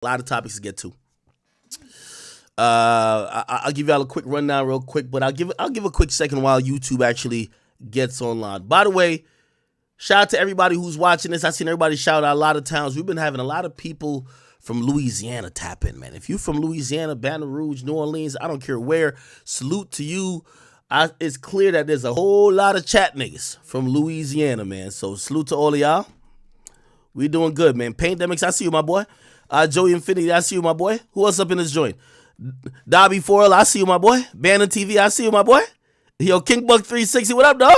A lot of topics to get to. I'll give y'all a quick rundown real quick, but I'll give a quick second while YouTube actually gets online. By the way, shout out to everybody who's watching this. I seen everybody shout out a lot of towns. We've been having a lot of people from Louisiana tap in, man. If you from Louisiana, Baton Rouge, New Orleans, I don't care where, salute to you. It's clear that there's a whole lot of chat niggas from Louisiana, man. So salute to all of y'all. We doing good, man. Paintdemics, I see you, my boy. Joey Infinity, I see you, my boy. Who else up in this joint? Dobby Foil, I see you, my boy. Banner TV, I see you, my boy. Yo, King Buck 360, what up, dog?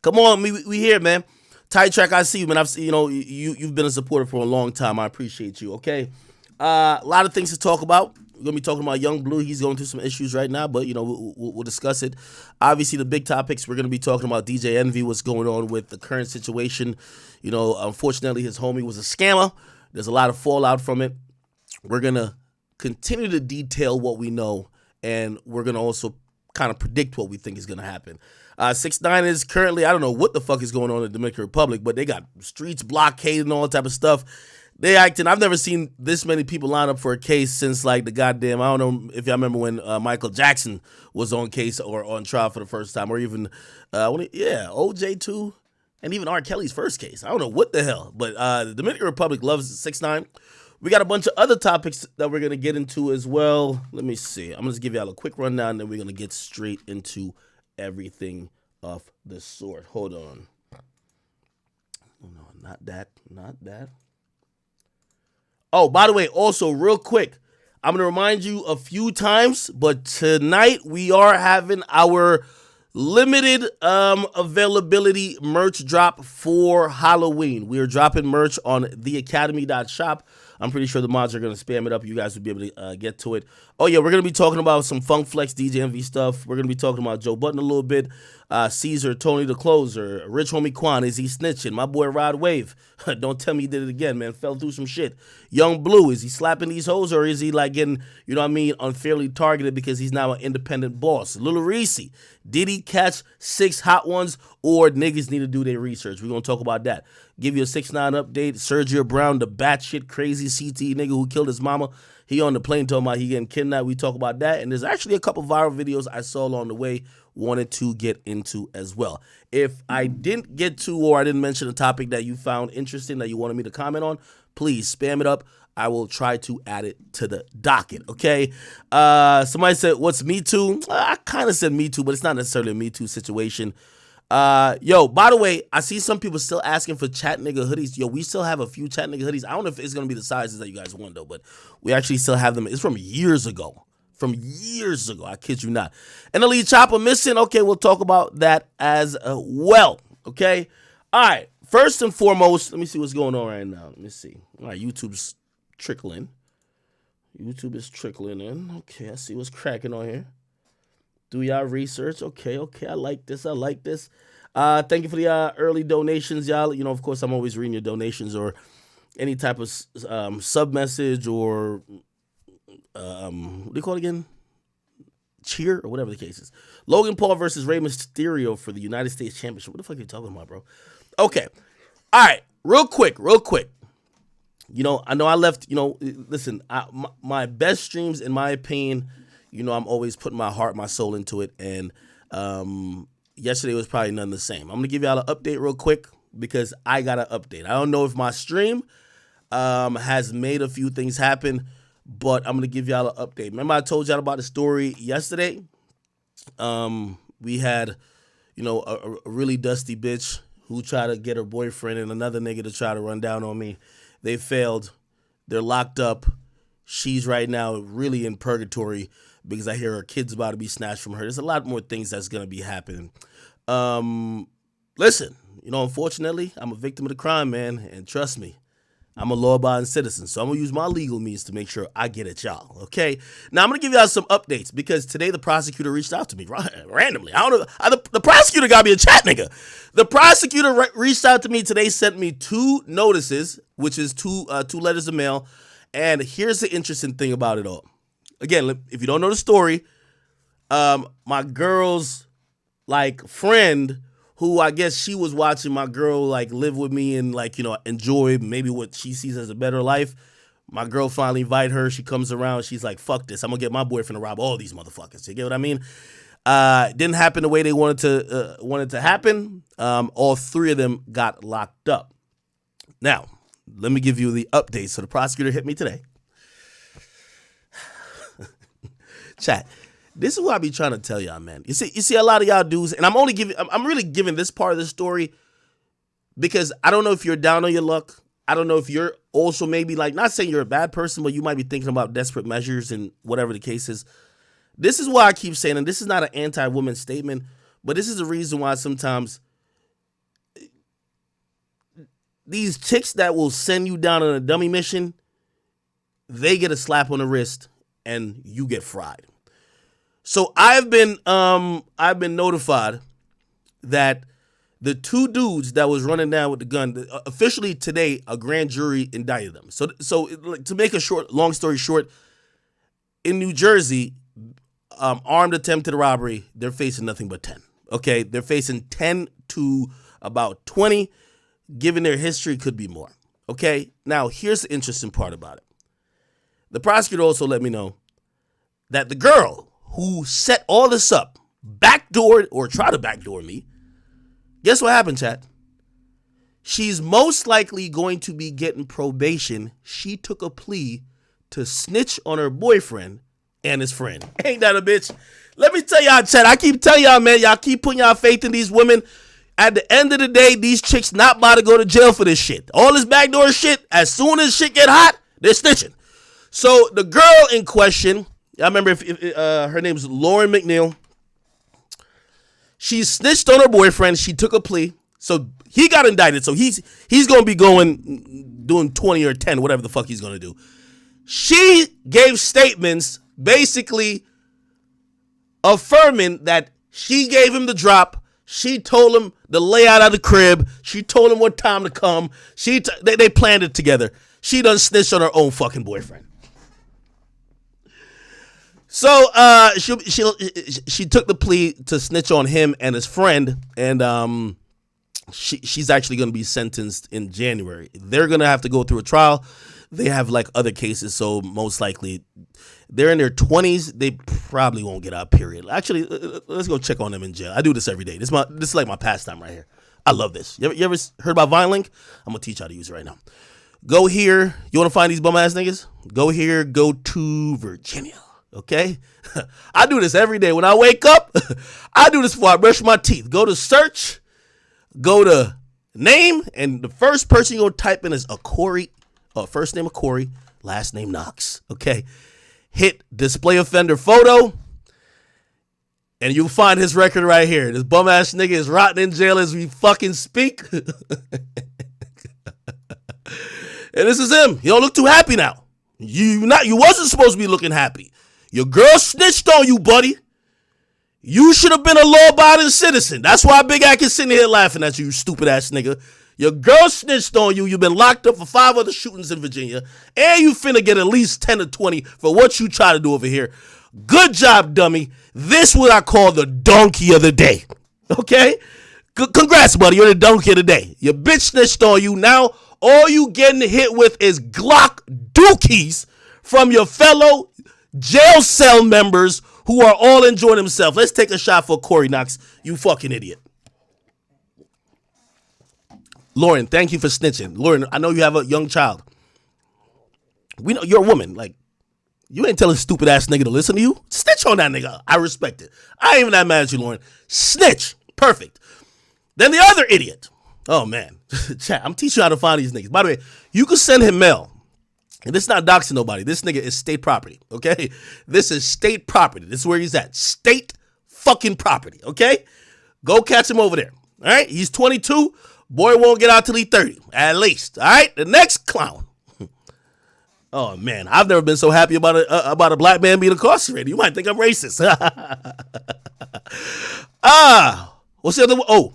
Come on, we here, man. Tight Track, I see you, man. I've seen, you've been a supporter for a long time. I appreciate you. Okay, a lot of things to talk about. We're gonna be talking about Young Bleu. He's going through some issues right now, but we'll discuss it. Obviously, the big topics we're gonna be talking about DJ Envy, what's going on with the current situation. Unfortunately, his homie was a scammer. There's a lot of fallout from it. We're gonna continue to detail what we know, and we're gonna also kind of predict what we think is gonna happen. 6ix9ine is currently, I don't know what the fuck is going on in the Dominican Republic, but they got streets blockaded and all that type of stuff. They acting. I've never seen this many people line up for a case since like the goddamn. I don't know if y'all remember when Michael Jackson was on case or on trial for the first time, or even OJ too, and even R. Kelly's first case. I don't know what the hell, but the Dominican Republic loves 6ix9ine. We got a bunch of other topics that we're gonna get into as well. Let me see. I'm gonna just give y'all a quick rundown, and then we're gonna get straight into everything of the sort. Hold on. Oh, no, not that. Not that. Oh, by the way, also real quick, I'm going to remind you a few times, but tonight we are having our limited availability merch drop for Halloween. We are dropping merch on theacademy.shop. I'm pretty sure the mods are going to spam it up. You guys will be able to get to it. Oh, yeah, we're going to be talking about some Funk Flex DJ MV stuff. We're going to be talking about Joe Button a little bit. Caesar, Tony the Closer, Rich Homie Quan, is he snitching? My boy Rod Wave. Don't tell me he did it again, man. Fell through some shit. Young Bleu, is he slapping these hoes, or is he like getting, unfairly targeted because he's now an independent boss? Lil REESEY, did he catch 6 hot ones, or niggas need to do their research? We're going to talk about that. Give you a 6ix9ine update. Sergio Brown, the batshit crazy CTE nigga who killed his mama. He on the plane talking about he getting kidnapped. We talk about that. And there's actually a couple viral videos I saw along the way, wanted to get into as well. If I didn't get to, or I didn't mention a topic that you found interesting that you wanted me to comment on, please spam it up. I will try to add it to the docket, okay? Somebody said, what's Me Too? I kind of said Me Too, but it's not necessarily a Me Too situation. Yo, by the way, I see some people still asking for chat nigga hoodies. Yo, we still have a few chat nigga hoodies. I don't know if it's going to be the sizes that you guys want, though, but we actually still have them. It's from years ago. I kid you not. And the lead chopper missing. Okay, we'll talk about that as well. Okay. All right. First and foremost, let me see what's going on right now. Let me see. All right, YouTube's trickling. YouTube is trickling in. Okay, I see what's cracking on here. Do y'all research? Okay. I like this. Thank you for the early donations, y'all. Of course, I'm always reading your donations or any type of sub message or what do you call it again? Cheer or whatever the case is. Logan Paul versus Rey Mysterio for the United States Championship. What the fuck are you talking about, bro? Okay. All right. Real quick. I know I left, listen, my best streams, in my opinion, I'm always putting my heart, my soul into it. And yesterday was probably none the same. I'm going to give y'all an update real quick because I got an update. I don't know if my stream has made a few things happen, but I'm going to give y'all an update. Remember I told y'all about the story yesterday? We had, a really dusty bitch who tried to get her boyfriend and another nigga to try to run down on me. They failed. They're locked up. She's right now really in purgatory because I hear her kid's about to be snatched from her. There's a lot more things that's going to be happening. Listen, unfortunately, I'm a victim of the crime, man. And trust me, I'm a law-abiding citizen, so I'm going to use my legal means to make sure I get at y'all, okay? Now, I'm going to give y'all some updates because today the prosecutor reached out to me randomly. I don't know. The prosecutor got me a chat nigga. The prosecutor reached out to me today, sent me 2 notices, which is two letters of mail, and here's the interesting thing about it all. Again, if you don't know the story, my girl's, friend who I guess she was watching my girl live with me and enjoy maybe what she sees as a better life, My girl finally invite her. She comes around. She's like, fuck this. I'm going to get my boyfriend to rob all these motherfuckers. You get what I mean? Didn't happen the way they wanted to happen. All three of them got locked up. Now, let me give you the update. So the prosecutor hit me today. Chat. This is what I be trying to tell y'all, man. You see a lot of y'all dudes, and I'm really giving this part of the story because I don't know if you're down on your luck. I don't know if you're also maybe like, not saying you're a bad person, but you might be thinking about desperate measures and whatever the case is. This is why I keep saying, and this is not an anti-woman statement, but this is the reason why sometimes these chicks that will send you down on a dummy mission, they get a slap on the wrist and you get fried. So I've been notified that the two dudes that was running down with the gun, officially today, a grand jury indicted them. So to make a long story short, in New Jersey, armed attempted robbery, they're facing nothing but 10. Okay, they're facing 10 to about 20. Given their history, could be more. Okay, now here's the interesting part about it. The prosecutor also let me know that the girl who set all this up, backdoored or tried to backdoor me, guess what happened, chat? She's most likely going to be getting probation. She took a plea to snitch on her boyfriend and his friend. Ain't that a bitch? Let me tell y'all, chat, I keep telling y'all, man, y'all keep putting y'all faith in these women. At the end of the day, these chicks not about to go to jail for this shit. All this backdoor shit, as soon as shit get hot, they're snitching. So the girl in question, I remember if her name's Lauren McNeil. She snitched on her boyfriend. She took a plea. So he got indicted. So he's going to be doing 20 or 10, whatever the fuck he's going to do. She gave statements basically affirming that she gave him the drop. She told him the layout of the crib. She told him what time to come. They planned it together. She done snitched on her own fucking boyfriend. So she took the plea to snitch on him and his friend, and she's actually going to be sentenced in January. They're going to have to go through a trial. They have like other cases, so most likely they're in their 20s. They probably won't get out, period. Actually, let's go check on them in jail. I do this every day. This is like my pastime right here. I love this. You ever heard about VineLink? I'm going to teach you how to use it right now. Go here. You want to find these bum-ass niggas? Go here. Go to Virginia. Okay? I do this every day. When I wake up, I do this before I brush my teeth. Go to search. Go to name. And the first person you're going to type in is Corey. First name of Corey. Last name Knox. Okay? Hit display offender photo. And you'll find his record right here. This bum ass nigga is rotting in jail as we fucking speak. And this is him. He don't look too happy now. You wasn't supposed to be looking happy. Your girl snitched on you, buddy. You should have been a law-abiding citizen. That's why Big Ack is sitting here laughing at you stupid ass nigga. Your girl snitched on you. You've been locked up for 5 other shootings in Virginia. And you finna get at least 10 or 20 for what you try to do over here. Good job, dummy. This what I call the donkey of the day. Okay? Congrats, buddy. You're the donkey of the day. Your bitch snitched on you. Now, all you getting hit with is Glock dookies from your fellow jail cell members who are all enjoying themselves. Let's take a shot for Corey Knox, you fucking idiot. Lauren, thank you for snitching. Lauren, I know you have a young child. We know you're a woman. Like, you ain't telling stupid ass nigga to listen to you. Snitch on that nigga. I respect it. I ain't even that mad at you, Lauren. Snitch. Perfect. Then the other idiot. Oh, man. Chat, I'm teaching you how to find these niggas. By the way, you can send him mail. And this is not doxing nobody. This nigga is state property, okay? This is state property. This is where he's at. State fucking property, okay? Go catch him over there, all right? He's 22. Boy won't get out till he's 30, at least, all right? The next clown. Oh, man. I've never been so happy about a black man being incarcerated. You might think I'm racist. What's the other one? Oh,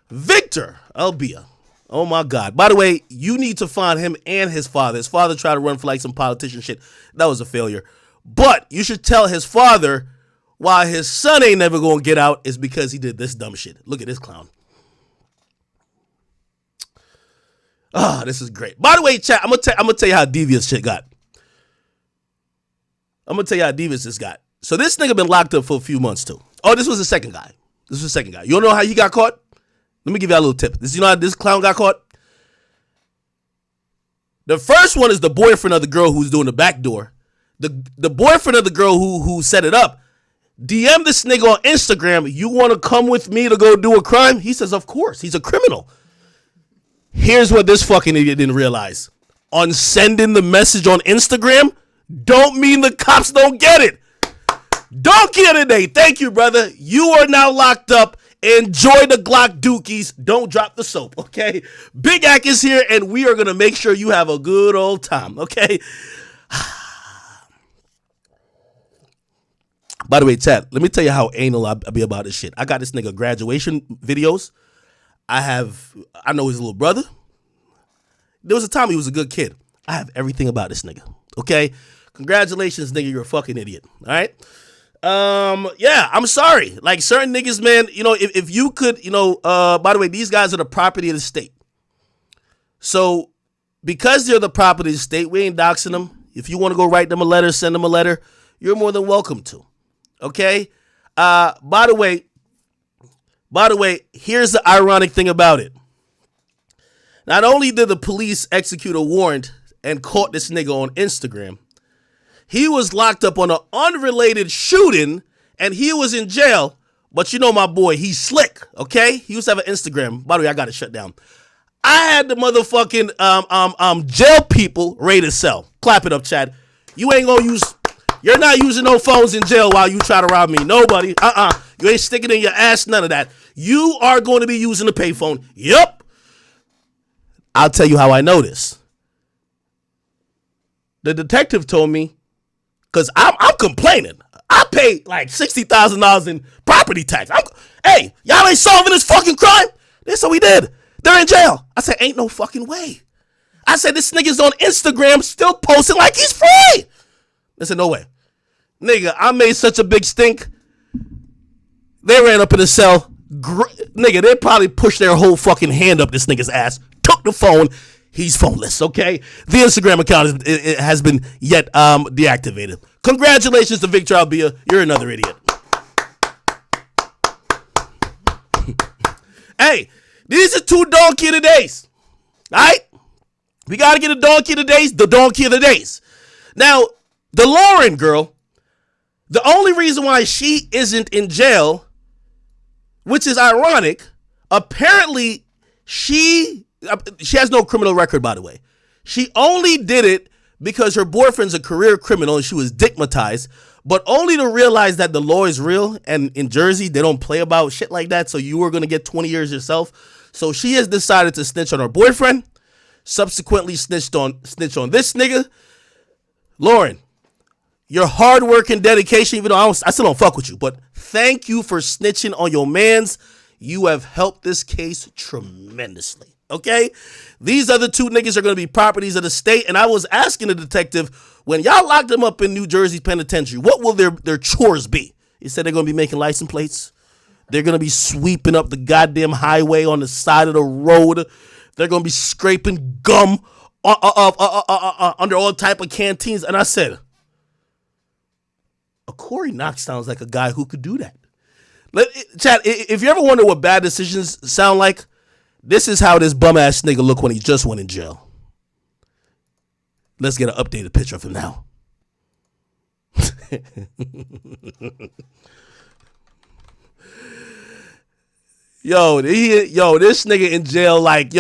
Victor Albia. Oh, my God. By the way, you need to find him and his father. His father tried to run for like some politician shit. That was a failure. But you should tell his father why his son ain't never going to get out is because he did this dumb shit. Look at this clown. This is great. By the way, chat, I'm gonna tell you how devious shit got. I'm gonna tell you how devious this got. So this nigga been locked up for a few months too. Oh, this was the second guy. This was the second guy. You don't know how he got caught? Let me give you a little tip. You know how this clown got caught? The first one is the boyfriend of the girl who's doing the back door. The boyfriend of the girl who set it up DM this nigga on Instagram, you want to come with me to go do a crime? He says, of course. He's a criminal. Here's what this fucking idiot didn't realize. On sending the message on Instagram, don't mean the cops don't get it. Don't get it, Nate. Thank you, brother. You are now locked up. Enjoy the Glock dookies. Don't drop the soap, okay? Big Ack is here, and we are going to make sure you have a good old time, okay? By the way, chat, let me tell you how anal I be about this shit. I got this nigga graduation videos. I know his little brother. There was a time he was a good kid. I have everything about this nigga, okay? Congratulations, nigga, you're a fucking idiot, all right? Yeah, I'm sorry. Like, certain niggas, man, you know, if you could, you know, by the way, these guys are the property of the state. So, because they're the property of the state, we ain't doxing them. If you want to go write them a letter, send them a letter, you're more than welcome to. Okay? By the way, here's the ironic thing about it. Not only did the police execute a warrant and caught this nigga on Instagram, he was locked up on an unrelated shooting and he was in jail. But you know my boy, he's slick, okay? He used to have an Instagram. By the way, I got it shut down. I had the motherfucking jail people ready to sell. Clap it up, Chad. You're not using no phones in jail while you try to rob me. Nobody. You ain't sticking in your ass, none of that. You are going to be using the payphone. Yep. I'll tell you how I know this. The detective told me, because I'm complaining. I paid like $60,000 in property tax. Hey, y'all ain't solving this fucking crime? They said we did. They're in jail. I said, ain't no fucking way. I said, this nigga's on Instagram still posting like he's free. They said, no way. Nigga, I made such a big stink. They ran up in the cell. Nigga, they probably pushed their whole fucking hand up this nigga's ass. Took the phone. He's phoneless, okay? The Instagram account has been yet deactivated. Congratulations to Victor Albia. You're another idiot. Hey, these are two donkey of the days. All right? We got to get a donkey of the days, the donkey of the days. Now, the Lauren girl, the only reason why she isn't in jail, which is ironic, apparently she has no criminal record, by the way. She only did it because her boyfriend's a career criminal and she was stigmatized, but only to realize that the law is real, and in Jersey, they don't play about shit like that, so you were going to get 20 years yourself. So she has decided to snitch on her boyfriend, subsequently snitch on this nigga. Lauren, your hard work and dedication, even though I still don't fuck with you, but thank you for snitching on your mans. You have helped this case tremendously. Okay? These other two niggas are going to be properties of the state. And I was asking the detective, when y'all locked them up in New Jersey Penitentiary, what will their chores be? He said they're going to be making license plates. They're going to be sweeping up the goddamn highway on the side of the road. They're going to be scraping gum under all type of canteens. And I said, Corey Knox sounds like a guy who could do that. Chat, if you ever wonder what bad decisions sound like, this is how this bum-ass nigga look when he just went in jail. Let's get an updated picture of him now. This nigga in jail like,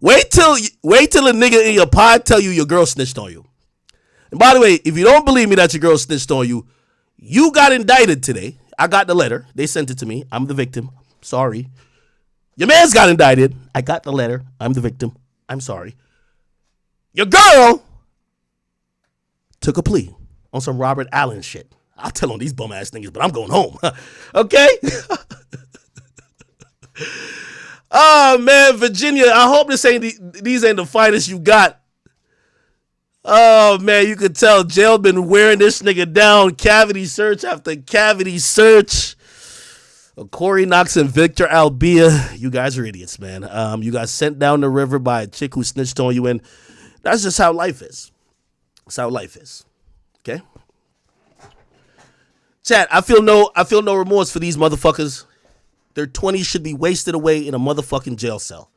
wait till a nigga in your pod tell you your girl snitched on you. And by the way, if you don't believe me that your girl snitched on you, you got indicted today. I got the letter. They sent it to me. I'm the victim. Sorry. Your man's got indicted. I got the letter. I'm the victim. I'm sorry. Your girl took a plea on some Robert Allen shit. I'll tell on these bum ass niggas, but I'm going home. Okay? Oh, man, Virginia, I hope these ain't the finest you got. Oh, man, you could tell jail been wearing this nigga down. Cavity search after cavity search. Corey Knox and Victor Albia, you guys are idiots, man. You got sent down the river by a chick who snitched on you, and that's just how life is. That's how life is. Okay? Chat, I feel no remorse for these motherfuckers. Their 20s should be wasted away in a motherfucking jail cell.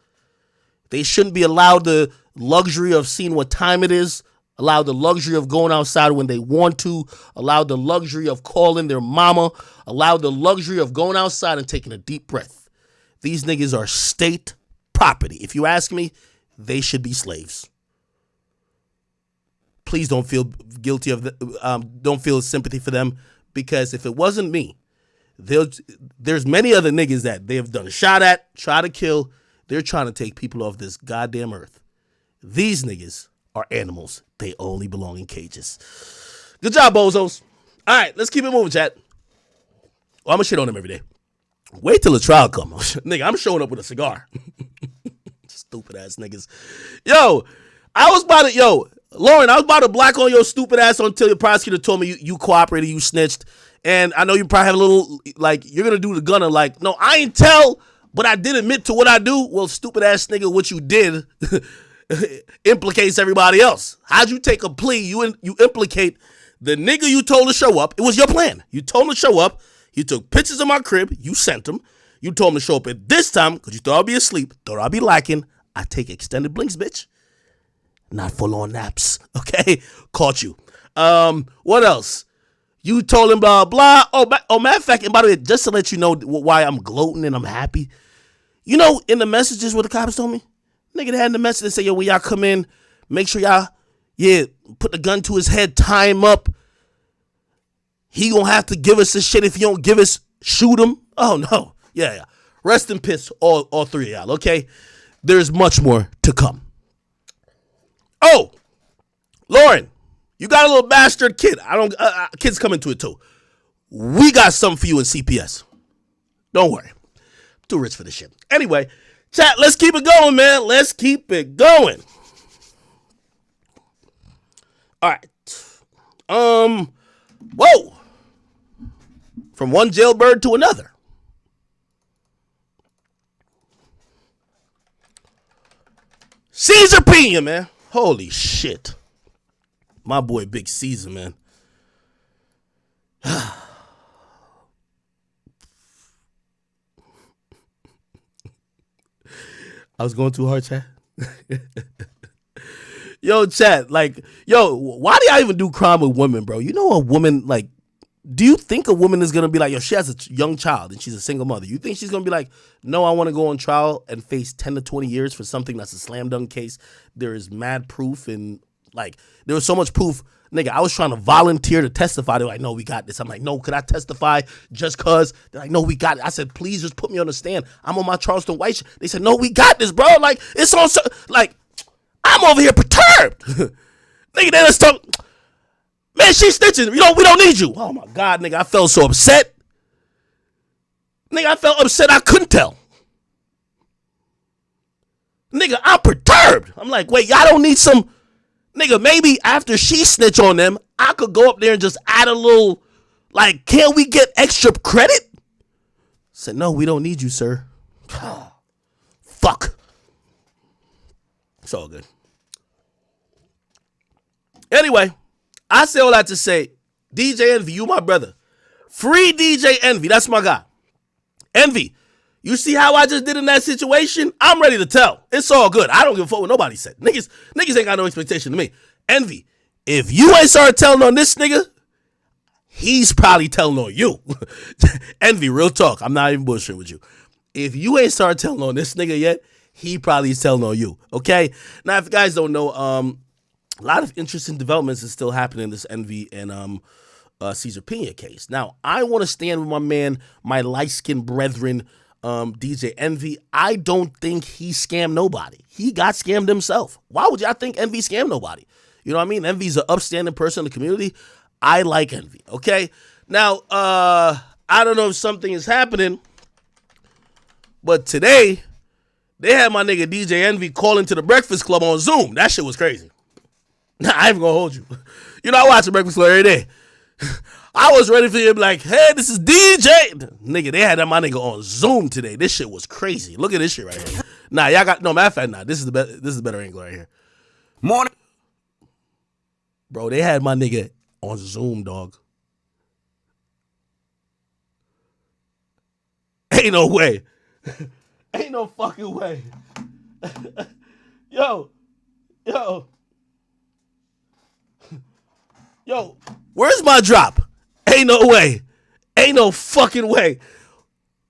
They shouldn't be allowed the luxury of seeing what time it is, allowed the luxury of going outside when they want to, allowed the luxury of calling their mama, allowed the luxury of going outside and taking a deep breath. These niggas are state property. If you ask me, they should be slaves. Please don't feel guilty of don't feel sympathy for them, because if it wasn't me, there's many other niggas that they have done a shot at, try to kill. They're trying to take people off this goddamn earth. These niggas are animals. They only belong in cages. Good job, bozos. All right, let's keep it moving, chat. Well, I'm gonna shit on them every day. Wait till the trial comes. Nigga, I'm showing up with a cigar. Stupid ass niggas. Lauren, I was about to black on your stupid ass until your prosecutor told me you cooperated, you snitched. And I know you probably have a little, like, you're going to do the gunner, like, no, I ain't tell, but I did admit to what I do. Well, stupid ass nigga, what you did implicates everybody else. How'd you take a plea? You implicate the nigga you told to show up. It was your plan. You told him to show up. You took pictures of my crib. You sent them. You told him to show up at this time because you thought I'd be asleep, thought I'd be lacking. I take extended blinks, bitch. Not full-on naps, okay? Caught you. What else? You told him blah, blah. Oh, matter of fact, and by the way, just to let you know why I'm gloating and I'm happy, you know, in the messages what the cops told me, nigga, they had in the message that say, yo, when y'all come in, make sure y'all, put the gun to his head, tie him up. He gonna have to give us this shit. If you don't give us, shoot him. Oh, no. Yeah. Rest in peace, all three of y'all, okay? There's much more to come. Oh, Lauren, you got a little bastard kid. Kids come into it too. We got something for you in CPS. Don't worry. I'm too rich for this shit. Anyway, chat, let's keep it going, man. Let's keep it going. All right. Whoa. From one jailbird to another. Caesar Pena, man. Holy shit. My boy Big Caesar, man. I was going too hard, chat. Yo, chat, like, why do y'all even do crime with women, bro? You know a woman, like, do you think a woman is going to be like, she has a young child and she's a single mother. You think she's going to be like, no, I want to go on trial and face 10 to 20 years for something that's a slam dunk case. There is mad proof and, like, there was so much proof. Nigga, I was trying to volunteer to testify. They're like, no, we got this. I'm like, no, could I testify just cause? They're like, no, we got it. I said, please just put me on the stand. I'm on my Charleston White shit. They said, no, we got this, bro. Like, it's on, like, I'm over here perturbed. Nigga, then it's talking. Man, she's snitching. We don't need you. Oh, my God, nigga. I felt so upset. Nigga, I felt upset I couldn't tell. Nigga, I'm perturbed. I'm like, wait, y'all don't need some. Nigga, maybe after she snitch on them, I could go up there and just add a little, like, can't we get extra credit? Said, no, we don't need you, sir. Fuck. It's all good. Anyway. I say all that to say, DJ Envy, you my brother. Free DJ Envy, that's my guy. Envy, you see how I just did in that situation? I'm ready to tell. It's all good. I don't give a fuck what nobody said. Niggas ain't got no expectation to me. Envy, if you ain't started telling on this nigga, he's probably telling on you. Envy, real talk. I'm not even bullshitting with you. If you ain't started telling on this nigga yet, he probably is telling on you. Okay? Now, if you guys don't know, a lot of interesting developments is still happening in this Envy and Caesar Pena case. Now, I want to stand with my man, my light-skinned brethren, DJ Envy. I don't think he scammed nobody. He got scammed himself. Why would y'all think Envy scammed nobody? You know what I mean? Envy's an upstanding person in the community. I like Envy, okay? Now, I don't know if something is happening, but today, they had my nigga DJ Envy calling to the Breakfast Club on Zoom. That shit was crazy. Nah, I ain't gonna hold you. You know, I watch the Breakfast Club every day. I was ready for him like, hey, this is DJ. Nigga, they had that my nigga on Zoom today. This shit was crazy. Look at this shit right here. Nah, y'all got, no, matter of fact, nah, this is the better angle right here. Morning. Bro, they had my nigga on Zoom, dog. Ain't no way. Ain't no fucking way. Yo. Where's my drop? Ain't no way. Ain't no fucking way.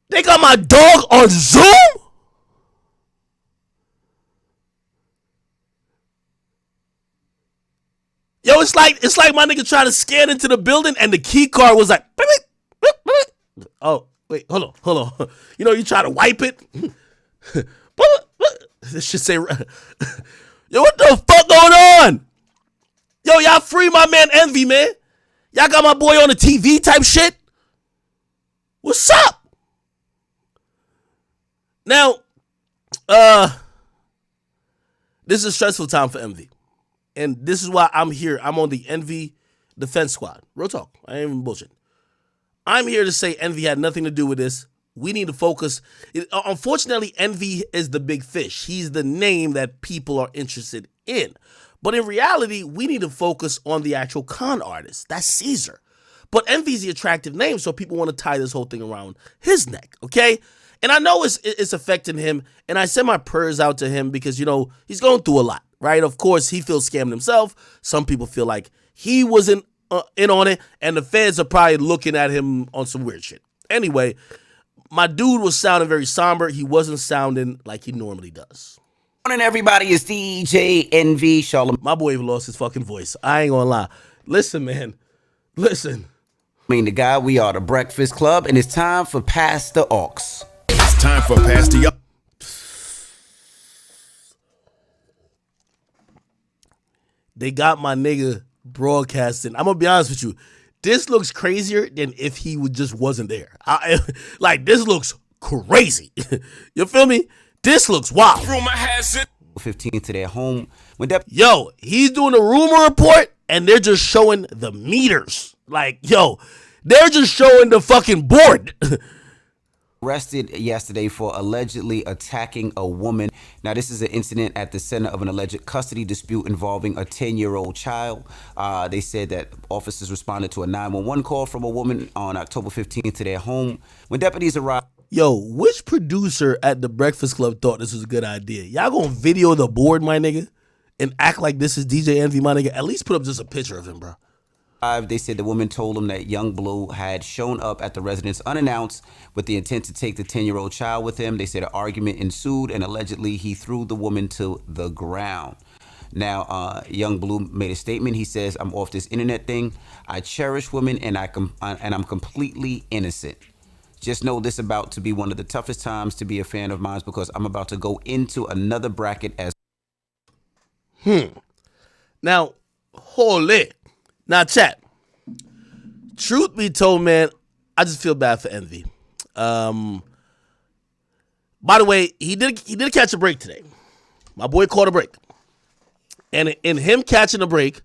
They got my dog on Zoom? Yo, it's like my nigga trying to scan into the building and the key card was like, beep, beep, beep. Oh, wait, hold on. You know, you try to wipe it. This should say, yo, what the fuck going on? Yo, y'all free my man Envy, man. Y'all got my boy on the TV type shit. What's up? Now, this is a stressful time for Envy. And this is why I'm here. I'm on the Envy Defense Squad. Real talk. I ain't even bullshit. I'm here to say Envy had nothing to do with this. We need to focus. Unfortunately, Envy is the big fish. He's the name that people are interested in. But in reality, we need to focus on the actual con artist. That's Caesar. But Envy's the attractive name, so people want to tie this whole thing around his neck, okay? And I know it's affecting him, and I send my prayers out to him because, you know, he's going through a lot, right? Of course, he feels scammed himself. Some people feel like he wasn't in on it, and the feds are probably looking at him on some weird shit. Anyway, my dude was sounding very somber. He wasn't sounding like he normally does. Morning, everybody. It's DJ Envy Charlamagne. My boy even lost his fucking voice. I ain't gonna lie. Listen, man. Listen. The guy, we are the Breakfast Club, and it's time for Pass the Aux. It's time for Pass the Aux. They got my nigga broadcasting. I'm gonna be honest with you. This looks crazier than if he just wasn't there. Like, this looks crazy. You feel me? This looks wild. Rumor has it. 15 to their home. Yo, he's doing a rumor report, and they're just showing the meters. Like, yo, they're just showing the fucking board. Arrested yesterday for allegedly attacking a woman. Now, this is an incident at the center of an alleged custody dispute involving a 10-year-old child. They said that officers responded to a 911 call from a woman on October 15th to their home. When deputies arrived. Yo, which producer at the Breakfast Club thought this was a good idea? Y'all gonna video the board, my nigga, and act like this is DJ Envy, my nigga? At least put up just a picture of him, bro. They said the woman told them that young Bleu had shown up at the residence unannounced with the intent to take the 10-year-old child with him. They said an argument ensued, and allegedly he threw the woman to the ground. Now, young Bleu made a statement. He says, "I'm off this internet thing. I cherish women, and I'm completely innocent. Just know this about to be one of the toughest times to be a fan of mine because I'm about to go into another bracket as." Now, holy. Now, chat. Truth be told, man, I just feel bad for Envy. By the way, he did catch a break today. My boy caught a break. And in him catching a break,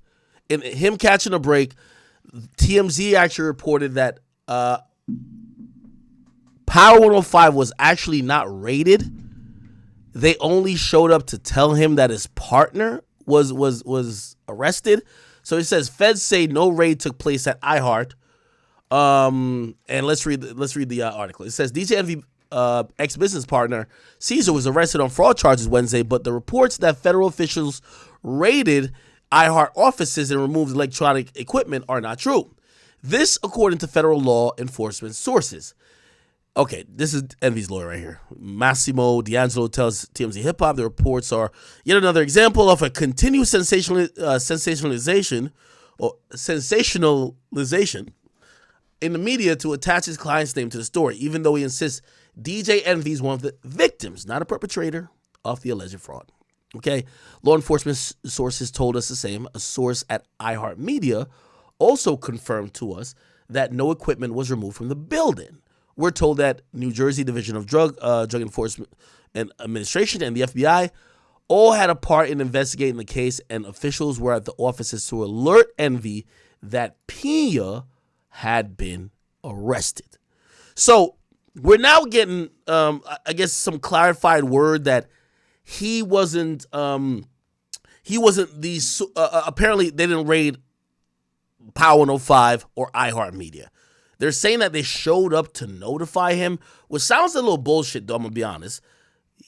TMZ actually reported that Power 105 was actually not raided. They only showed up to tell him that his partner was arrested. So it says feds say no raid took place at iHeart. And let's read the article. It says DJ Envy ex-business partner Caesar was arrested on fraud charges Wednesday, but the reports that federal officials raided iHeart offices and removed electronic equipment are not true. This, according to federal law enforcement sources. Okay, this is Envy's lawyer right here. Massimo D'Angelo tells TMZ Hip Hop the reports are yet another example of a continued sensationalization in the media to attach his client's name to the story, even though he insists DJ Envy is one of the victims, not a perpetrator of the alleged fraud. Okay, law enforcement sources told us the same. A source at iHeartMedia also confirmed to us that no equipment was removed from the building. We're told that New Jersey Division of Drug Enforcement and Administration and the FBI all had a part in investigating the case, and officials were at the offices to alert Envy that Pena had been arrested. So we're now getting, I guess, some clarified word that he wasn't apparently they didn't raid Power 105 or iHeartMedia. They're saying that they showed up to notify him, which sounds a little bullshit, though, I'm going to be honest.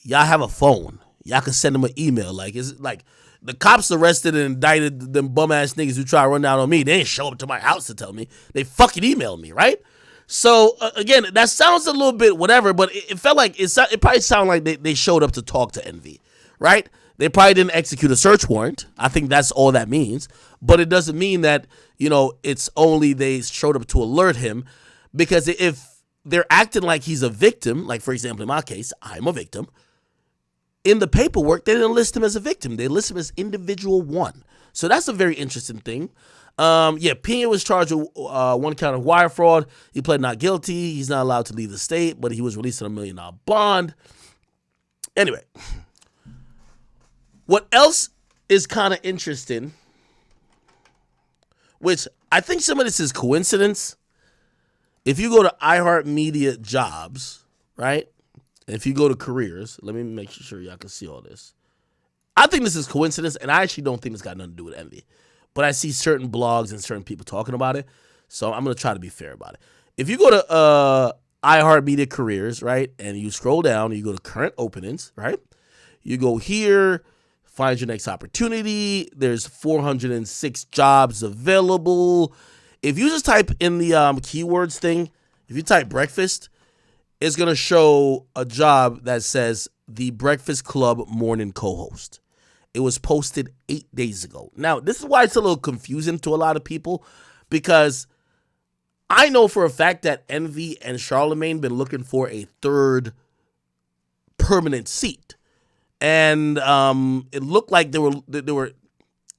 Y'all have a phone. Y'all can send him an email. Like, is like the cops arrested and indicted them bum-ass niggas who try to run down on me. They didn't show up to my house to tell me. They fucking emailed me, right? So, again, that sounds a little bit whatever, but it felt like, it probably sounded like they showed up to talk to Envy, right? They probably didn't execute a search warrant. I think that's all that means. But it doesn't mean that, it's only they showed up to alert him. Because if they're acting like he's a victim, like, for example, in my case, I'm a victim, in the paperwork, they didn't list him as a victim. They list him as individual one. So that's a very interesting thing. Pena was charged with one count of wire fraud. He pled not guilty. He's not allowed to leave the state, but he was released on $1 million bond. Anyway. What else is kind of interesting, which I think some of this is coincidence. If you go to iHeartMedia jobs, right? If you go to careers, let me make sure y'all can see all this. I think this is coincidence, and I actually don't think it's got nothing to do with Envy. But I see certain blogs and certain people talking about it, so I'm going to try to be fair about it. If you go to iHeartMedia careers, right, and you scroll down, you go to current openings, right? You go here. Find your next opportunity. There's 406 jobs available. If you just type in the keywords thing, if you type breakfast, it's going to show a job that says the Breakfast Club morning co-host. It was posted 8 days ago. Now, this is why it's a little confusing to a lot of people, because I know for a fact that Envy and Charlemagne been looking for a third permanent seat. And it looked like they were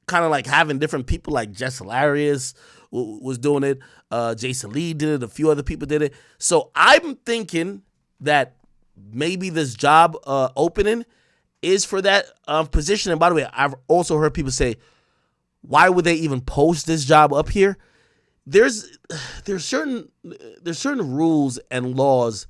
kind of like having different people, like Jess Hilarious was doing it. Jason Lee did it. A few other people did it. So I'm thinking that maybe this job opening is for that position. And by the way, I've also heard people say, why would they even post this job up here? There's certain rules and laws.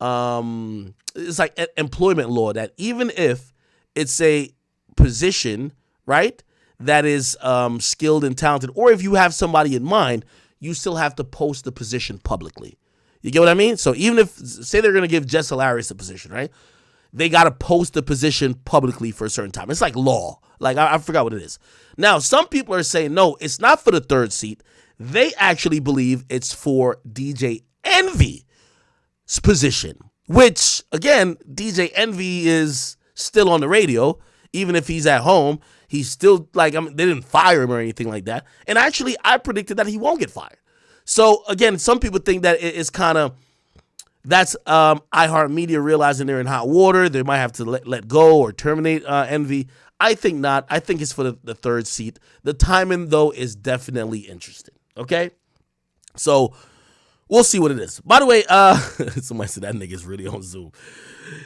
It's like employment law that even if it's a position, right, that is skilled and talented, or if you have somebody in mind, you still have to post the position publicly. You get what I mean? So even if, say they're going to give Jess Hilarious a position, right, they got to post the position publicly for a certain time. It's like law. Like, I forgot what it is. Now, some people are saying, no, it's not for the third seat. They actually believe it's for DJ Envy's position, which, again, DJ Envy is still on the radio. Even if he's at home, he's still, like, they didn't fire him or anything like that. And actually, I predicted that he won't get fired. So, again, some people think that it's kind of, that's iHeartMedia realizing they're in hot water. They might have to let go or terminate Envy. I think not. I think it's for the third seat. The timing, though, is definitely interesting. Okay? So, we'll see what it is. By the way, somebody said that nigga's really on Zoom.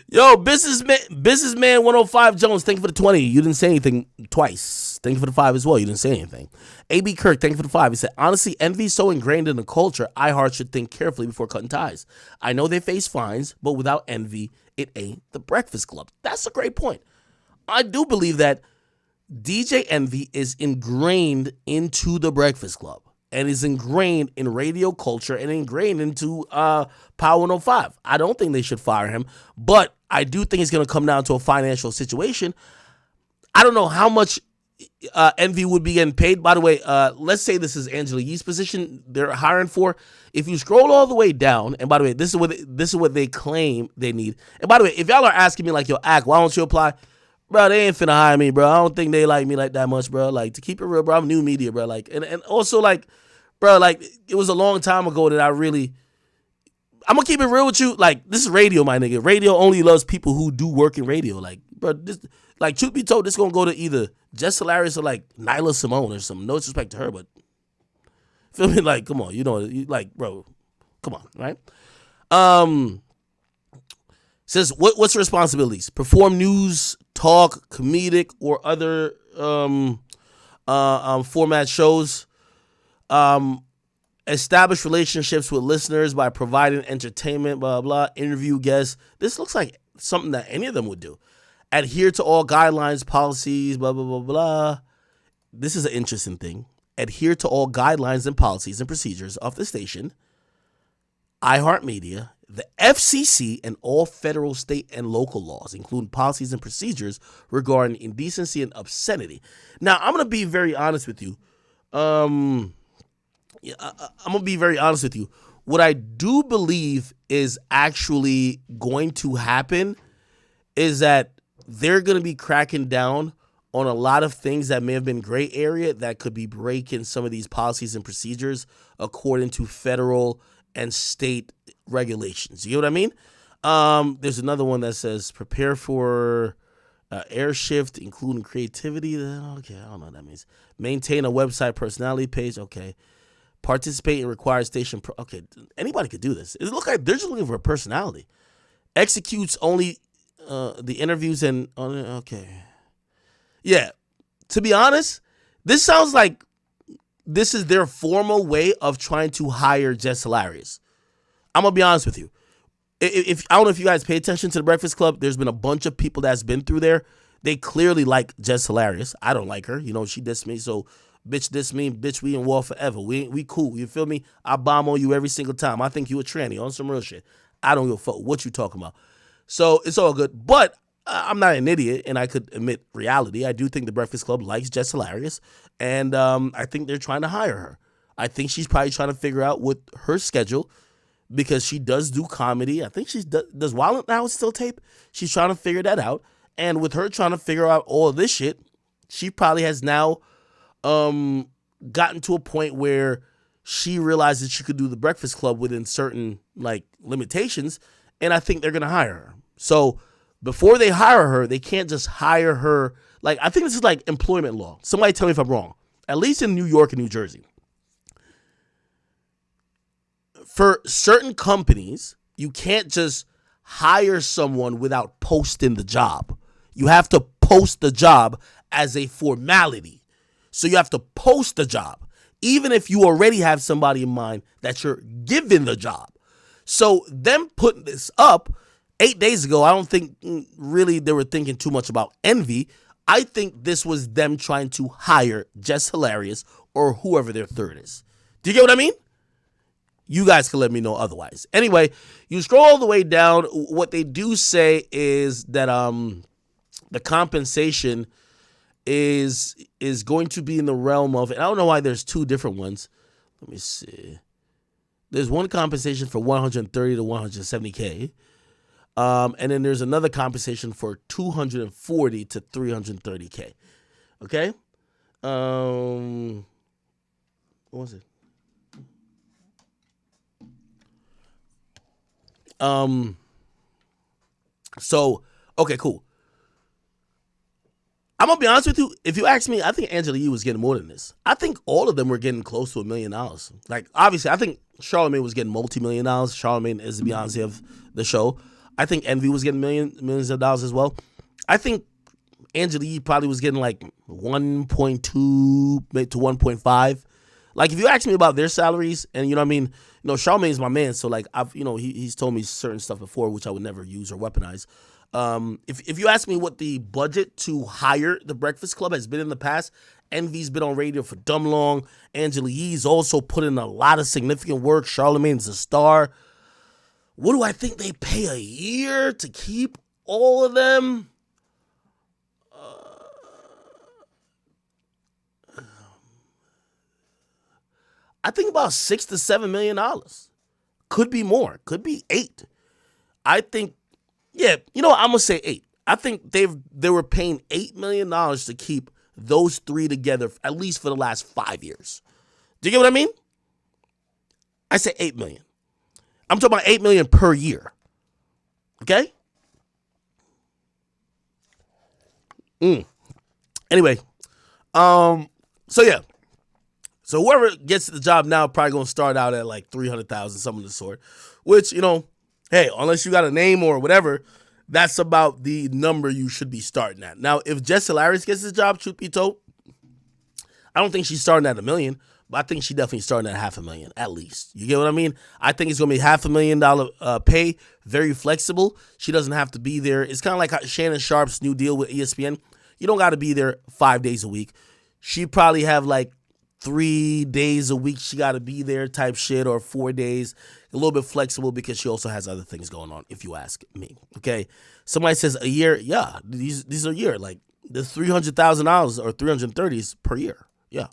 Yo, businessman 105 Jones, thank you for the 20. You didn't say anything twice. Thank you for the 5 as well. You didn't say anything. AB Kirk, thank you for the 5. He said, honestly, Envy's so ingrained in the culture, iHeart should think carefully before cutting ties. I know they face fines, but without Envy, it ain't the Breakfast Club. That's a great point. I do believe that DJ Envy is ingrained into the Breakfast Club. And is ingrained in radio culture and ingrained into Power 105. I don't think they should fire him, but I do think it's going to come down to a financial situation. I don't know how much Envy would be getting paid. By the way, let's say this is Angela Yee's position they're hiring for. If you scroll all the way down, and by the way, this is what they claim they need. And by the way, if y'all are asking me like, yo, Ack, why don't you apply? Bro, they ain't finna hire me, bro. I don't think they like me like that much, bro. Like, to keep it real, bro, I'm new media, bro. Like, and also, like, bro, like, it was a long time ago that I'm gonna keep it real with you. Like, this is radio, my nigga. Radio only loves people who do work in radio. Like, bro, this, like, truth be told, this gonna go to either Jess Hilarious or, like, Nyla Simone or something. No disrespect to her, but, feel me? Like, come on, like, bro, come on, right? Says, what's the responsibilities? Perform news, talk, comedic, or other format shows. Establish relationships with listeners by providing entertainment, blah, blah, blah, interview guests. This looks like something that any of them would do. Adhere to all guidelines, policies, blah, blah, blah, blah. This is an interesting thing. Adhere to all guidelines and policies and procedures of the station. iHeartMedia, the FCC, and all federal, state, and local laws, including policies and procedures regarding indecency and obscenity. Now, I'm going to be very honest with you. I'm going to be very honest with you. What I do believe is actually going to happen is that they're going to be cracking down on a lot of things that may have been gray area that could be breaking some of these policies and procedures according to federal and state regulations. You know what I mean? There's another one that says prepare for air shift, including creativity. Okay, I don't know what that means. Maintain a website personality page. Okay. Participate in required station. Okay, anybody could do this. It looks like they're just looking for a personality. Executes only the interviews and okay. Yeah, to be honest, this sounds like this is their formal way of trying to hire Jess Hilarious. I'm gonna be honest with you. If I don't know if you guys pay attention to the Breakfast Club, there's been a bunch of people that's been through there. They clearly like Jess Hilarious. I don't like her. You know, she dissed me, so bitch diss me, bitch, we in war forever. We cool. You feel me? I bomb on you every single time. I think you a tranny on some real shit. I don't give a fuck what you talking about. So it's all good. But I'm not an idiot, and I could admit reality. I do think the Breakfast Club likes Jess Hilarious, and I think they're trying to hire her. I think she's probably trying to figure out what her schedule, because she does do comedy. I think she does Wild Now still tape. She's trying to figure that out, and with her trying to figure out all of this shit, she probably has now gotten to a point where she realizes she could do the Breakfast Club within certain like limitations, and I think they're gonna hire her. So before they hire her, they can't just hire her. Like, I think this is like employment law. Somebody tell me if I'm wrong. At least in New York and New Jersey, for certain companies, you can't just hire someone without posting the job. You have to post the job as a formality. So you have to post the job, even if you already have somebody in mind that you're giving the job. So them putting this up 8 days ago, I don't think really they were thinking too much about envy. I think this was them trying to hire Jess Hilarious or whoever their third is. Do you get what I mean? You guys can let me know otherwise. Anyway, you scroll all the way down. What they do say is that the compensation is going to be in the realm of, and I don't know why there's two different ones. Let me see. There's one compensation for 130 to 170K. And then there's another compensation for 240 to 330K. Okay? What was it? So, okay, cool. I'm going to be honest with you. If you ask me, I think Angela Yee was getting more than this. I think all of them were getting close to $1 million. Like, obviously, I think Charlamagne was getting multi-million dollars. Charlamagne is the Beyonce of the show. I think Envy was getting millions of dollars as well. I think Angela Yee probably was getting like 1.2 to 1.5. Like, if you ask me about their salaries, and you know what I mean, you know, Charlamagne's my man, so like he's told me certain stuff before which I would never use or weaponize. If you ask me what the budget to hire the Breakfast Club has been in the past, Envy's been on radio for dumb long. Angela Yee's also put in a lot of significant work. Charlamagne's a star. What do I think they pay a year to keep all of them? I think about $6 to $7 million. Could be more. Could be 8. I think, yeah, you know what? I'm gonna say 8. I think they were paying $8 million to keep those three together at least for the last 5 years. Do you get what I mean? I say 8 million. I'm talking about 8 million per year. Okay? Anyway, so yeah. So whoever gets the job now probably gonna start out at like 300,000, something of the sort. Which, you know, hey, unless you got a name or whatever, that's about the number you should be starting at. Now, if Jess Hilarious gets the job, truth be told, I don't think she's starting at $1 million, but I think she's definitely starting at $500,000 at least. You get what I mean? I think it's gonna be $500,000 pay, very flexible. She doesn't have to be there. It's kind of like Shannon Sharp's new deal with ESPN. You don't got to be there 5 days a week. She probably have like 3 days a week she got to be there type shit, or 4 days. A little bit flexible because she also has other things going on, if you ask me. Okay, somebody says a year. Yeah, these are a year. Like the $300,000 or 330s per year. Yeah.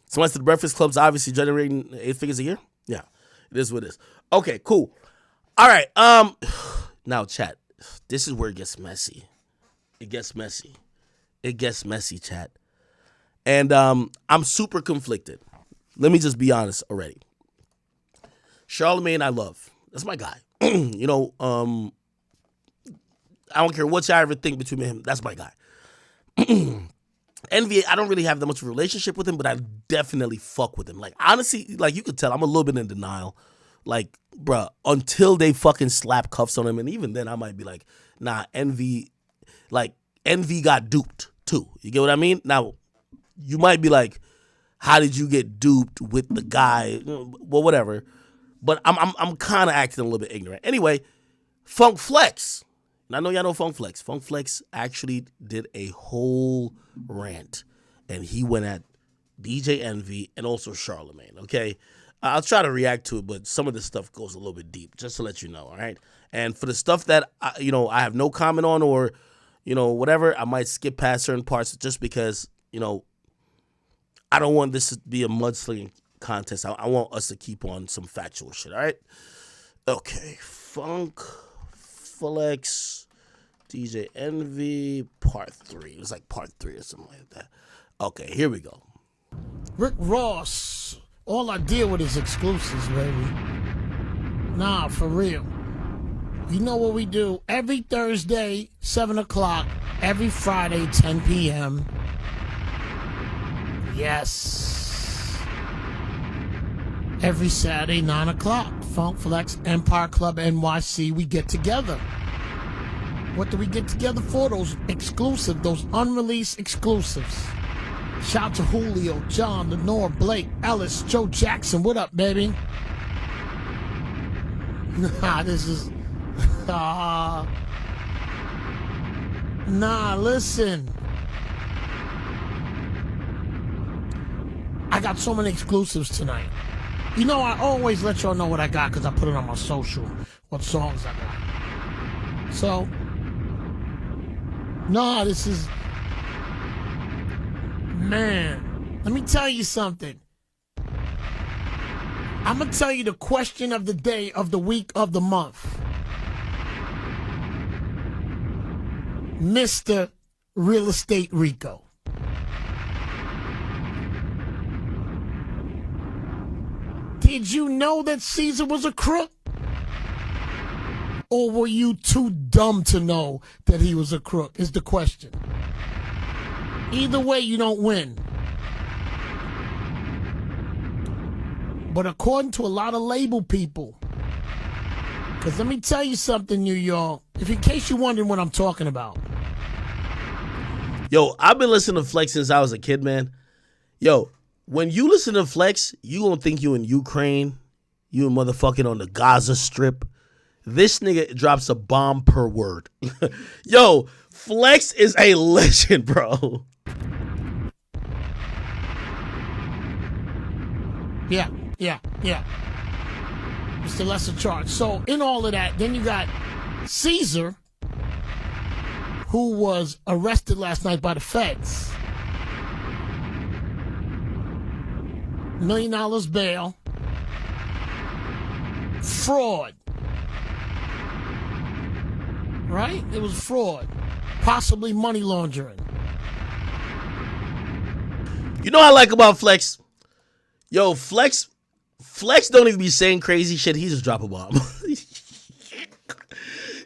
Somebody said the Breakfast Club's obviously generating 8 figures a year. Yeah, it is what it is. Okay, cool. All right. Now chat. This is where it gets messy. It gets messy. It gets messy, chat. And I'm super conflicted. Let me just be honest already. Charlemagne, I love. That's my guy. You know, I don't care what y'all ever think between me and him. That's my guy. Envy, I don't really have that much of a relationship with him, but I definitely fuck with him. Like, honestly, like, you could tell I'm a little bit in denial. Like, bruh, until they fucking slap cuffs on him, and even then I might be like, nah, Envy got duped too. You get what I mean? Now, you might be like, how did you get duped with the guy? Well, whatever. But I'm kind of acting a little bit ignorant. Anyway, Funk Flex. And I know y'all know Funk Flex. Funk Flex actually did a whole rant, and he went at DJ Envy and also Charlemagne, okay? I'll try to react to it, but some of this stuff goes a little bit deep, just to let you know, all right? And for the stuff that, I have no comment on or, whatever, I might skip past certain parts just because, I don't want this to be a mudslinging contest. I want us to keep on some factual shit, all right? Okay, Funk Flex, DJ Envy, part 3. It was like part 3 or something like that. Okay, here we go. Rick Ross, all I deal with is exclusives, baby. Nah, for real. You know what we do? Every Thursday, 7 o'clock. Every Friday, 10 p.m. Yes. Every Saturday, 9 o'clock. Funk Flex, Empire Club, NYC, we get together. What do we get together for? Those exclusive, those unreleased exclusives. Shout out to Julio, John, Lenore, Blake, Ellis, Joe Jackson. What up, baby? Nah, this is... nah, listen. I got so many exclusives tonight. I always let y'all know what I got because I put it on my social, what songs I got. So, this is... Man, let me tell you something. I'm going to tell you the question of the day, of the week, of the month. Mr. Real Estate Rico. Did you know that Caesar was a crook? Or were you too dumb to know that he was a crook, is the question. Either way, you don't win. But according to a lot of label people, because let me tell you something, New York, if in case you're wondering what I'm talking about. Yo, I've been listening to Flex since I was a kid, man. Yo, when you listen to Flex, you gonna think you in Ukraine, you motherfucking on the Gaza Strip. This nigga drops a bomb per word. Yo, Flex is a legend, bro. Yeah. It's the lesser charge. So, in all of that, then you got Caesar, who was arrested last night by the feds. $1 million bail. Fraud. Right? It was fraud. Possibly money laundering. You know what I like about Flex? Yo, Flex don't even be saying crazy shit. He just drop a bomb.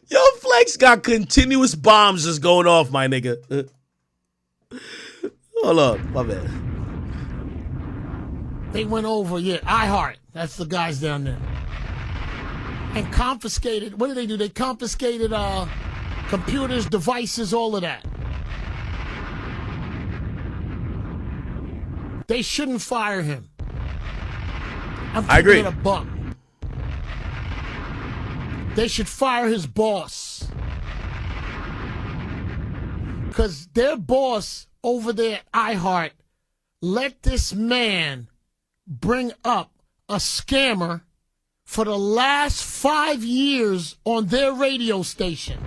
Yo, Flex got continuous bombs just going off, my nigga. Hold on, my bad. They went over, iHeart. That's the guys down there. And confiscated, what did they do? They confiscated computers, devices, all of that. They shouldn't fire him. I agree. It a buck. They should fire his boss. Because their boss over there at iHeart let this man bring up a scammer for the last 5 years on their radio station.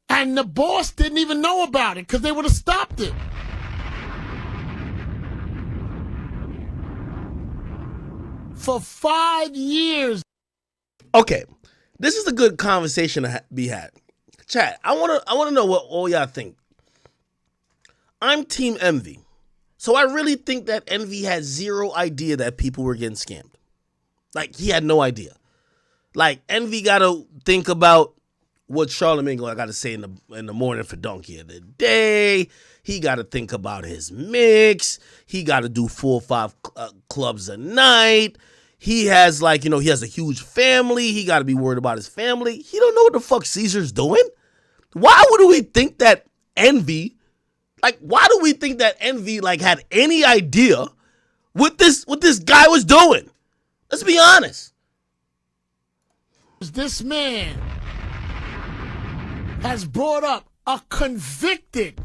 And the boss didn't even know about it because they would have stopped it. For 5 years. Okay, this is a good conversation to be had. Chat, I wanna know what all y'all think. I'm Team Envy. So I really think that Envy had zero idea that people were getting scammed. Like, he had no idea. Like, Envy gotta think about what Charlamagne gotta say in the morning for Donkey of the Day. He gotta think about his mix. He gotta do 4 or 5 clubs a night. He has, like, he has a huge family. He gotta be worried about his family. He don't know what the fuck Caesar's doing. Why would we think that Envy... why do we think that Envy, had any idea what this guy was doing? Let's be honest. This man has brought up a convicted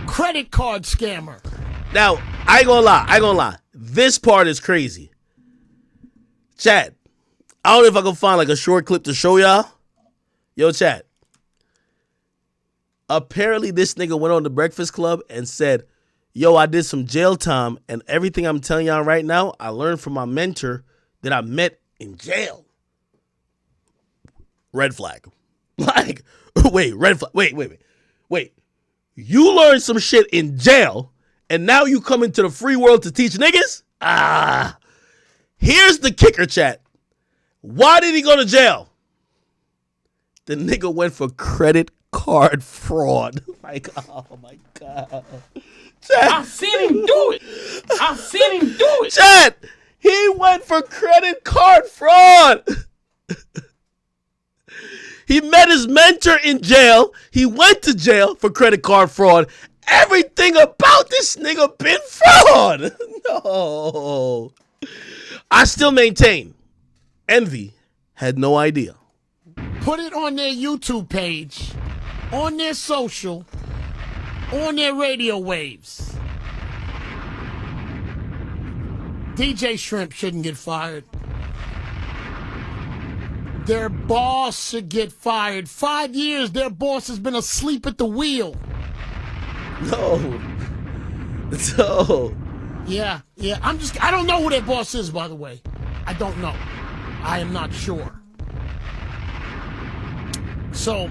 credit card scammer. Now, I ain't gonna lie. This part is crazy. Chat, I don't know if I can find, a short clip to show y'all. Yo, chat. Apparently, this nigga went on the Breakfast Club and said, yo, I did some jail time, and everything I'm telling y'all right now, I learned from my mentor that I met in jail. Red flag. Wait, red flag. Wait. You learned some shit in jail, and now you come into the free world to teach niggas? Here's the kicker, chat. Why did he go to jail? The nigga went for credit card fraud. Oh my God. Chat. I've seen him do it. Chat, he went for credit card fraud. He met his mentor in jail. He went to jail for credit card fraud. Everything about this nigga been fraud. No. I still maintain Envy had no idea. Put it on their YouTube page, on their social, on their radio waves. DJ Shrimp shouldn't get fired. Their boss should get fired. 5 years, their boss has been asleep at the wheel. No. Yeah. I don't know who their boss is, by the way. I don't know. I am not sure. So,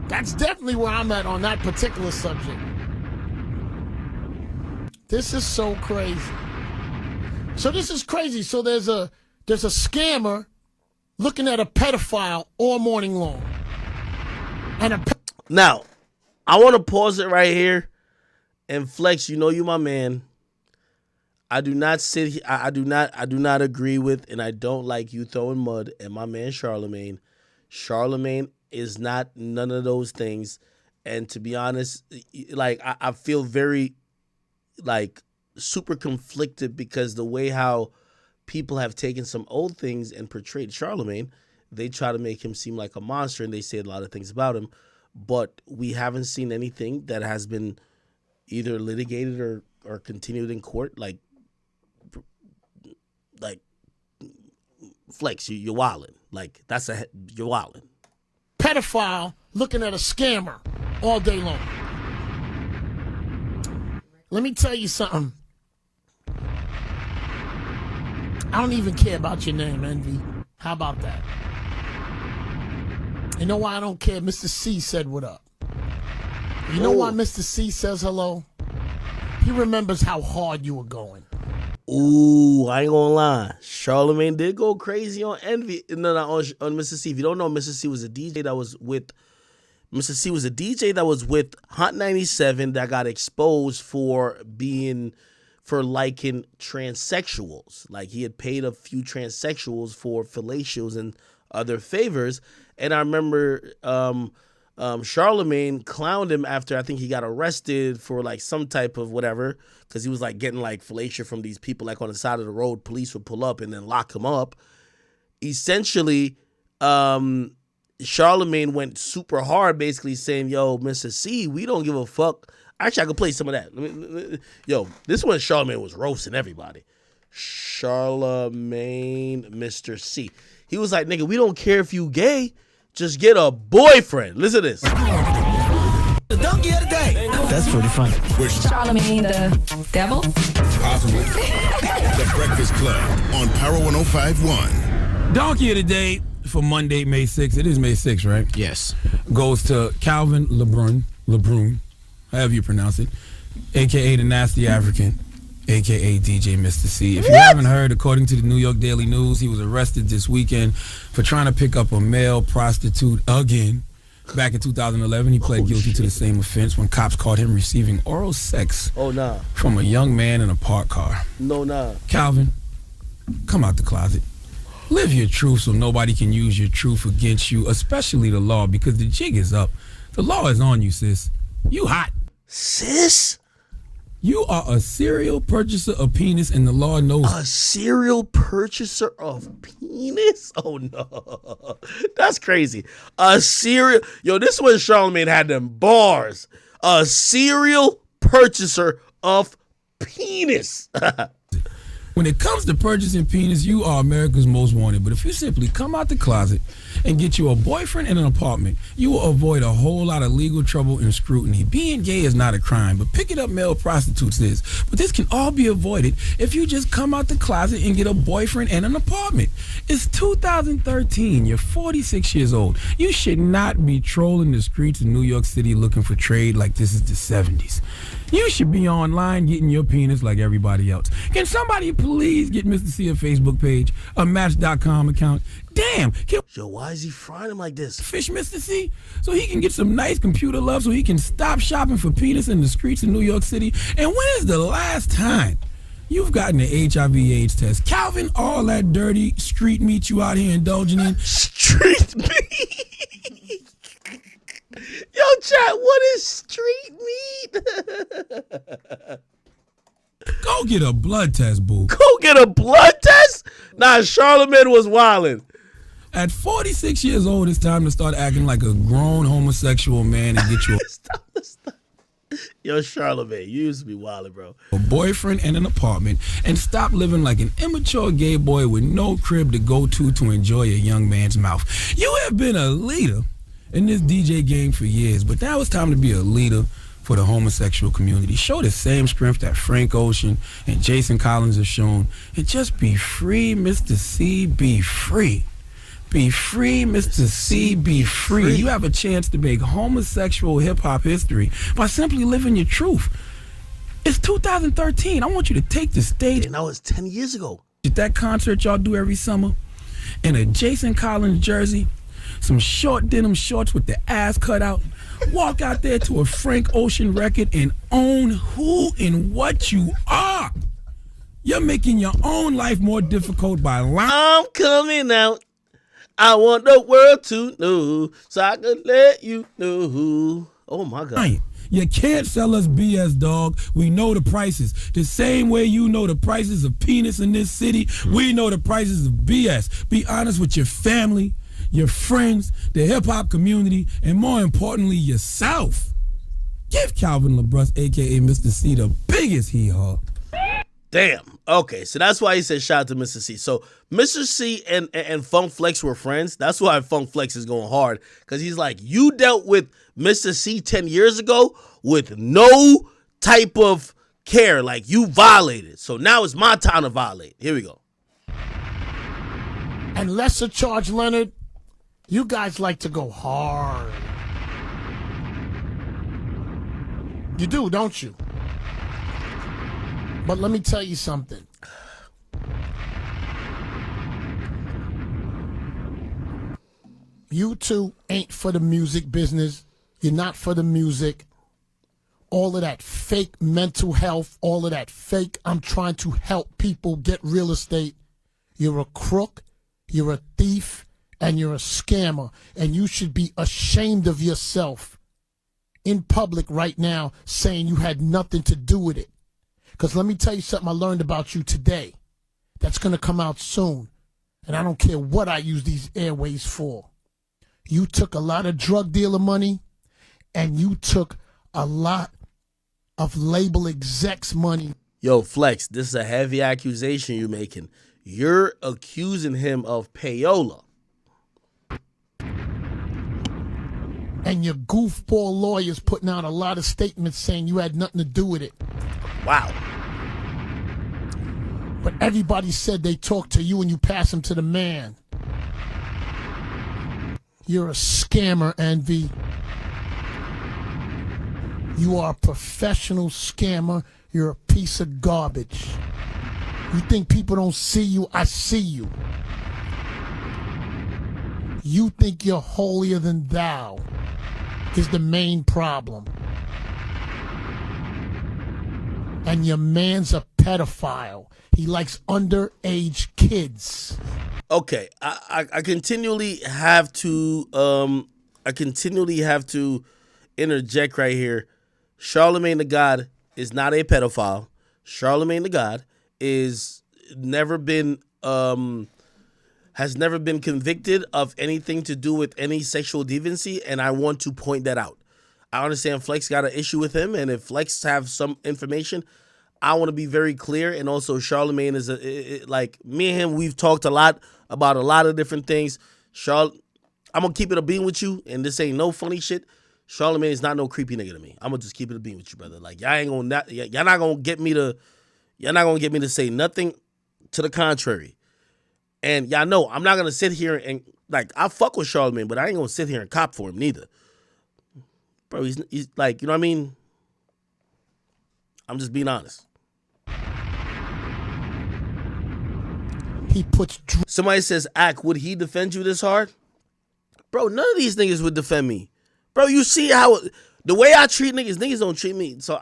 that's definitely where I'm at on that particular subject. This is so crazy. So this is crazy. So there's a scammer looking at a pedophile all morning long. Now, I want to pause it right here and Flex, you my man. I do not I do not agree with, and I don't like you throwing mud at my man Charlamagne. Charlamagne is not none of those things. And to be honest, I feel very super conflicted because the way how people have taken some old things and portrayed Charlamagne, they try to make him seem like a monster and they say a lot of things about him, but we haven't seen anything that has been either litigated or continued in court. Like Flex, you're wildin'. You're wildin'. Pedophile looking at a scammer all day long. Let me tell you something. I don't even care about your name, Envy. How about that? You know why I don't care? Mr. C said what up. You know why Mr. C says hello? He remembers how hard you were going. Ooh, I ain't gonna lie. Charlamagne did go crazy on Envy. No, on Mr. C. If you don't know, Mr. C was a DJ that was with Hot 97 that got exposed for liking transsexuals. Like, he had paid a few transsexuals for fellatios and other favors. And I remember Charlamagne clowned him after I think he got arrested for some type of whatever, because he was getting fellatio from these people on the side of the road. Police would pull up and then lock him up. Essentially, Charlamagne Charlemagne went super hard, basically saying, "Yo, Mr. C, we don't give a fuck." Actually, I could play some of that. Yo, this one Charlemagne was roasting everybody. Charlemagne, Mr. C. He was like, "Nigga, we don't care if you gay. Just get a boyfriend." Listen to this. The donkey of the day. That's pretty funny. Charlemagne the devil? Possible. The Breakfast Club on Power 105.1. Donkey of the day for Monday, May 6th. It is May 6th, right? Yes. Goes to Calvin LeBrun, however you pronounce it, a.k.a. the Nasty African, a.k.a. DJ Mr. C. If you haven't heard, according to the New York Daily News, he was arrested this weekend for trying to pick up a male prostitute again. Back in 2011, he pled guilty to the same offense when cops caught him receiving oral sex from a young man in a parked car. Calvin, come out the closet. Live your truth so nobody can use your truth against you, especially the law, because the jig is up. The law is on you, sis. You hot. Sis? You are a serial purchaser of penis, and the law knows. A serial purchaser of penis? Oh no, that's crazy. A serial, yo, this one Charlemagne had them bars. A serial purchaser of penis. When it comes to purchasing penis, you are America's most wanted. But if you simply come out the closet and get you a boyfriend and an apartment, you will avoid a whole lot of legal trouble and scrutiny. Being gay is not a crime, but picking up male prostitutes is. But this can all be avoided if you just come out the closet and get a boyfriend and an apartment. It's 2013. You're 46 years old. You should not be trolling the streets of New York City looking for trade like this is the 70s. You should be online getting your penis like everybody else. Can somebody please get Mr. C a Facebook page, a Match.com account? Damn. Yo, why is he frying him like this? Fish Mr. C so he can get some nice computer love so he can stop shopping for penis in the streets of New York City. And when is the last time you've gotten an HIV/AIDS test? Calvin, all that dirty street meat you out here indulging in. Street meat? Yo, chat, what is street meat? Go get a blood test, boo. Go get a blood test? Nah, Charlemagne was wildin'. At 46 years old, it's time to start acting like a grown homosexual man and get you Stop. Yo, Charlemagne, you used to be wildin', bro. a boyfriend and an apartment and stop living like an immature gay boy with no crib to go to enjoy a young man's mouth. You have been a leader in this DJ game for years, but now it's time to be a leader for the homosexual community. Show the same strength that Frank Ocean and Jason Collins have shown, and just be free, Mr. C. Be free. Be free, Mr. C. Be free. You have a chance to make homosexual hip-hop history by simply living your truth. It's 2013. I want you to take the stage. And that was 10 years ago. At that concert y'all do every summer, in a Jason Collins jersey, some short denim shorts with the ass cut out, walk out there to a Frank Ocean record and own who and what you are. You're making your own life more difficult by lying. I'm coming out. I want the world to know so I can let you know. Oh, my God. You can't sell us BS, dog. We know the prices. The same way you know the prices of penis in this city, we know the prices of BS. Be honest with your family, your friends, the hip-hop community, and more importantly, yourself. Give Calvin LeBrun, a.k.a. Mr. C, the biggest hee-haw. Damn. Okay, so that's why he said shout out to Mr. C. So Mr. C and Funk Flex were friends. That's why Funk Flex is going hard, because he's like, you dealt with Mr. C 10 years ago with no type of care. Like, you violated. So now it's my time to violate. Here we go. And lesser charge, Leonard, you guys like to go hard. You do, don't you? But let me tell you something. You two ain't for the music business. You're not for the music. All of that fake mental health, all of that fake, I'm trying to help people get real estate. You're a crook, you're a thief, and you're a scammer. And you should be ashamed of yourself in public right now saying you had nothing to do with it. Because let me tell you something I learned about you today that's going to come out soon. And I don't care what I use these airways for. You took a lot of drug dealer money, and you took a lot of label execs money. Yo, Flex, this is a heavy accusation you're making. You're accusing him of payola. And your goofball lawyers putting out a lot of statements saying you had nothing to do with it. Wow. But everybody said they talked to you and you pass them to the man. You're a scammer, Envy. You are a professional scammer. You're a piece of garbage. You think people don't see you? I see you. You think you're holier than thou is the main problem. And your man's a pedophile. He likes underage kids. Okay, I continually have to interject right here. Charlemagne the God is not a pedophile. Charlemagne the God has never been convicted of anything to do with any sexual deviancy, and I want to point that out. I understand Flex got an issue with him, and if Flex have some information, I want to be very clear. And also, Charlemagne is like me and him. We've talked a lot about a lot of different things. I'm gonna keep it a bean with you, and this ain't no funny shit. Charlemagne is not no creepy nigga to me. I'm gonna just keep it a bean with you, brother. Like y'all not gonna get me to say nothing to the contrary. And y'all know I'm not gonna sit here and like I fuck with Charlemagne, but I ain't gonna sit here and cop for him neither. Bro, he's like, you know what I mean? I'm just being honest. He puts. Somebody says, "Ack, would he defend you this hard?" Bro, none of these niggas would defend me. Bro, you see how the way I treat niggas don't treat me. So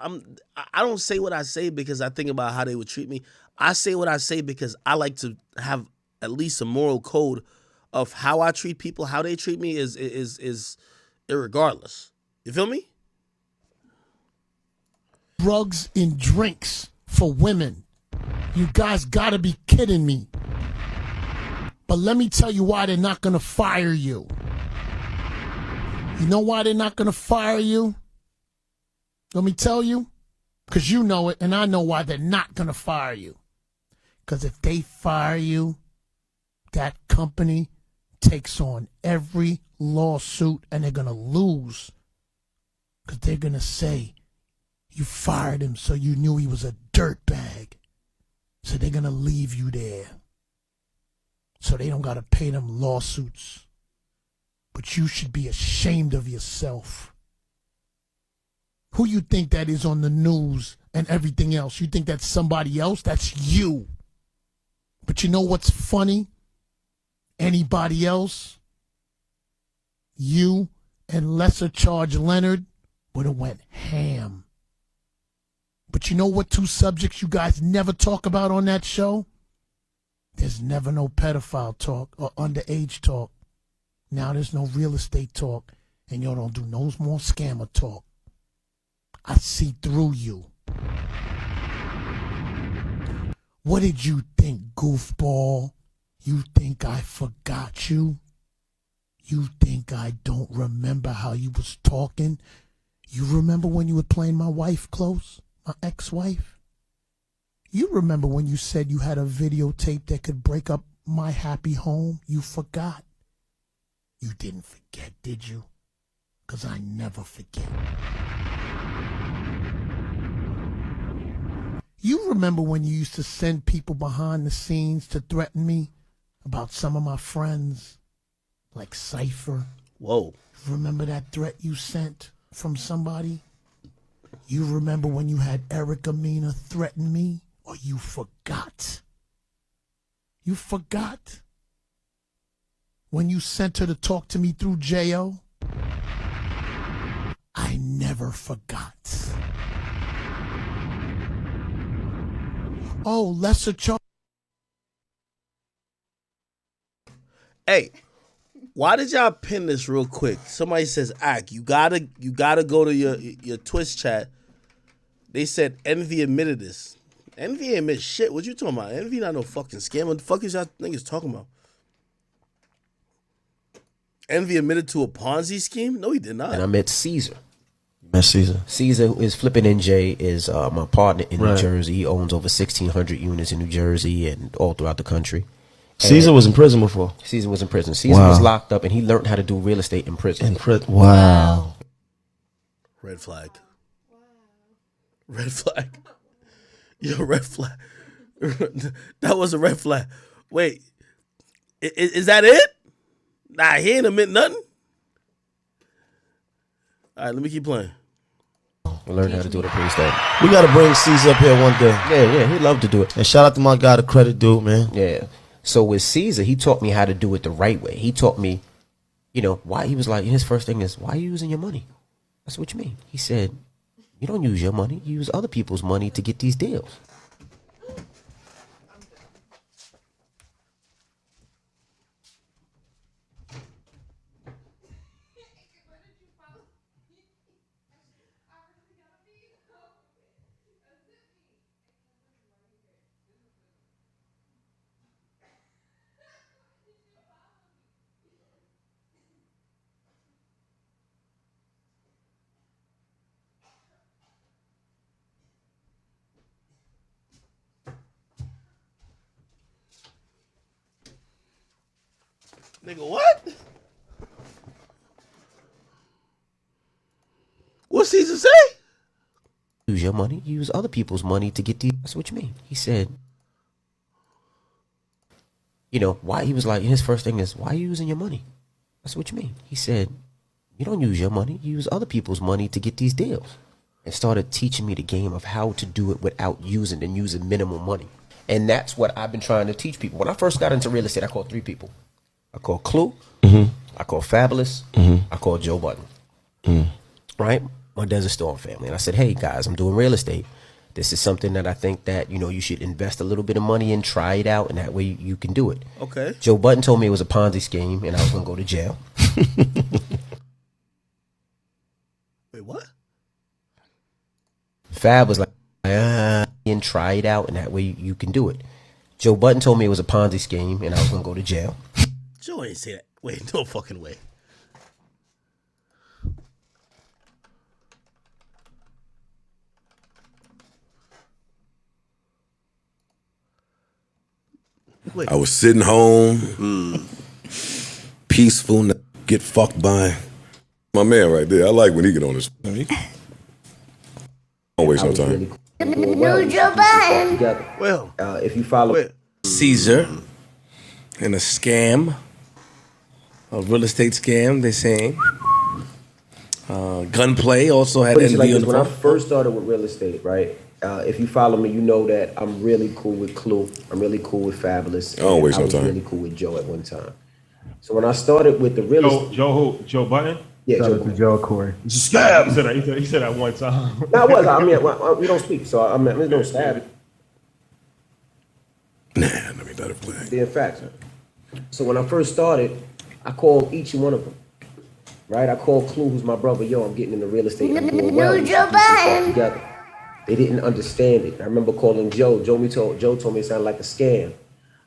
I don't say what I say because I think about how they would treat me. I say what I say because I like to have at least a moral code of how I treat people. How they treat me is irregardless. You feel me? Drugs and drinks for women. You guys gotta be kidding me. But let me tell you why they're not gonna fire you. You know why they're not gonna fire you? Let me tell you. Because you know it, and I know why they're not gonna fire you. Because if they fire you, that company takes on every lawsuit and they're gonna lose. Because they're gonna say, you fired him so you knew he was a dirtbag. So they're going to leave you there. So they don't got to pay them lawsuits. But you should be ashamed of yourself. Who you think that is on the news and everything else? You think that's somebody else? That's you. But you know what's funny? Anybody else? You and Lesser Charge Leonard would have went ham. But you know what two subjects you guys never talk about on that show? There's never no pedophile talk or underage talk. Now there's no real estate talk. And y'all don't do no more scammer talk. I see through you. What did you think, goofball? You think I forgot you? You think I don't remember how you was talking? You remember when you were playing my wife close? My ex-wife? You remember when you said you had a videotape that could break up my happy home? You forgot. You didn't forget, did you? Because I never forget. You remember when you used to send people behind the scenes to threaten me about some of my friends? Like Cypher. Whoa. Remember that threat you sent from somebody? You remember when you had Erica Mena threaten me? Or you forgot? You forgot? When you sent her to talk to me through J.O.? I never forgot. Oh, Lesser Charge. Hey, why did y'all pin this real quick? Somebody says, "Ack, you gotta go to your Twitch chat." They said Envy admitted this. Envy ain't admit shit. What you talking about? Envy not no fucking scam. What the fuck is y'all niggas talking about? Envy admitted to a Ponzi scheme? No, he did not. And I met Caesar. That's Caesar. Caesar is Flippin' NJ is my partner in New Right. Jersey. He owns over 1,600 units in New Jersey and all throughout the country. Caesar was in prison before. Caesar was in prison. Caesar Wow. was locked up, and he learned how to do real estate in prison. In prison. Wow. Red flag. Red flag. Yo, red flag. That was a red flag. Wait, is that it? Nah, he ain't admit nothing. All right, let me keep playing. He learned how to do it in prison. We got to bring Caesar up here one day. Yeah, he'd love to do it. And shout out to my guy, the credit dude, man. Yeah. So with Caesar, he taught me how to do it the right way. He taught me, why he was like, his first thing is, why are you using your money? That's what you mean. He said, you don't use your money. You use other people's money to get these deals. Nigga, what? What Caesar say? Use your money. You use other people's money to get these. That's what you mean. He said, why he was like, his first thing is, why are you using your money? That's what you mean. He said, you don't use your money. You use other people's money to get these deals. And started teaching me the game of how to do it without using minimum money. And that's what I've been trying to teach people. When I first got into real estate, I called 3 people. I called Clue. I called Fabulous. I called Joe Budden. Right? My Desert Storm family. And I said, hey, guys, I'm doing real estate. This is something that I think that, you should invest a little bit of money in, try it out, and that way you can do it. Okay. Joe Budden told me it was a Ponzi scheme, and I was going to go to jail. Wait, what? Fab was like, and try it out, and that way you can do it. Joe Budden told me it was a Ponzi scheme, and I was going to go to jail. Joe ain't say that. Wait, no fucking way. Wait. I was sitting home, peaceful, get fucked by my man right there. I like when he get on his. Don't waste no time. Well, if you follow Caesar and a scam, a real estate scam, they're saying. Gunplay also had envy on the when I phone. first started with real estate, right? If you follow me, you know that I'm really cool with Clue. I'm really cool with Fabulous. I don't waste no I was time. really cool with Joe at one time. So when I started with the real estate, Joe Budden? yeah, Shout Joe. out to Joe Corey. Scab! He said that one time. No, we don't speak, so there's no stab. Nah, let me let it play. Being facts. So when I first started, I called each one of them. Right? I called Clue, who's my brother. Yo, I'm getting into real estate. I'm doing well. We should do some stuff together. They didn't understand it. I remember calling Joe. Joe told me it sounded like a scam.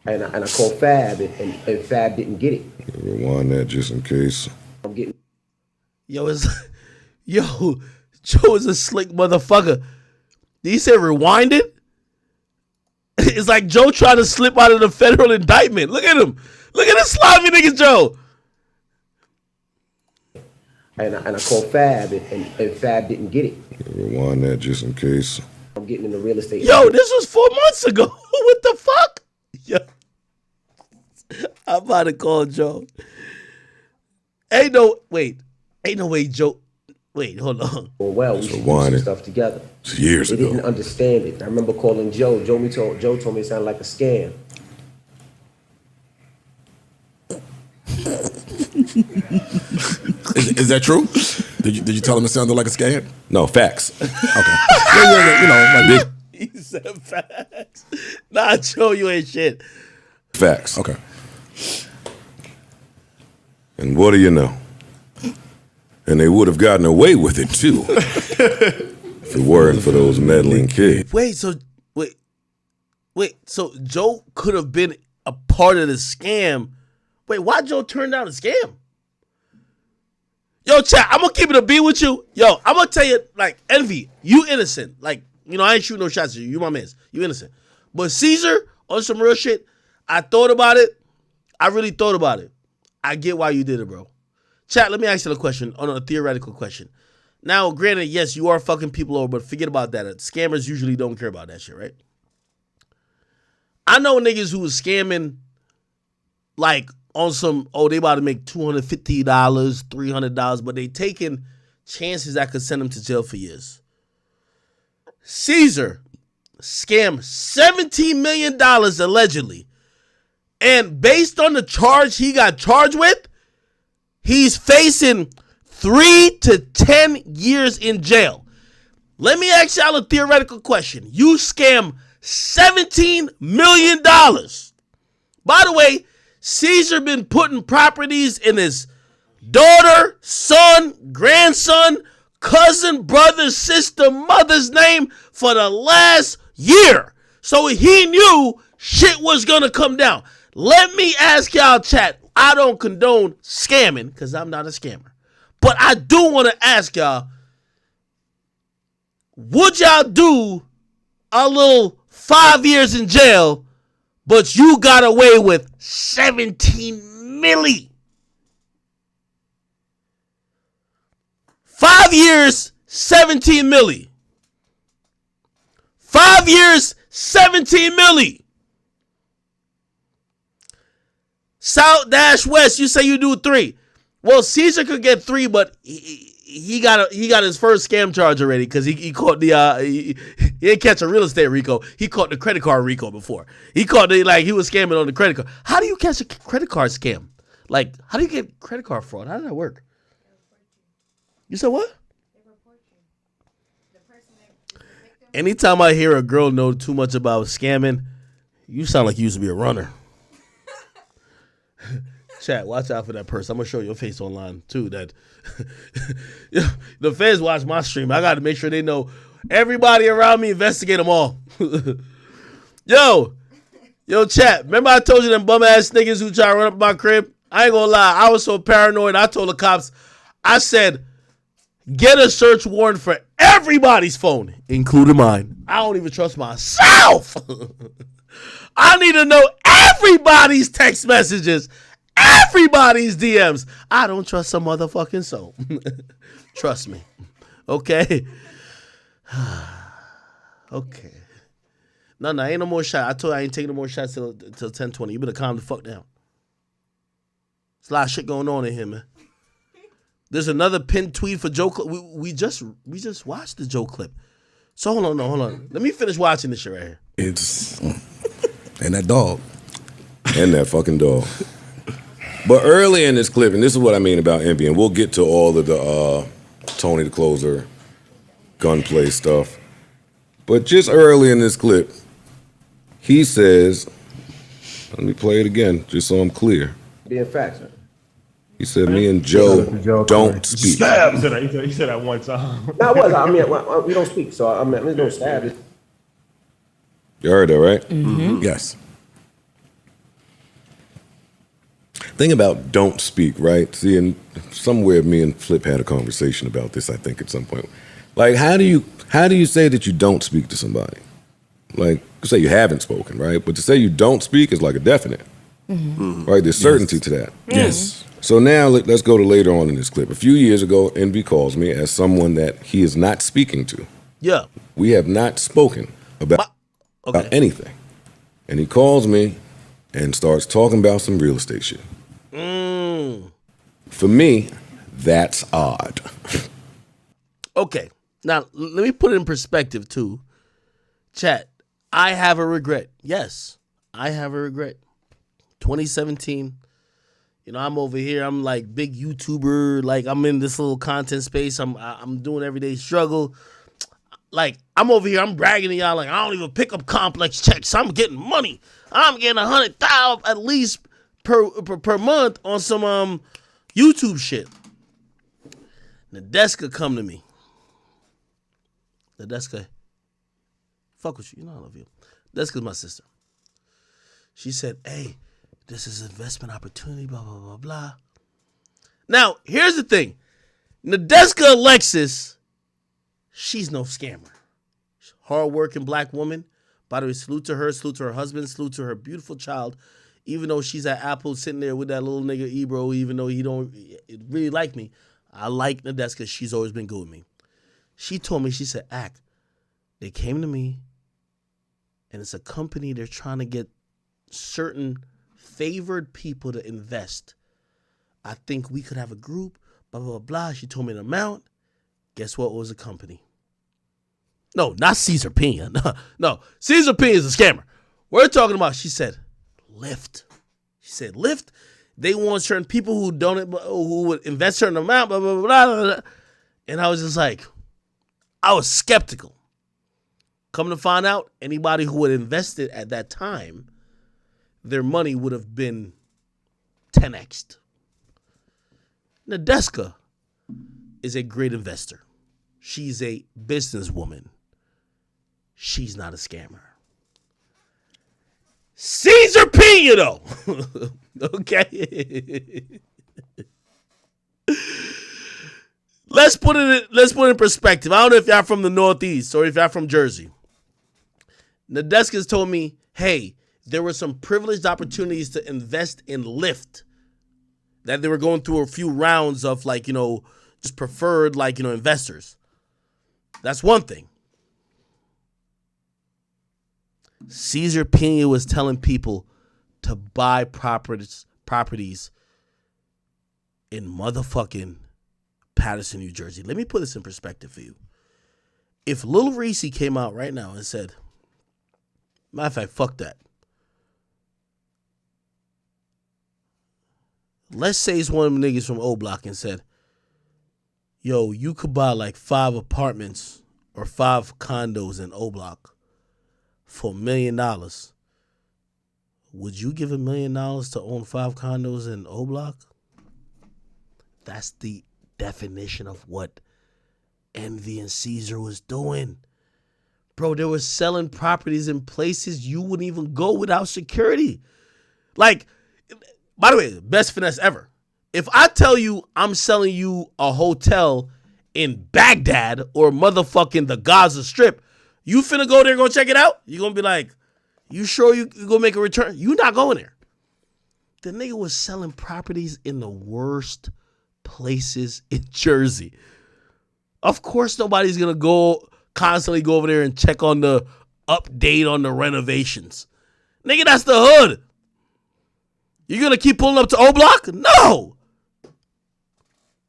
And I called Fab, and Fab didn't get it. Rewind that just in case. I'm getting. Joe is a slick motherfucker. Did he say rewind it? It's like Joe trying to slip out of the federal indictment. Look at him. Look at this slimy nigga Joe. And I called Fab, and Fab didn't get it. Rewind that just in case. I'm getting into real estate. Yo, this was 4 months ago. What the fuck? Yo, I'm about to call Joe. Ain't no way, Joe. Wait, hold on. Well, we should do some stuff together. It's years They ago. didn't understand it. I remember calling Joe. Joe told me it sounded like a scam. Is that true? Did you tell him it sounded like a scam? No, facts. Okay. Yeah, like big He said facts. Nah, Joe, you ain't shit. facts. Okay. And what do you know? And they would have gotten away with it too, if it weren't for those meddling kids. Wait, so Joe could have been a part of the scam. Wait, why Joe turn down the scam? Yo, chat, I'm gonna keep it a beat with you. Yo, I'm gonna tell you, like, Envy, you innocent. Like, you know, I ain't shooting no shots at you. You my mans. You innocent. But Caesar, on some real shit, I thought about it. I really thought about it. I get why you did it, bro. Chat, let me ask you a question, on a theoretical question. Now, granted, yes, you are fucking people over, but forget about that. Scammers usually don't care about that shit, right? I know niggas who was scamming, like, on some, they about to make $250, $300, but they taking chances that could send them to jail for years. Caesar scammed $17 million allegedly. And based on the charge he got charged with, he's facing 3 to 10 years in jail. Let me ask y'all a theoretical question. You scam $17 million. By the way, Caesar been putting properties in his daughter, son, grandson, cousin, brother, sister, mother's name for the last year. So he knew shit was gonna come down. Let me ask y'all, chat. I don't condone scamming because I'm not a scammer. But I do want to ask y'all, would y'all do a little 5 years in jail, but you got away with 17 milli? 5 years, 17 milli. 5 years, 17 milli. South dash West, you say you do 3. Well, Caesar could get 3, but he got his first scam charge already because he caught the he didn't catch a real estate RICO. He caught the credit card RICO before. He caught he was scamming on the credit card. How do you catch a credit card scam? Like, how do you get credit card fraud? How does that work? You said what? Anytime I hear a girl know too much about scamming, you sound like you used to be a runner. Chat, watch out for that person. I'm gonna show your face online too. That the feds watch my stream. I gotta make sure they know everybody around me. Investigate them all. Yo, chat. Remember I told you them bum ass niggas who try to run up my crib? I ain't gonna lie. I was so paranoid. I told the cops. I said, get a search warrant for everybody's phone, including mine. I don't even trust myself. I need to know everybody's text messages. Everybody's DMs. I don't trust some motherfucking soul. Trust me. Okay? Okay. No, ain't no more shot. I told you I ain't taking no more shots till 10:20. You better calm the fuck down. There's a lot of shit going on in here, man. There's another pinned tweet for Joe clip. We just watched the Joe clip. So hold on. Let me finish watching this shit right here. It's and that dog. And that fucking dog. But early in this clip, and this is what I mean about envy, and we'll get to all of the Tony the Closer gunplay stuff. But just early in this clip, he says, let me play it again, just so I'm clear. Being facts, man. He said, me and Joe don't speak. He said that one time. No, it was. I mean, we don't speak, so I mean, we don't stab it. You heard that, right? Mm-hmm. Yes. Thing about don't speak, right? See, and somewhere me and Flip had a conversation about this, I think, at some point. Like, how do you say that you don't speak to somebody? Like, say you haven't spoken, right? But to say you don't speak is like a definite, right? There's certainty to that. Yes. So now let's go to later on in this clip. A few years ago, Envy calls me as someone that he is not speaking to. Yeah. We have not spoken about anything. And he calls me and starts talking about some real estate shit. For me, that's odd. Okay. Now, let me put it in perspective, too. Chat, I have a regret. Yes, I have a regret. 2017, I'm over here. I'm like big YouTuber. Like, I'm in this little content space. I'm doing everyday struggle. Like, I'm over here. I'm bragging to y'all like, I don't even pick up complex checks. I'm getting money. I'm getting $100,000 at least per month on some YouTube shit. Nadeska come to me. Nadeska, fuck with you. I love you. Nadeska's my sister. She said, hey, this is an investment opportunity, blah, blah, blah, blah. Now, here's the thing. Nadeska Alexis, she's no scammer. Hardworking black woman. By the way, salute to her husband, salute to her beautiful child. Even though she's at Apple sitting there with that little nigga Ebro, even though he don't really like me, I like Nadeska. She's always been good with me. She told me, she said, Ack, they came to me, and it's a company, they're trying to get certain favored people to invest. I think we could have a group, blah, blah, blah. She told me an amount. Guess what was the company? No, not Caesar Pena. No, Caesar Pena is a scammer. We're talking about, she said, Lyft. She said, Lyft, they want certain people who would invest certain amount, blah, blah, blah, blah, blah. And I was just like, I was skeptical. Come to find out, anybody who would invest it at that time, their money would have been 10x'd. Nadeska is a great investor. She's a businesswoman. She's not a scammer. Caesar Pena, though. Okay. Let's put it in perspective. I don't know if y'all from the Northeast or if y'all from Jersey. Nadeska's told me, hey, there were some privileged opportunities to invest in Lyft. That they were going through a few rounds of just preferred investors. That's one thing. Caesar Pena was telling people to buy properties in motherfucking Paterson, New Jersey. Let me put this in perspective for you. If Lil REESEY came out right now and said, matter of fact, fuck that. Let's say it's one of them niggas from O Block and said, yo, you could buy like 5 apartments or 5 condos in O Block for $1 million. Would you give $1 million to own 5 condos in O Block? That's the definition of what Envy and Caesar was doing. Bro, they were selling properties in places you wouldn't even go without security. Like, by the way, best finesse ever. If I tell you I'm selling you a hotel in Baghdad or motherfucking the Gaza Strip, you finna go there and go check it out? You gonna be like, you sure you gonna make a return? You not going there. The nigga was selling properties in the worst places in Jersey. Of course nobody's gonna constantly go over there and check on the update on the renovations. Nigga, that's the hood. You gonna keep pulling up to O Block? No.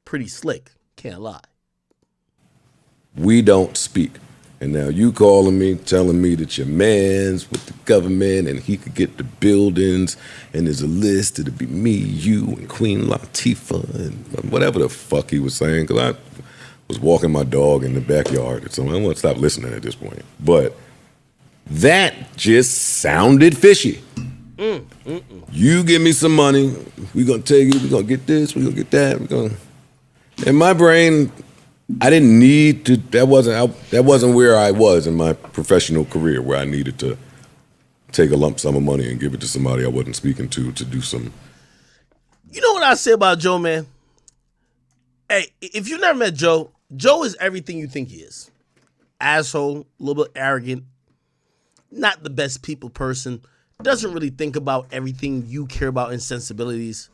Pretty slick, can't lie. We don't speak. And now you calling me, telling me that your man's with the government and he could get the buildings and there's a list, it'll be me, you, and Queen Latifah and whatever the fuck he was saying, because I was walking my dog in the backyard, so I want to stop listening at this point. But that just sounded fishy. You give me some money, we're going to take it, we're going to get this, we're going to get that. In my brain, I didn't need to, that wasn't where I was in my professional career, where I needed to take a lump sum of money and give it to somebody I wasn't speaking to do some. You know what I say about Joe, man? Hey, if you've never met Joe, Joe is everything you think he is. Asshole, a little bit arrogant, not the best people person, doesn't really think about everything you care about and sensibilities.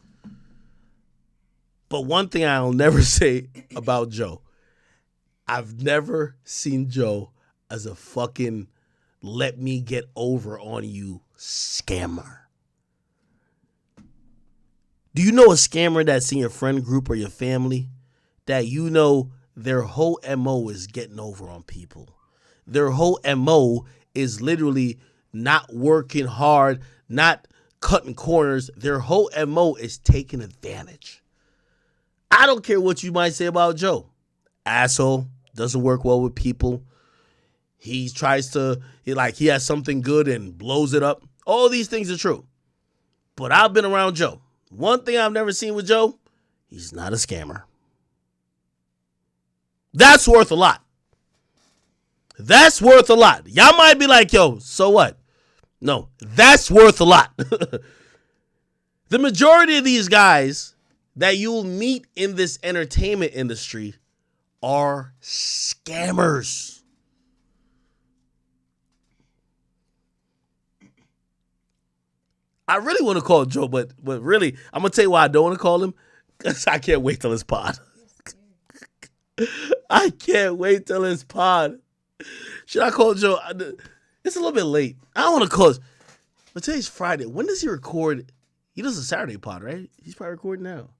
But one thing I'll never say about Joe, I've never seen Joe as a fucking let me get over on you scammer. Do you know a scammer that's in your friend group or your family that you know their whole MO is getting over on people? Their whole MO is literally not working hard, not cutting corners. Their whole MO is taking advantage. I don't care what you might say about Joe. Asshole, doesn't work well with people. He tries to, he has something good and blows it up. All these things are true. But I've been around Joe. One thing I've never seen with Joe, he's not a scammer. That's worth a lot. That's worth a lot. Y'all might be like, yo, so what? No, that's worth a lot. The majority of these guys that you'll meet in this entertainment industry are scammers. I really want to call Joe, but really, I'm gonna tell you why I don't want to call him, because I can't wait till his pod. I can't wait till his pod. Should I call Joe? It's a little bit late. I don't want to call. But today's Friday. When does he record? He does a Saturday pod, right? He's probably recording now.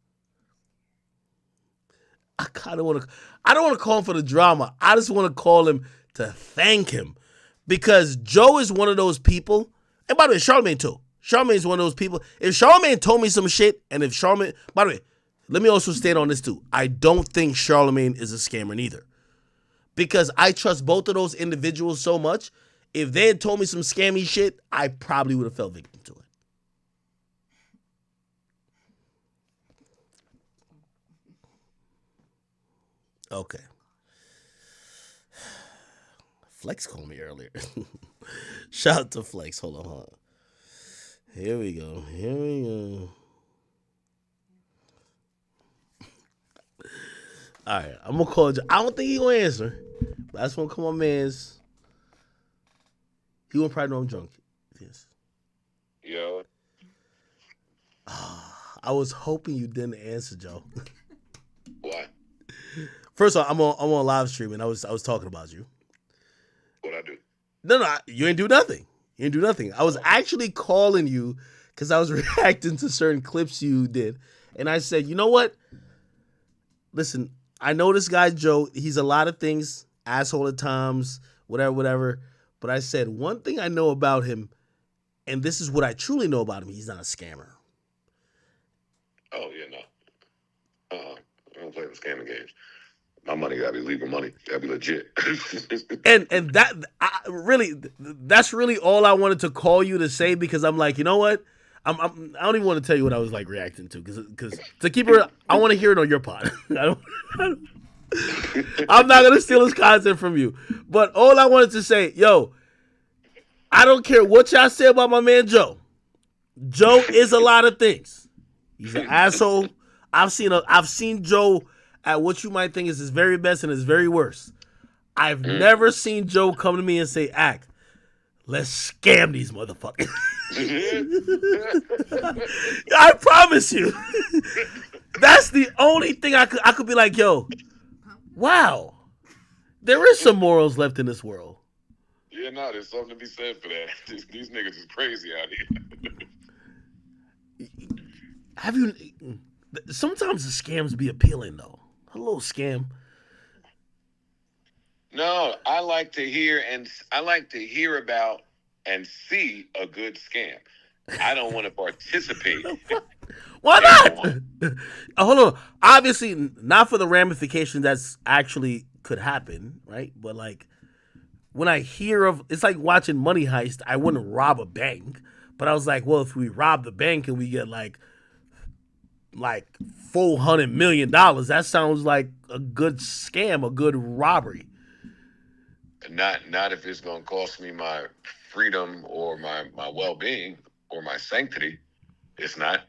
I kind of want to. I don't want to call him for the drama. I just want to call him to thank him, because Joe is one of those people. And by the way, Charlamagne too. Charlamagne is one of those people. If Charlamagne told me some shit, and if Charlamagne, by the way, let me also stand on this too. I don't think Charlamagne is a scammer neither, because I trust both of those individuals so much. If they had told me some scammy shit, I probably would have fell victim to it. Okay. Flex called me earlier. Shout out to Flex. Hold on. Here we go. All right, I'm gonna call Joe. I don't think he gonna answer, but I just wanna call my man's. He won't probably know I'm drunk. Yes. Yo. I was hoping you didn't answer, Joe. Why? First of all, I'm on live stream, and I was talking about you. What'd I do? No, you ain't do nothing. You ain't do nothing. I was actually calling you because I was reacting to certain clips you did, and I said, you know what? Listen, I know this guy Joe. He's a lot of things, asshole at times, whatever. But I said, one thing I know about him, and this is what I truly know about him, he's not a scammer. Oh, yeah, no. I don't play the scamming games. My money gotta be legal money. Gotta be legit. and that, that's really all I wanted to call you to say, because I'm like, you know what? I don't even want to tell you what I was like reacting to, because to keep it, I want to hear it on your pod. I'm not gonna steal his content from you. But all I wanted to say, yo, I don't care what y'all say about my man Joe. Joe is a lot of things. He's an asshole. I've seen Joe at what you might think is his very best and his very worst. I've never seen Joe come to me and say, "Act, let's scam these motherfuckers." I promise you. That's the only thing I could be like, yo, wow, there is some morals left in this world. Yeah, no, there's something to be said for that. These niggas is crazy out here. Have you? Sometimes the scams be appealing though. A little scam. No, I like to hear about and see a good scam. I don't want to participate. Why not? Hold on. Obviously, not for the ramifications that's actually could happen, right? But like, when I hear of, it's like watching Money Heist. I wouldn't rob a bank, but I was like, well, if we rob the bank and we get like $400 million, that sounds like a good scam, a good robbery. Not if it's gonna cost me my freedom or my well-being or my sanctity. It's not.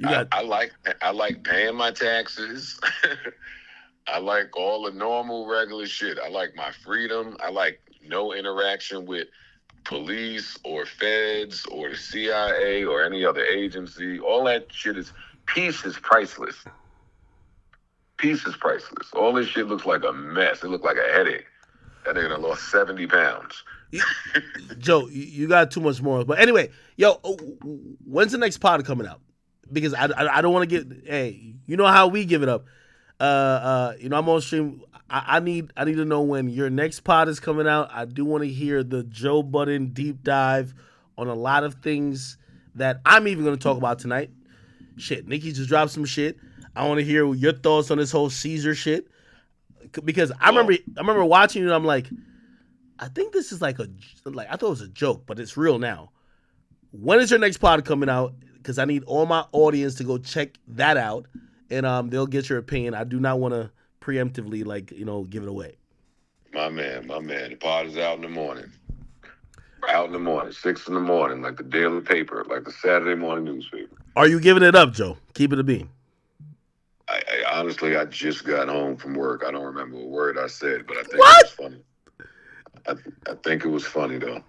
I like paying my taxes. I like all the normal regular shit. I like my freedom. I like no interaction with police or feds or the CIA or any other agency. All that shit is, peace is priceless. Peace is priceless. All this shit looks like a mess. It looks like a headache. That nigga done lost 70 pounds. Joe, you got too much more. But anyway, yo, when's the next pod coming out? Because I don't want to get, hey, you know how we give it up. I'm on stream. I need to know when your next pod is coming out. I do want to hear the Joe Budden deep dive on a lot of things that I'm even going to talk about tonight. Shit, Nikki just dropped some shit. I want to hear your thoughts on this whole Caesar shit. Because I remember watching it and I'm like, I think this is I thought it was a joke, but it's real now. When is your next pod coming out? Because I need all my audience to go check that out, and they'll get your opinion. I do not want to preemptively give it away. My man. The pod is out in the morning. Out in the morning, 6 a.m, like the daily paper, like the Saturday morning newspaper. Are you giving it up, Joe? Keep it a beam. Honestly, I just got home from work. I don't remember a word I said, but I think it was funny. I think it was funny, though.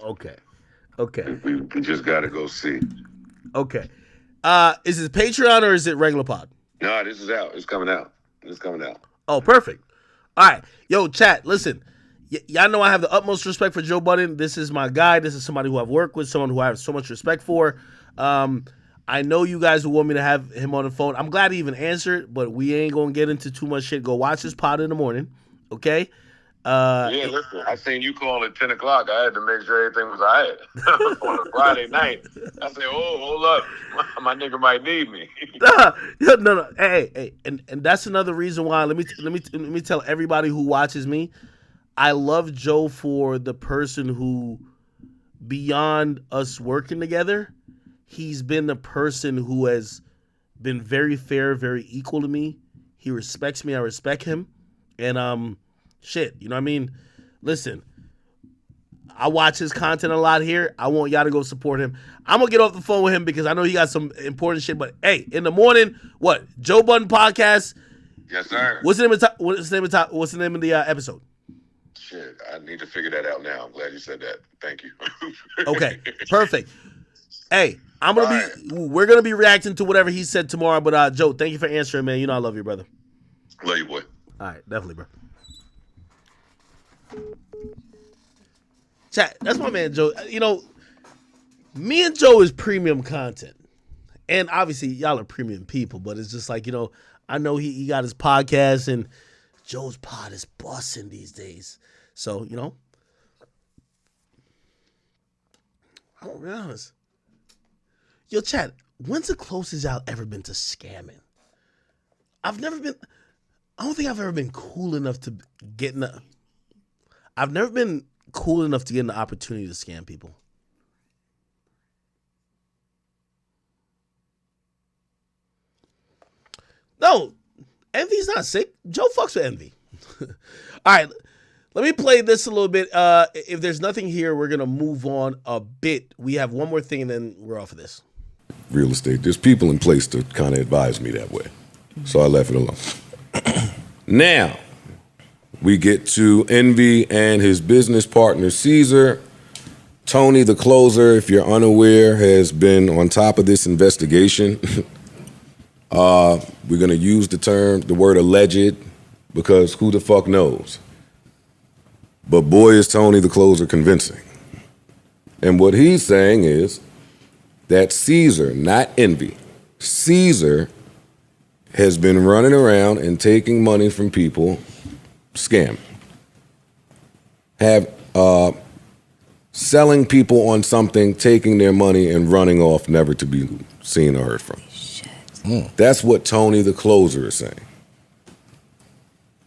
Okay. We just got to go see. Okay. Is it Patreon or is it regular pod? No, this is out. It's coming out. Oh, perfect. All right. Yo, chat, listen. Y'all know I have the utmost respect for Joe Budden. This is my guy. This is somebody who I've worked with, someone who I have so much respect for. I know you guys will want me to have him on the phone. I'm glad he even answered, but we ain't going to get into too much shit. Go watch his pod in the morning, okay? Listen, I seen you call at 10 o'clock. I had to make sure everything was all right. On a Friday night, I said, oh, hold up. My nigga might need me. No. Hey. And that's another reason why, let me tell everybody who watches me, I love Joe for the person who, beyond us working together, he's been the person who has been very fair, very equal to me. He respects me. I respect him. And, shit, you know what I mean? Listen, I watch his content a lot here. I want y'all to go support him. I'm going to get off the phone with him because I know he got some important shit. But, hey, in the morning, what? Joe Budden Podcast? Yes, sir. What's the name of the episode? Shit, I need to figure that out now. I'm glad you said that. Thank you. Okay, perfect. Hey, we're going to be reacting to whatever he said tomorrow. But, Joe, thank you for answering, man. You know I love you, brother. Love you, boy. All right, definitely, bro. Chat, that's my man Joe. You know, me and Joe is premium content. And obviously, y'all are premium people, but it's just like, you know, I know he got his podcast, and Joe's pod is busting these days. So, you know, I'm gonna be honest. Yo, chat, when's the closest y'all ever been to scamming? I don't think I've ever been cool enough to get in I've never been cool enough to get an opportunity to scam people. No, Envy's not sick. Joe fucks with Envy. All right, let me play this a little bit. If there's nothing here, we're going to move on a bit. We have one more thing, and then we're off of this. Real estate. There's people in place to kind of advise me that way. So I left it alone. Now, we get to Envy and his business partner, Caesar. Tony, the closer, if you're unaware, has been on top of this investigation. We're going to use the word alleged, because who the fuck knows? But boy, is Tony, the closer, convincing. And what he's saying is that Caesar, not Envy, Caesar has been running around and taking money from people, scam. Selling people on something, taking their money and running off, never to be seen or heard from. Shit. That's what Tony the closer is saying.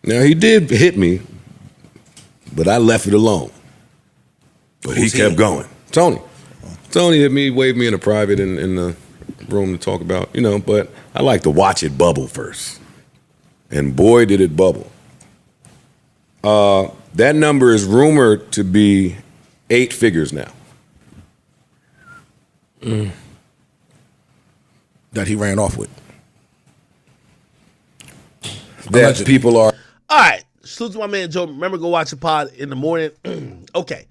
Now, he did hit me, but I left it alone. But he kept going. Tony hit me, waved me in a private in the room to talk about, you know, but I like to watch it bubble first. And boy, did it bubble. That number is rumored to be 8 figures now. That he ran off with. That people are. All right. Salute to my man Joe. Remember, go watch the pod in the morning. Okay.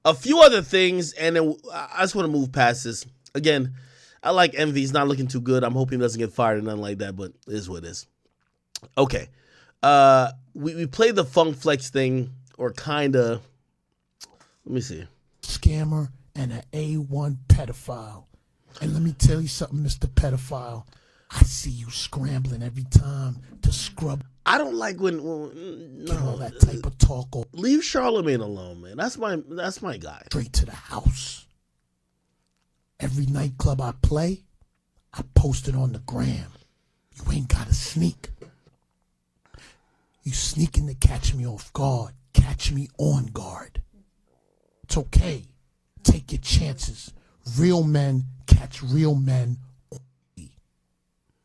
A few other things, and then I just want to move past this. Again, I like Envy. He's not looking too good. I'm hoping he doesn't get fired or nothing like that, but it is what it is. Okay. We played the Funk Flex thing, or kind of. Let me see. Scammer and an A1 pedophile. And let me tell you something, Mr. Pedophile. I see you scrambling every time to scrub. I don't like when all that type of talk. Leave Charlemagne alone, man. That's my guy. Straight to the house. Every nightclub I play, I post it on the gram. You ain't gotta sneak. You sneaking to catch me off guard. Catch me on guard. It's okay. Take your chances. Real men catch real men.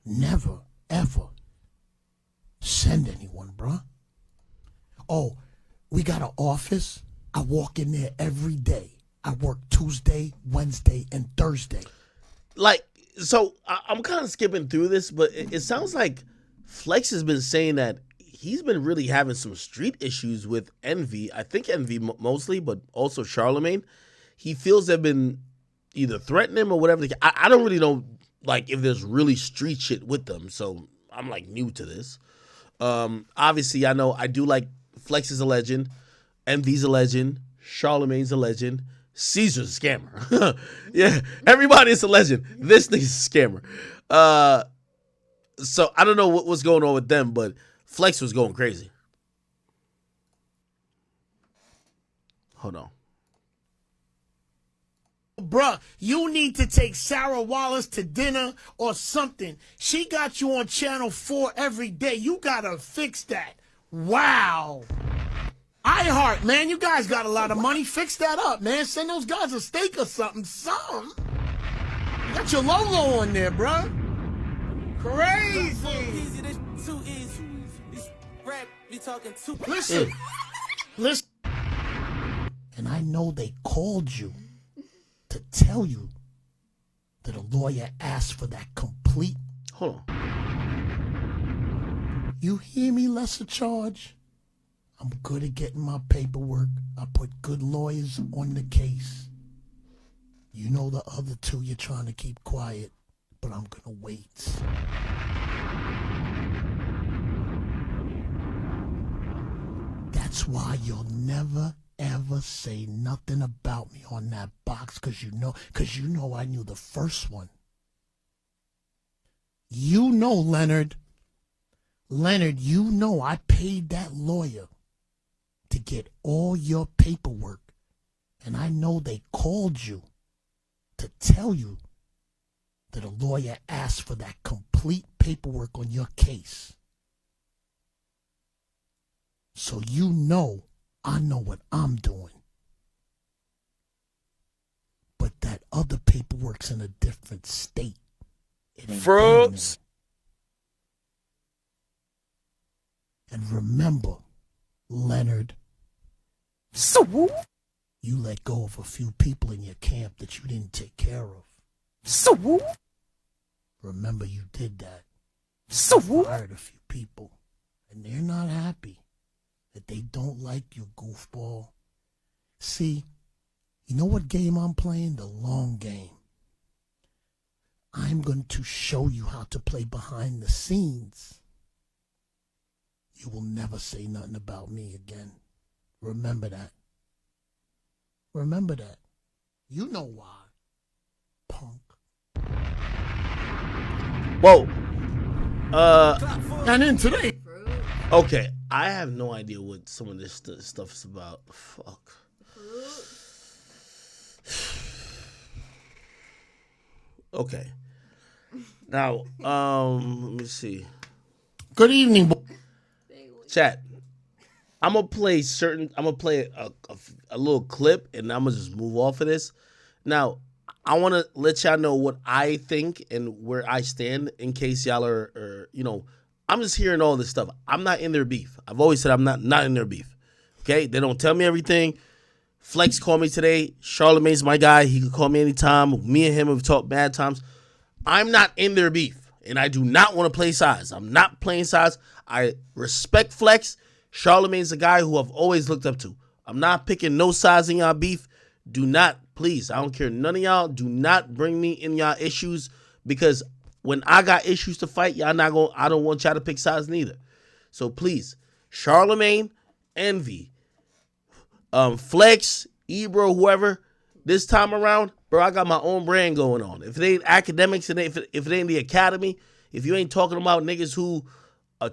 Never, ever send anyone, bruh. Oh, we got an office. I walk in there every day. I work Tuesday, Wednesday, and Thursday. Like, so I'm kind of skipping through this, but it sounds like Flex has been saying that he's been really having some street issues with Envy. I think Envy mostly, but also Charlemagne. He feels they've been either threatening him or whatever. I don't really know, like, if there's really street shit with them. So I'm like new to this. Obviously, I know I do like Flex is a legend, Envy's a legend, Charlemagne's a legend, Caesar's a scammer. Yeah, everybody is a legend. This nigga's a scammer. So I don't know what was going on with them, but Flex was going crazy. Hold on. Bruh, you need to take Sarah Wallace to dinner or something. She got you on Channel 4 every day. You gotta fix that. Wow. iHeart, man, you guys got a lot of money. Fix that up, man. Send those guys a steak or something. You got your logo on there, bruh. Crazy. Listen. Listen. And I know they called you to tell you that a lawyer asked for that complete. Hold on. You hear me, lesser charge? I'm good at getting my paperwork. I put good lawyers on the case. You know the other two you're trying to keep quiet, but I'm gonna wait. That's why you'll never ever say nothing about me on that box, cause you know I knew the first one. You know, Leonard, you know I paid that lawyer to get all your paperwork, and I know they called you to tell you that a lawyer asked for that complete paperwork on your case. So you know I know what I'm doing. But that other paperwork's in a different state. It ain't Fruits. and remember, Leonard, so you let go of a few people in your camp that you didn't take care of. So remember you did that. So fired a few people, and they're not happy that they don't like you, goofball. See, you know what game I'm playing? The long game. I'm going to show you how to play behind the scenes. You will never say nothing about me again. Remember that. Remember that. You know why, punk. Whoa. And then today. Okay, I have no idea what some of this stuff is about. Fuck. Okay. Now, let me see. Good evening, boy. Chat. I'm gonna play a little clip, and I'm gonna just move off of this. Now, I want to let y'all know what I think and where I stand in case y'all are I'm just hearing all this stuff. I'm not in their beef. I've always said I'm not in their beef. Okay? They don't tell me everything. Flex called me today. Charlemagne's my guy. He can call me anytime. Me and him have talked bad times. I'm not in their beef, and I do not want to play sides. I'm not playing sides. I respect Flex. Charlemagne's a guy who I've always looked up to. I'm not picking no sides in y'all beef. Do not, please, I don't care none of y'all. Do not bring me in y'all issues, because when I got issues to fight, I don't want y'all to pick sides neither. So please, Charlemagne, Envy, Flex, Ebro, whoever, this time around, bro, I got my own brand going on. If it ain't academics, and if it ain't the academy, if you ain't talking about niggas who,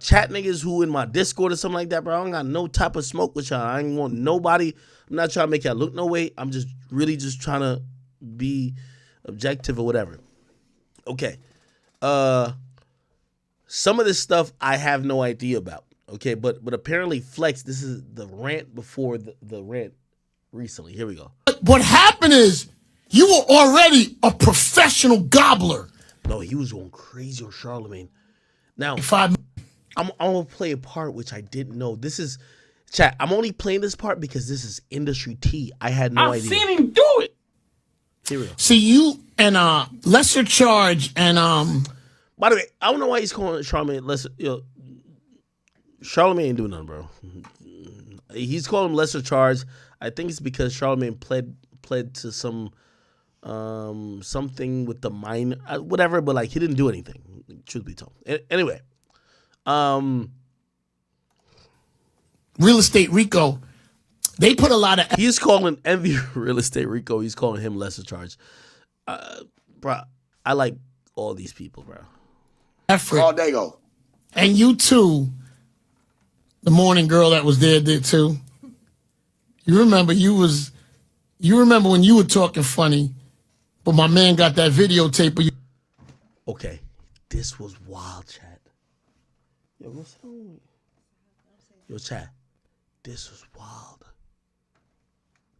chat niggas who in my Discord or something like that, bro, I don't got no type of smoke with y'all. I ain't want nobody. I'm not trying to make y'all look no way. I'm just really just trying to be objective or whatever. Okay. Some of this stuff I have no idea about. Okay, but apparently Flex, this is the rant before the rant recently. Here we go. What happened is you were already a professional gobbler. No, he was going crazy on Charlemagne. Now, I'm gonna play a part which I didn't know. This is chat. I'm only playing this part because this is industry tea. I had no idea. I've seen him do it. Here we go. See, you and Lesser Charge and By the way, I don't know why he's calling Charlamagne lesser. Charlamagne ain't doing nothing, bro. He's calling him lesser charge. I think it's because Charlamagne pled to some something with the minor, whatever. But like he didn't do anything. Truth be told. Anyway, Real Estate Rico. They put a lot of. He's calling Envy Real Estate Rico. He's calling him lesser charge. Bro, I like all these people, bro. Effort. Oh, there you go. And you too, the morning girl that was there did too. You remember when you were talking funny, but my man got that videotape of you. Okay, this was wild, chat. Yo, what's on? Yo, chat. This was wild.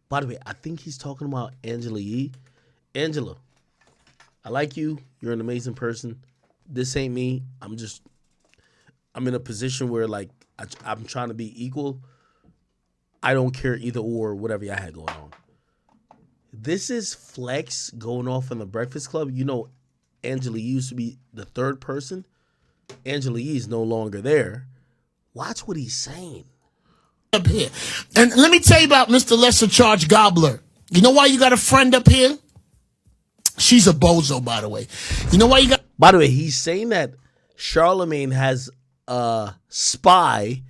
By the way, I think he's talking about Angela Yee. Angela, I like you. You're an amazing person. This ain't me. I'm in a position where like I'm trying to be equal. I don't care either or whatever y'all had going on. This is Flex going off in the Breakfast Club. You know, Angela Yee used to be the third person. Angela Yee is no longer there. Watch what he's saying. Up here. And let me tell you about Mr. Lesser Charge Gobbler. You know why you got a friend up here? She's a bozo, by the way. You know why you got... By the way, he's saying that Charlamagne has a spy.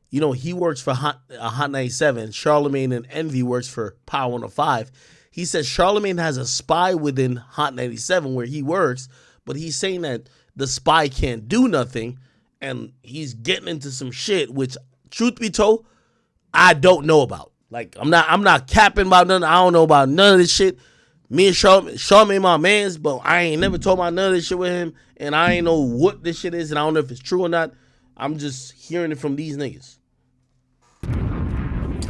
You know, he works for Hot 97. Charlamagne and Envy works for Power 105. He says Charlamagne has a spy within Hot 97 where he works, but he's saying that the spy can't do nothing, and he's getting into some shit, which, truth be told, I don't know about. Like, I'm not capping about nothing. I don't know about none of this shit. Me and Charlamagne my mans, but I ain't never talked about none of this shit with him, and I ain't know what this shit is, and I don't know if it's true or not. I'm just hearing it from these niggas.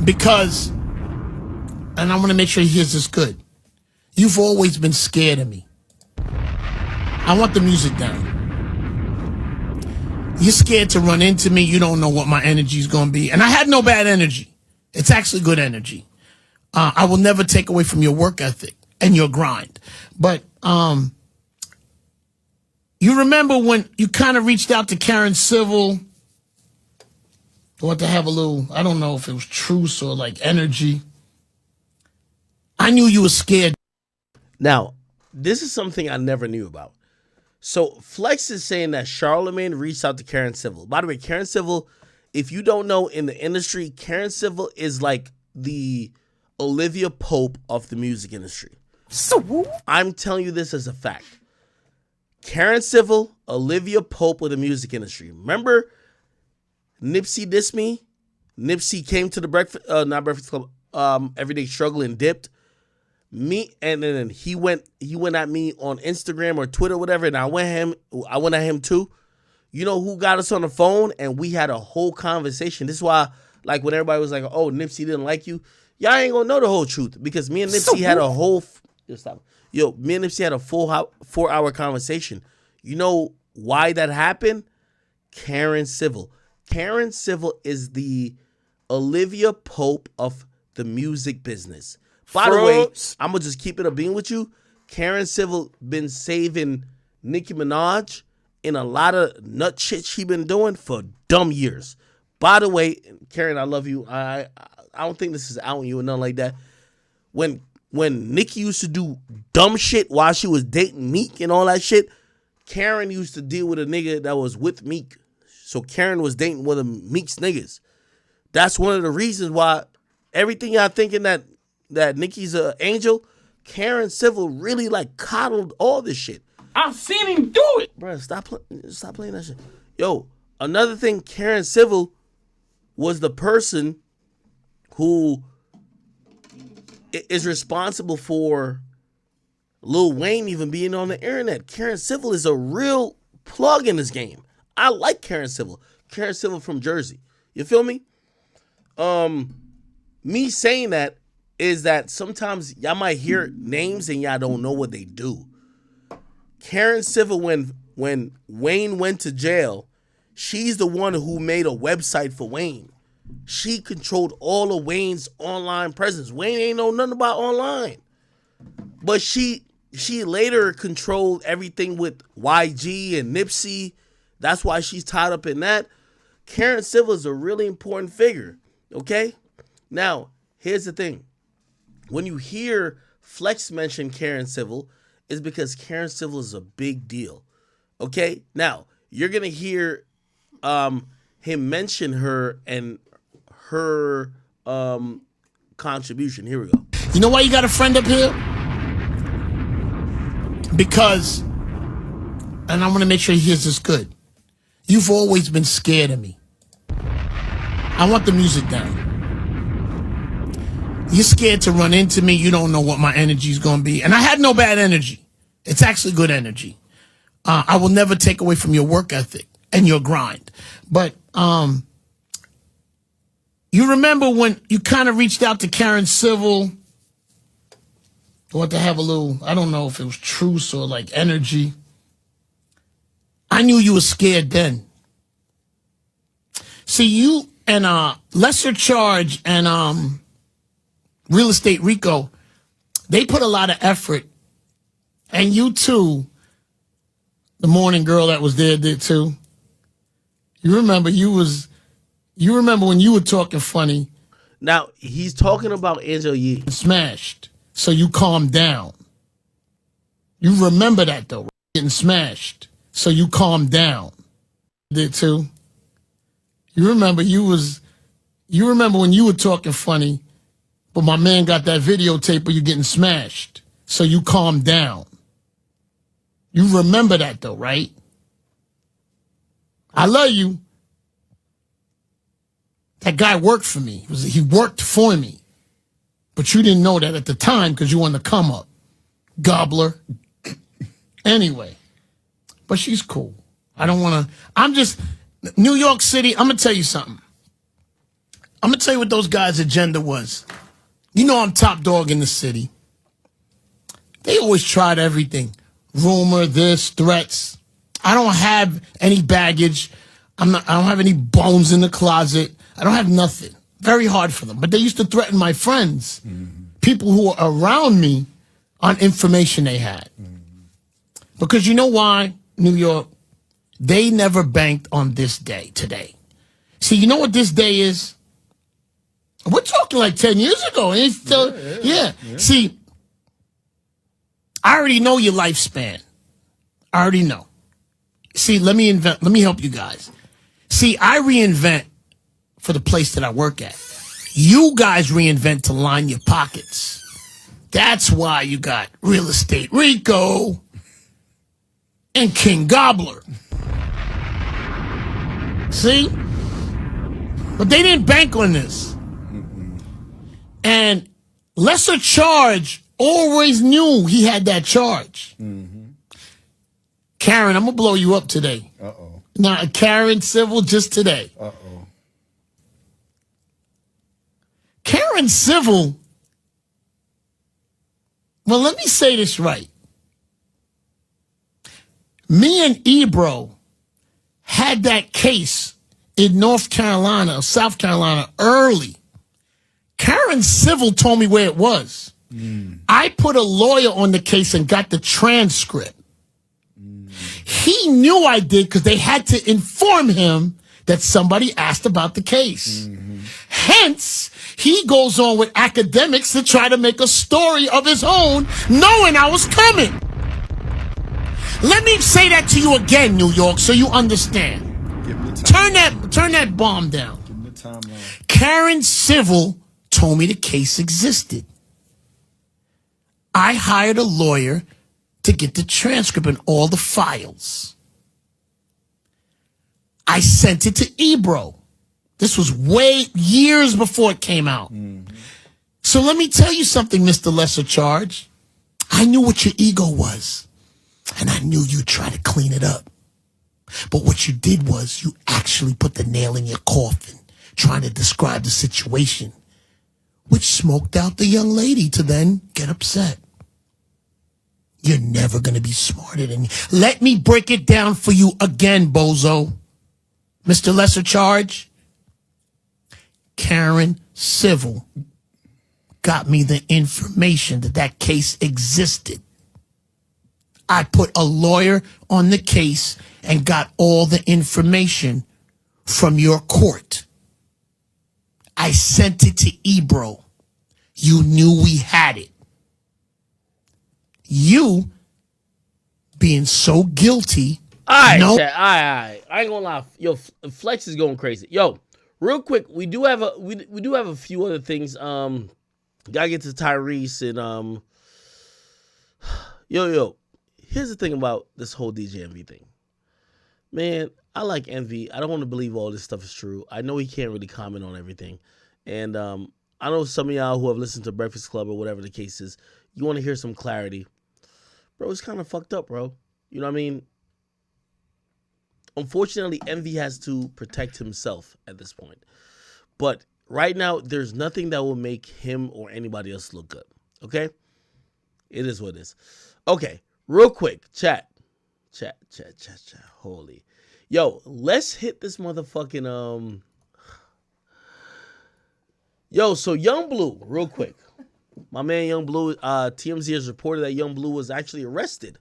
Because, and I want to make sure he hears this good, you've always been scared of me. I want the music down. You're scared to run into me. You don't know what my energy is going to be. And I had no bad energy. It's actually good energy. I will never take away from your work ethic and your grind. But you remember when you kind of reached out to Karen Civil, wanted to have a little, I don't know if it was truce or like energy. I knew you were scared. Now, this is something I never knew about. So Flex is saying that Charlamagne reached out to Karen Civil. By the way, Karen Civil, if you don't know in the industry, Karen Civil is like the Olivia Pope of the music industry. So I'm telling you this as a fact. Karen Civil, Olivia Pope of the music industry. Remember Nipsey dissed me? Nipsey came to the not Breakfast Club, Everyday Struggle and dipped. Me and then he went at me on Instagram or Twitter, whatever, and I went at him too. You know who got us on the phone and we had a whole conversation. This is why, like, when everybody was like, "Oh, Nipsey didn't like you," y'all ain't gonna know the whole truth because me and Nipsey had a whole. Me and Nipsey had a full 4-hour conversation. You know why that happened? Karen Civil. Karen Civil is the Olivia Pope of the music business. By the way, I'm going to just keep it a bean with you. Karen Civil been saving Nicki Minaj in a lot of nut shit she been doing for dumb years. By the way, Karen, I love you. I don't think this is out on you or nothing like that. When Nicki used to do dumb shit while she was dating Meek and all that shit, Karen used to deal with a nigga that was with Meek. So Karen was dating one of Meek's niggas. That's one of the reasons why everything y'all thinking that Nicki's an angel, Karen Civil really like coddled all this shit. I've seen him do it. Bruh, stop playing that shit. Yo, another thing, Karen Civil was the person who is responsible for Lil Wayne even being on the internet. Karen Civil is a real plug in this game. I like Karen Civil. Karen Civil from Jersey. You feel me? Me saying that is that sometimes y'all might hear names and y'all don't know what they do. Karen Civil, when Wayne went to jail, she's the one who made a website for Wayne. She controlled all of Wayne's online presence. Wayne ain't know nothing about online. But she She later controlled everything with YG and Nipsey. That's why she's tied up in that. Karen Civil is a really important figure, okay? Now, here's the thing. When you hear Flex mention Karen Civil, it's because Karen Civil is a big deal, okay? Now, you're going to hear him mention her and her contribution. Here we go. You know why you got a friend up here? Because, and I want to make sure he hears this good, you've always been scared of me. I want the music down. You're scared to run into me. You don't know what my energy is going to be. And I had no bad energy. It's actually good energy. I will never take away from your work ethic and your grind. But you remember when you kind of reached out to Karen Civil, wanted to have a little, I don't know if it was truce or like energy. I knew you were scared then. See, you and Lesser Charge and Real Estate Rico, they put a lot of effort. And you too, the morning girl that was there did too. You remember when you were talking funny. Now, he's talking about Angel Yee. Smashed. So you calmed down. You remember that though, right? Getting smashed. So you calmed down. Did too. You remember when you were talking funny, but my man got that videotape of you getting smashed. So you calmed down. You remember that though, right? I love you. That guy worked for me. He worked for me. But you didn't know that at the time because you wanted to come up. Gobbler. Anyway. But she's cool. I don't want to... New York City, I'm going to tell you something. I'm going to tell you what those guys' agenda was. You know I'm top dog in the city. They always tried everything. Rumor, this, threats. I don't have any baggage. I don't have any bones in the closet. I don't have nothing. Very hard for them. But they used to threaten my friends, people who were around me, on information they had. Because you know why, New York? They never banked on this day, today. See, you know what this day is? We're talking like 10 years ago. And it's still, yeah. See, I already know your lifespan. I already know. See, let me help you guys. See, I reinvent for the place that I work at. You guys reinvent to line your pockets. That's why you got Real Estate Rico and King Gobbler. See? But they didn't bank on this. And Lesser Charge always knew he had that charge. Karen, I'm going to blow you up today. Uh-oh. Now, Karen Civil just today. Uh-oh. Karen Civil, well, let me say this right. Me and Ebro had that case in North Carolina, South Carolina, early. Karen Civil told me where it was. I put a lawyer on the case and got the transcript. He knew I did because they had to inform him that somebody asked about the case. Hence, he goes on with academics to try to make a story of his own, knowing I was coming. Let me say that to you again, New York, so you understand. Turn that bomb down. Give me the timeline. Karen Civil told me the case existed. I hired a lawyer to get the transcript and all the files. I sent it to Ebro. This was years before it came out. So let me tell you something, Mr. Lesser Charge. I knew what your ego was, and I knew you'd try to clean it up. But what you did was you actually put the nail in your coffin, trying to describe the situation, which smoked out the young lady to then get upset. You're never going to be smarter than me. Let me break it down for you again, bozo. Mr. Lesser Charge, Karen Civil got me the information that case existed. I put a lawyer on the case and got all the information from your court. I sent it to Ebro. You knew we had it. You being so guilty. All right, chat. All right. I ain't gonna lie. Yo, Flex is going crazy. Yo, real quick, we do have a few other things. Gotta get to Tyrese and Yo. Here's the thing about this whole DJ Envy thing. Man, I like Envy. I don't want to believe all this stuff is true. I know he can't really comment on everything. And I know some of y'all who have listened to Breakfast Club or whatever the case is, you want to hear some clarity. Bro, it's kind of fucked up, bro. You know what I mean? Unfortunately, Envy has to protect himself at this point. But right now, there's nothing that will make him or anybody else look good. Okay? It is what it is. Okay, real quick, chat. Holy. Yo, let's hit this motherfucking, Yo, so Young Bleu, real quick. My man Young Bleu, TMZ has reported that Young Bleu was actually arrested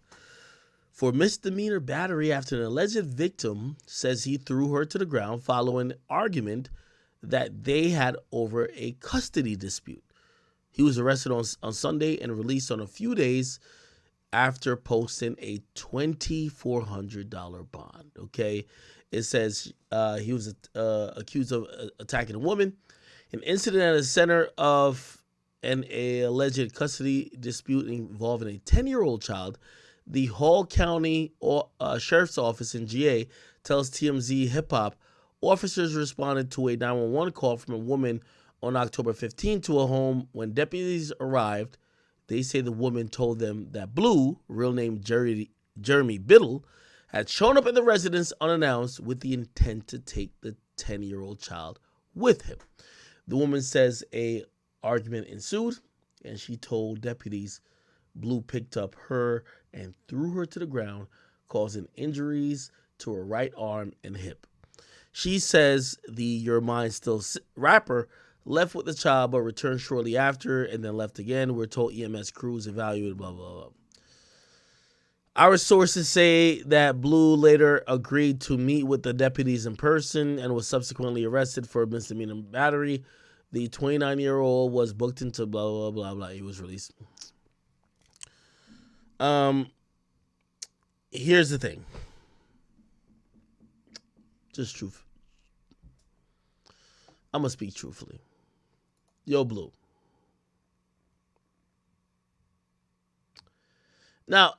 for misdemeanor battery after an alleged victim says he threw her to the ground following an argument that they had over a custody dispute. He was arrested on Sunday and released on a few days after posting a $2,400 bond. Okay, it says he was accused of attacking a woman, an incident at the center of an alleged custody dispute involving a 10-year-old child. The Hall County Sheriff's Office in GA tells TMZ Hip Hop officers responded to a 911 call from a woman on October 15 to a home. When deputies arrived, they say the woman told them that Bleu, real name Jeremy Biddle, had shown up at the residence unannounced with the intent to take the 10-year-old child with him. The woman says a argument ensued, and she told deputies Bleu picked up her and threw her to the ground, causing injuries to her right arm and hip. She says the Your Mind Still rapper left with the child but returned shortly after and then left again. We're told EMS crews evaluated, blah, blah, blah. Our sources say that Bleu later agreed to meet with the deputies in person and was subsequently arrested for misdemeanor battery. The 29-year-old was booked into blah, blah, blah, blah. He was released. Here's the thing. Just truth. I'm going to speak truthfully. Yo, Bleu. Now,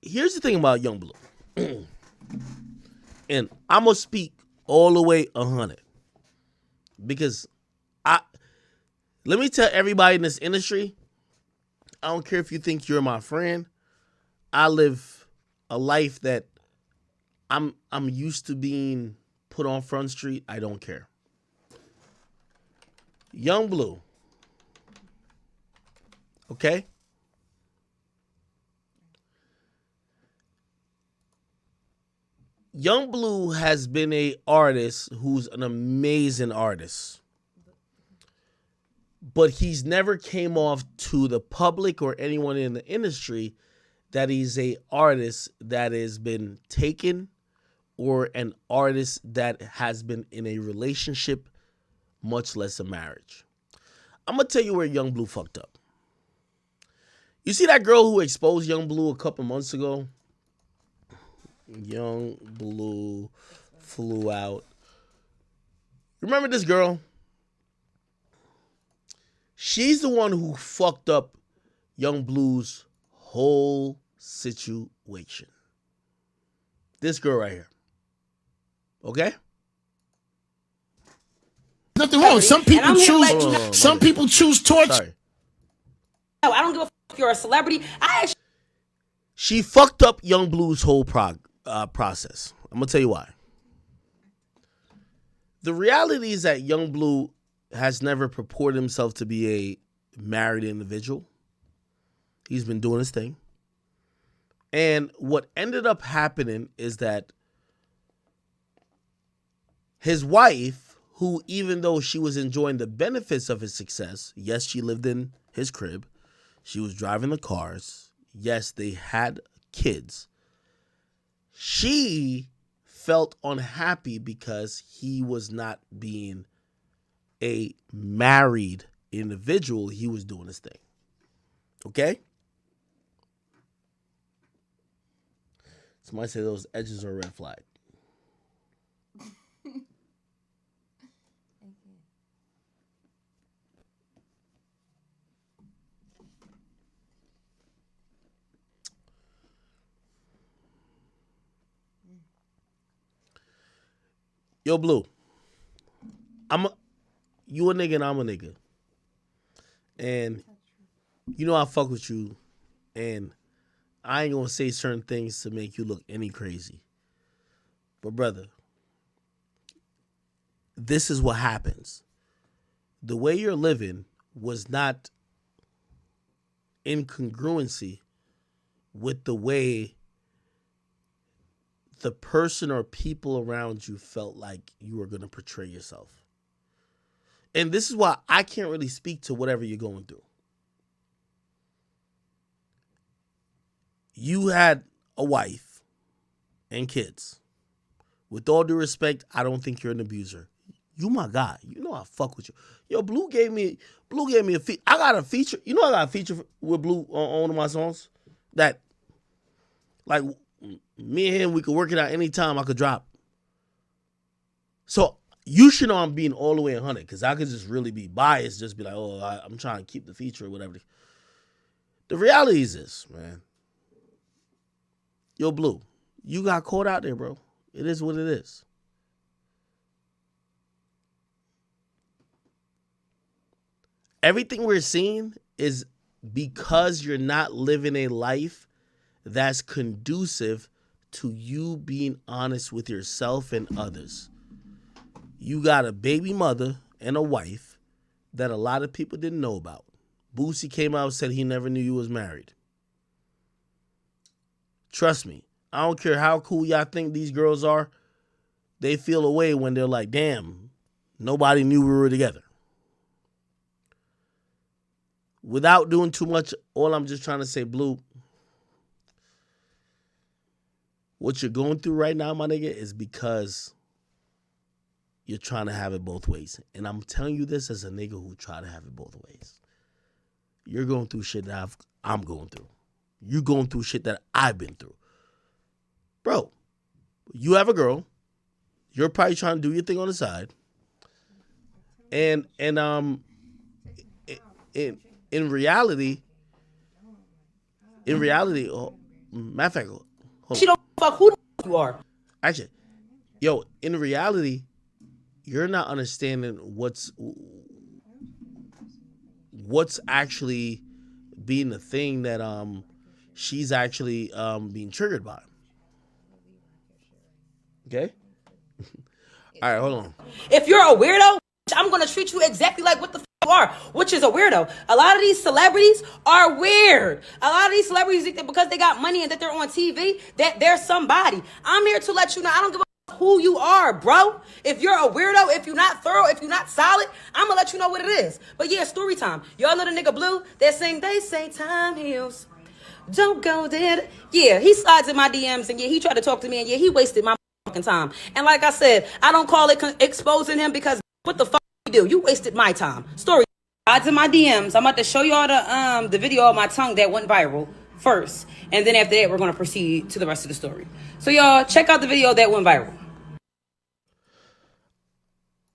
here's the thing about Young Bleu. And I'm going to speak all the way 100. Because let me tell everybody in this industry, I don't care if you think you're my friend. I live a life that I'm used to being put on Front Street. I don't care. Young Bleu. Okay? Young Bleu has been an artist who's an amazing artist. But he's never came off to the public or anyone in the industry that he's an artist that has been taken or an artist that has been in a relationship, much less a marriage. I'm going to tell you where Young Bleu fucked up. You see that girl who exposed Young Bleu a couple months ago? Young Bleu flew out. Remember this girl? She's the one who fucked up Young Blue's whole situation. This girl right here. Okay? Nothing wrong. Some people choose torture. Sorry. No, I don't give a fuck if you're a celebrity. She fucked up Young Blue's whole process. I'm going to tell you why. The reality is that Young Bleu has never purported himself to be a married individual. He's been doing his thing. And what ended up happening is that his wife, who even though she was enjoying the benefits of his success, yes, she lived in his crib, she was driving the cars, yes, they had kids. She felt unhappy because he was not being a married individual. He was doing his thing. Okay? Somebody say those edges are a red flag. Yo, Blue. You a nigga and I'm a nigga. And you know I fuck with you. And I ain't gonna say certain things to make you look any crazy. But brother, this is what happens. The way you're living was not in congruency with the way the person or people around you felt like you were going to portray yourself. And this is why I can't really speak to whatever you're going through. You had a wife and kids. With all due respect, I don't think you're an abuser. You my guy. You know I fuck with you. Yo, Blue gave me a feature. I got a feature. You know I got a feature with Blue on one of my songs that, like, me and him, we could work it out anytime I could drop. So you should know I'm being all the way 100 because I could just really be biased, just be like, oh, I'm trying to keep the feature or whatever. The reality is this, man. Yo, Blue, you got caught out there, bro. It is what it is. Everything we're seeing is because you're not living a life that's conducive to you being honest with yourself and others. You got a baby mother and a wife that a lot of people didn't know about. Boosie came out and said he never knew you was married. Trust me, I don't care how cool y'all think these girls are. They feel a way when they're like, damn, nobody knew we were together. Without doing too much, all I'm just trying to say, Blue, what you're going through right now, my nigga, is because you're trying to have it both ways. And I'm telling you this as a nigga who try to have it both ways. You're going through shit that I'm going through. You're going through shit that I've been through. Bro, you have a girl. You're probably trying to do your thing on the side. And in reality, matter of fact, She don't fuck who the fuck you are. Actually, yo, in reality, you're not understanding what's actually being the thing that she's actually being triggered by. Okay? All right, hold on. If you're a weirdo, I'm gonna treat you exactly like what the you are, which is a weirdo. A lot of these celebrities are weird. A lot of these celebrities think that because they got money and that they're on TV, that they're somebody. I'm here to let you know I don't give a who you are, bro. If you're a weirdo, if you're not thorough, if you're not solid, I'm gonna let you know what it is. But yeah, story time. Y'all know the nigga Blue that sing, they say time heals. Don't go there. Yeah, he slides in my DMs and yeah, he tried to talk to me and yeah, he wasted my fucking time. And like I said, I don't call it exposing him because what the fuck you do? You wasted my time. Story. Slides in my DMs. I'm about to show y'all the video of my tongue that went viral first. And then after that, we're gonna proceed to the rest of the story. So y'all check out the video that went viral.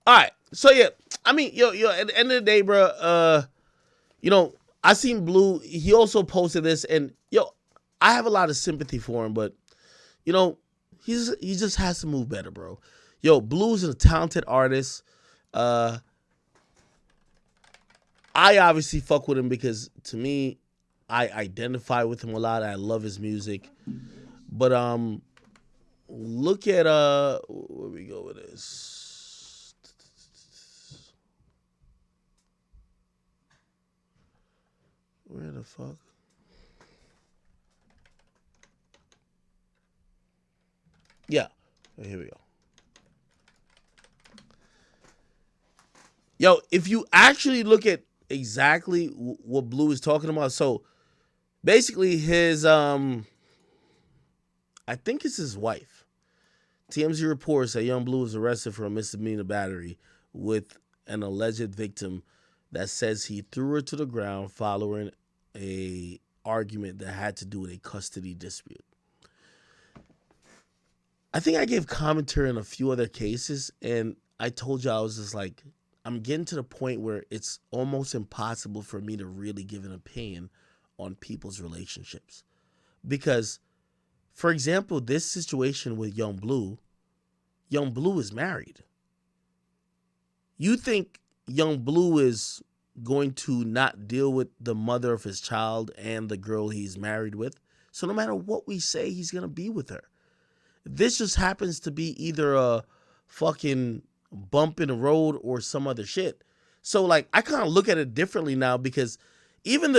All right. So yeah, I mean, yo, at the end of the day, bro, you know, I seen Blue. He also posted this, and yo, I have a lot of sympathy for him, but you know, he just has to move better, bro. Yo, Blue's a talented artist. I obviously fuck with him because to me, I identify with him a lot. I love his music, but look at where we go with this. Where the fuck? Yeah. Here we go. Yo, if you actually look at exactly what Blue is talking about, so basically his I think it's his wife. TMZ reports that Young Bleu was arrested for a misdemeanor battery with an alleged victim that says he threw her to the ground following a argument that had to do with a custody dispute. I think I gave commentary on a few other cases, and I told you I was just like, I'm getting to the point where it's almost impossible for me to really give an opinion on people's relationships. Because, for example, this situation with Young Bleu is married. You think Young Bleu is going to not deal with the mother of his child and the girl he's married with? So no matter what we say, he's going to be with her. This just happens to be either a fucking bump in the road or some other shit. So, like, I kind of look at it differently now because even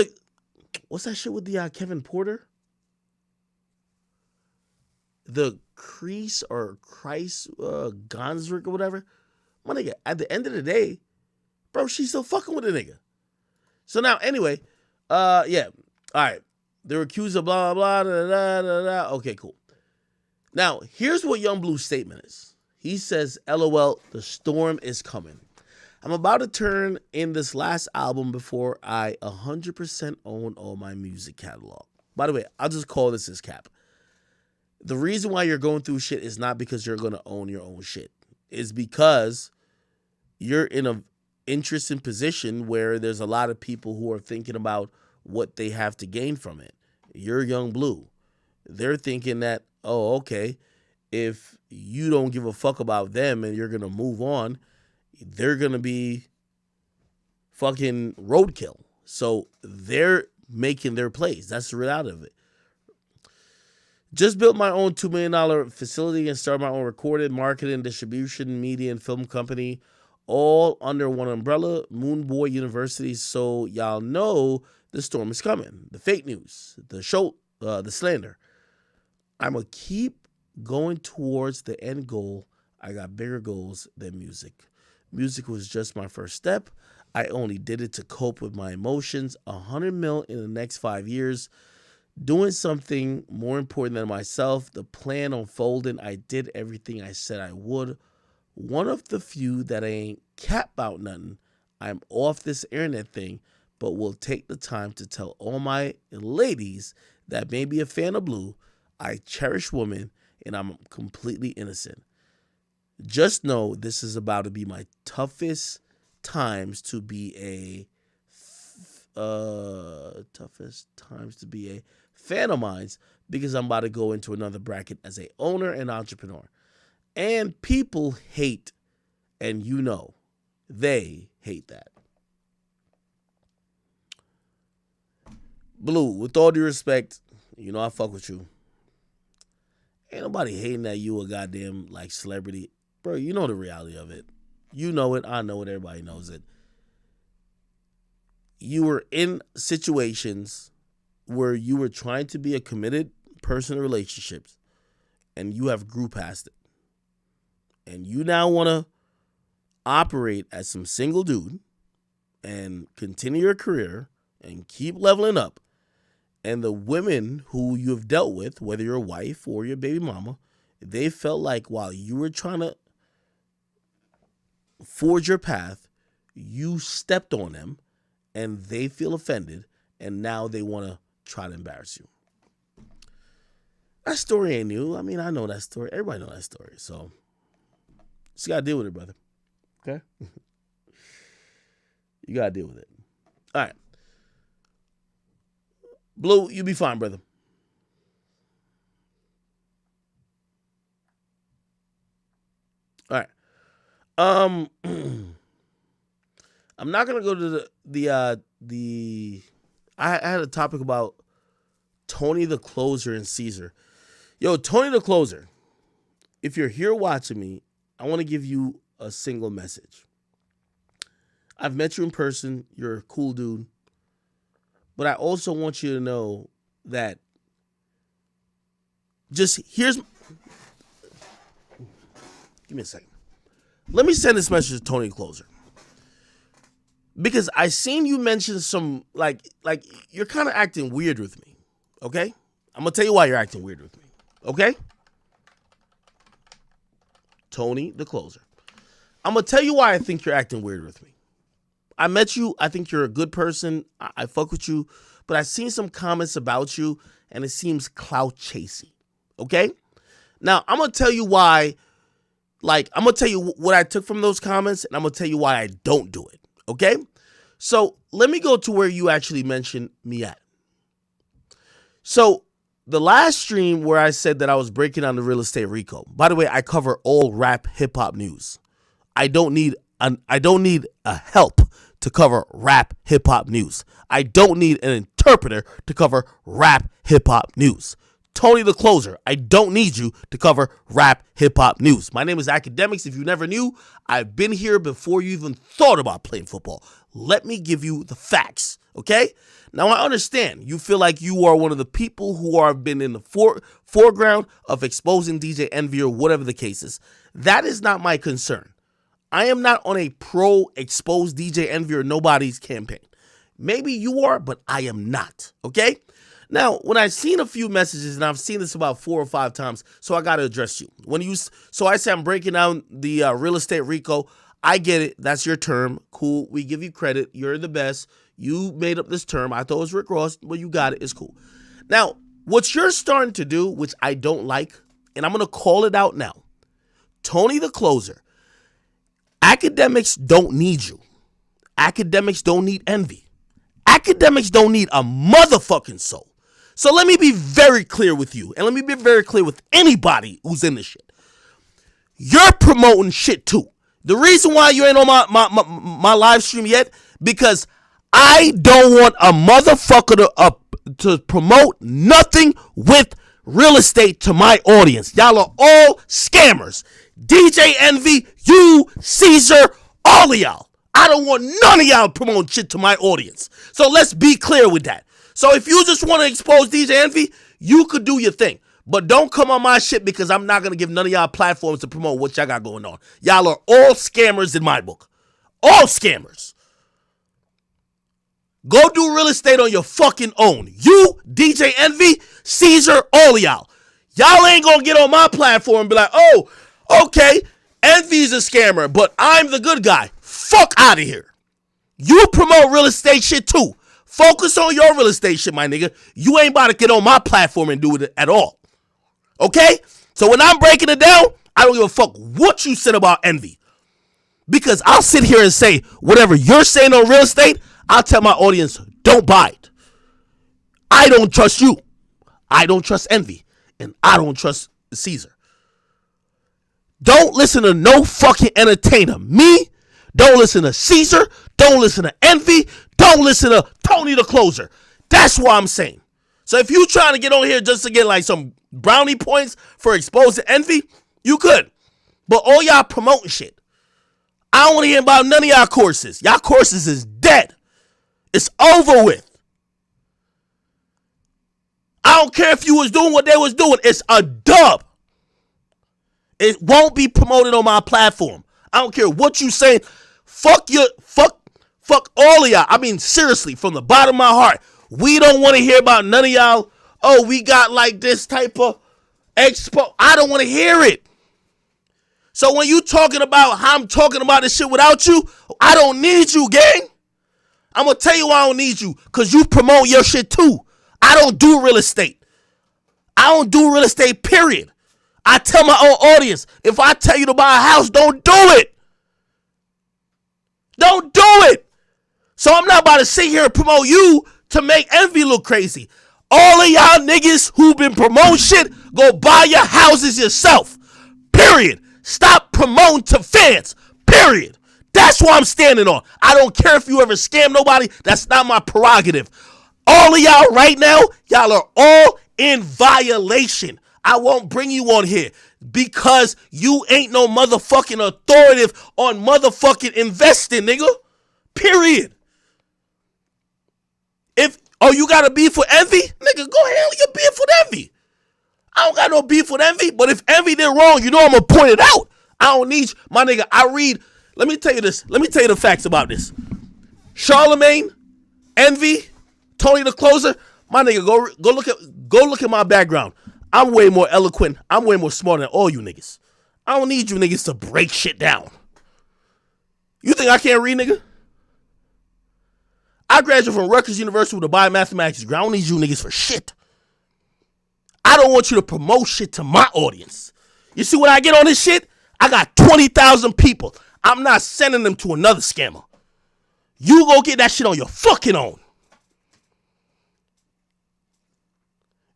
what's that shit with the Kevin Porter? The Crease or Christ Gonsrick or whatever. My nigga, at the end of the day, bro, she's still fucking with a nigga. So now, anyway, yeah. All right. They're accused of blah, blah, blah, da, da, da, da. Okay, cool. Now, here's what Young Blue's statement is. He says, LOL, the storm is coming. I'm about to turn in this last album before I 100% own all my music catalog. By the way, I'll just call this his cap. The reason why you're going through shit is not because you're going to own your own shit. It's because you're in an interesting position where there's a lot of people who are thinking about what they have to gain from it. You're Young Bleu. They're thinking that, oh, okay, if you don't give a fuck about them and you're going to move on, they're going to be fucking roadkill. So they're making their plays. That's the reality of it. Just built my own $2 million facility and started my own recorded marketing, distribution, media, and film company, all under one umbrella, Moon Boy University. So y'all know the storm is coming. The fake news, the slander. I'm going to keep going towards the end goal. I got bigger goals than music. Music was just my first step. I only did it to cope with my emotions. 100 mil in the next 5 years. Doing something more important than myself. The plan unfolding. I did everything I said I would. One of the few that I ain't cap about nothing. I'm off this internet thing, but will take the time to tell all my ladies that may be a fan of Bleu, I cherish women, and I'm completely innocent. Just know this is about to be my toughest times to be a fan of mine, because I'm about to go into another bracket as a owner and entrepreneur. And people hate, and you know, they hate that. Bleu, with all due respect, you know I fuck with you. Ain't nobody hating that you a goddamn like celebrity. Bro, you know the reality of it. You know it. I know it. Everybody knows it. You were in situations where you were trying to be a committed person in relationships and you have grew past it. And you now want to operate as some single dude and continue your career and keep leveling up. And the women who you have dealt with, whether your wife or your baby mama, they felt like while you were trying to forge your path, you stepped on them and they feel offended and now they want to try to embarrass you. That story ain't new. I mean, I know that story. Everybody knows that story. So, just got to deal with it, brother. Okay? You got to deal with it. All right. Bleu, you be fine, brother. All right. I'm not gonna go to the. I had a topic about Tony the Closer and Caesar. Yo, Tony the Closer. If you're here watching me, I want to give you a single message. I've met you in person. You're a cool dude. But I also want you to know that give me a second. Let me send this message to Tony Closer. Because I seen you mention some, like you're kind of acting weird with me, okay? I'm going to tell you why you're acting weird with me. Okay? Tony the closer. I'm going to tell you why I think you're acting weird with me. I met you. I think you're a good person. I fuck with you. But I've seen some comments about you, and it seems clout chasing. Okay? Now, I'm going to tell you why. I'm going to tell you what I took from those comments, and I'm going to tell you why I don't do it. Okay? So, let me go to where you actually mentioned me at. So, the last stream where I said that I was breaking down the real estate RICO. By the way, I cover all rap hip hop news. I don't need a help to cover rap hip hop news. I don't need an interpreter to cover rap hip hop news. Tony the closer, I don't need you to cover rap hip hop news. My name is Academics. If you never knew, I've been here before you even thought about playing football. Let me give you the facts, okay? Now, I understand you feel like you are one of the people who have been in the foreground of exposing DJ Envy or whatever the case is. That is not my concern. I am not on a pro-expose DJ Envy or nobody's campaign. Maybe you are, but I am not, okay? Now, when I've seen a few messages, and I've seen this about 4 or 5 times, so I got to address you. So I say I'm breaking down the real estate RICO. I get it. That's your term. Cool. We give you credit. You're the best. You made up this term. I thought it was Rick Ross, but you got it. It's cool. Now, what you're starting to do, which I don't like, and I'm going to call it out now. Tony the closer. Academics don't need you. Academics don't need Envy. Academics don't need a motherfucking soul. So let me be very clear with you, and let me be very clear with anybody who's in this shit. You're promoting shit too. The reason why you ain't on my live stream yet, because I don't want a motherfucker to promote nothing with real estate to my audience. Y'all are all scammers. DJ Envy, you, Caesar, all of y'all. I don't want none of y'all promoting shit to my audience. So let's be clear with that. So if you just want to expose DJ Envy, you could do your thing. But don't come on my shit, because I'm not going to give none of y'all platforms to promote what y'all got going on. Y'all are all scammers in my book. All scammers. Go do real estate on your fucking own. You, DJ Envy, Caesar, all of y'all. Y'all ain't going to get on my platform and be like, oh, okay, Envy's a scammer, but I'm the good guy. Fuck out of here. You promote real estate shit too. Focus on your real estate shit, my nigga. You ain't about to get on my platform and do it at all. Okay? So when I'm breaking it down, I don't give a fuck what you said about Envy. Because I'll sit here and say whatever you're saying on real estate, I'll tell my audience, don't buy it. I don't trust you. I don't trust Envy. And I don't trust Caesar. Don't listen to no fucking entertainer. Me, don't listen to Caesar. Don't listen to Envy. Don't listen to Tony the closer. That's what I'm saying. So if you trying to get on here just to get like some brownie points for exposing Envy, you could. But all y'all promoting shit. I don't want to hear about none of y'all courses. Y'all courses is dead. It's over with. I don't care if you was doing what they was doing. It's a dub. It won't be promoted on my platform. I don't care what you say. Fuck all of y'all. I mean, seriously, from the bottom of my heart, we don't want to hear about none of y'all. Oh, we got like this type of expo. I don't want to hear it. So when you talking about how I'm talking about this shit without you, I don't need you, gang. I'm going to tell you why I don't need you. Because you promote your shit too. I don't do real estate. I don't do real estate, period. I tell my own audience, if I tell you to buy a house, don't do it. Don't do it. So I'm not about to sit here and promote you to make Envy look crazy. All of y'all niggas who been promoting shit, go buy your houses yourself. Period. Stop promoting to fans. Period. That's what I'm standing on. I don't care if you ever scam nobody. That's not my prerogative. All of y'all right now, y'all are all in violation. I won't bring you on here because you ain't no motherfucking authoritative on motherfucking investing, nigga. Period. You got a beef with Envy? Nigga, go handle your beef with Envy. I don't got no beef with Envy, but if Envy did wrong, you know I'm going to point it out. I don't need you. My nigga, let me tell you this. Let me tell you the facts about this. Charlemagne, Envy, Tony the closer, my nigga, go look at my background. I'm way more eloquent. I'm way more smart than all you niggas. I don't need you niggas to break shit down. You think I can't read, nigga? I graduated from Rutgers University with a biomathematics degree. I don't need you niggas for shit. I don't want you to promote shit to my audience. You see when I get on this shit? I got 20,000 people. I'm not sending them to another scammer. You go get that shit on your fucking own.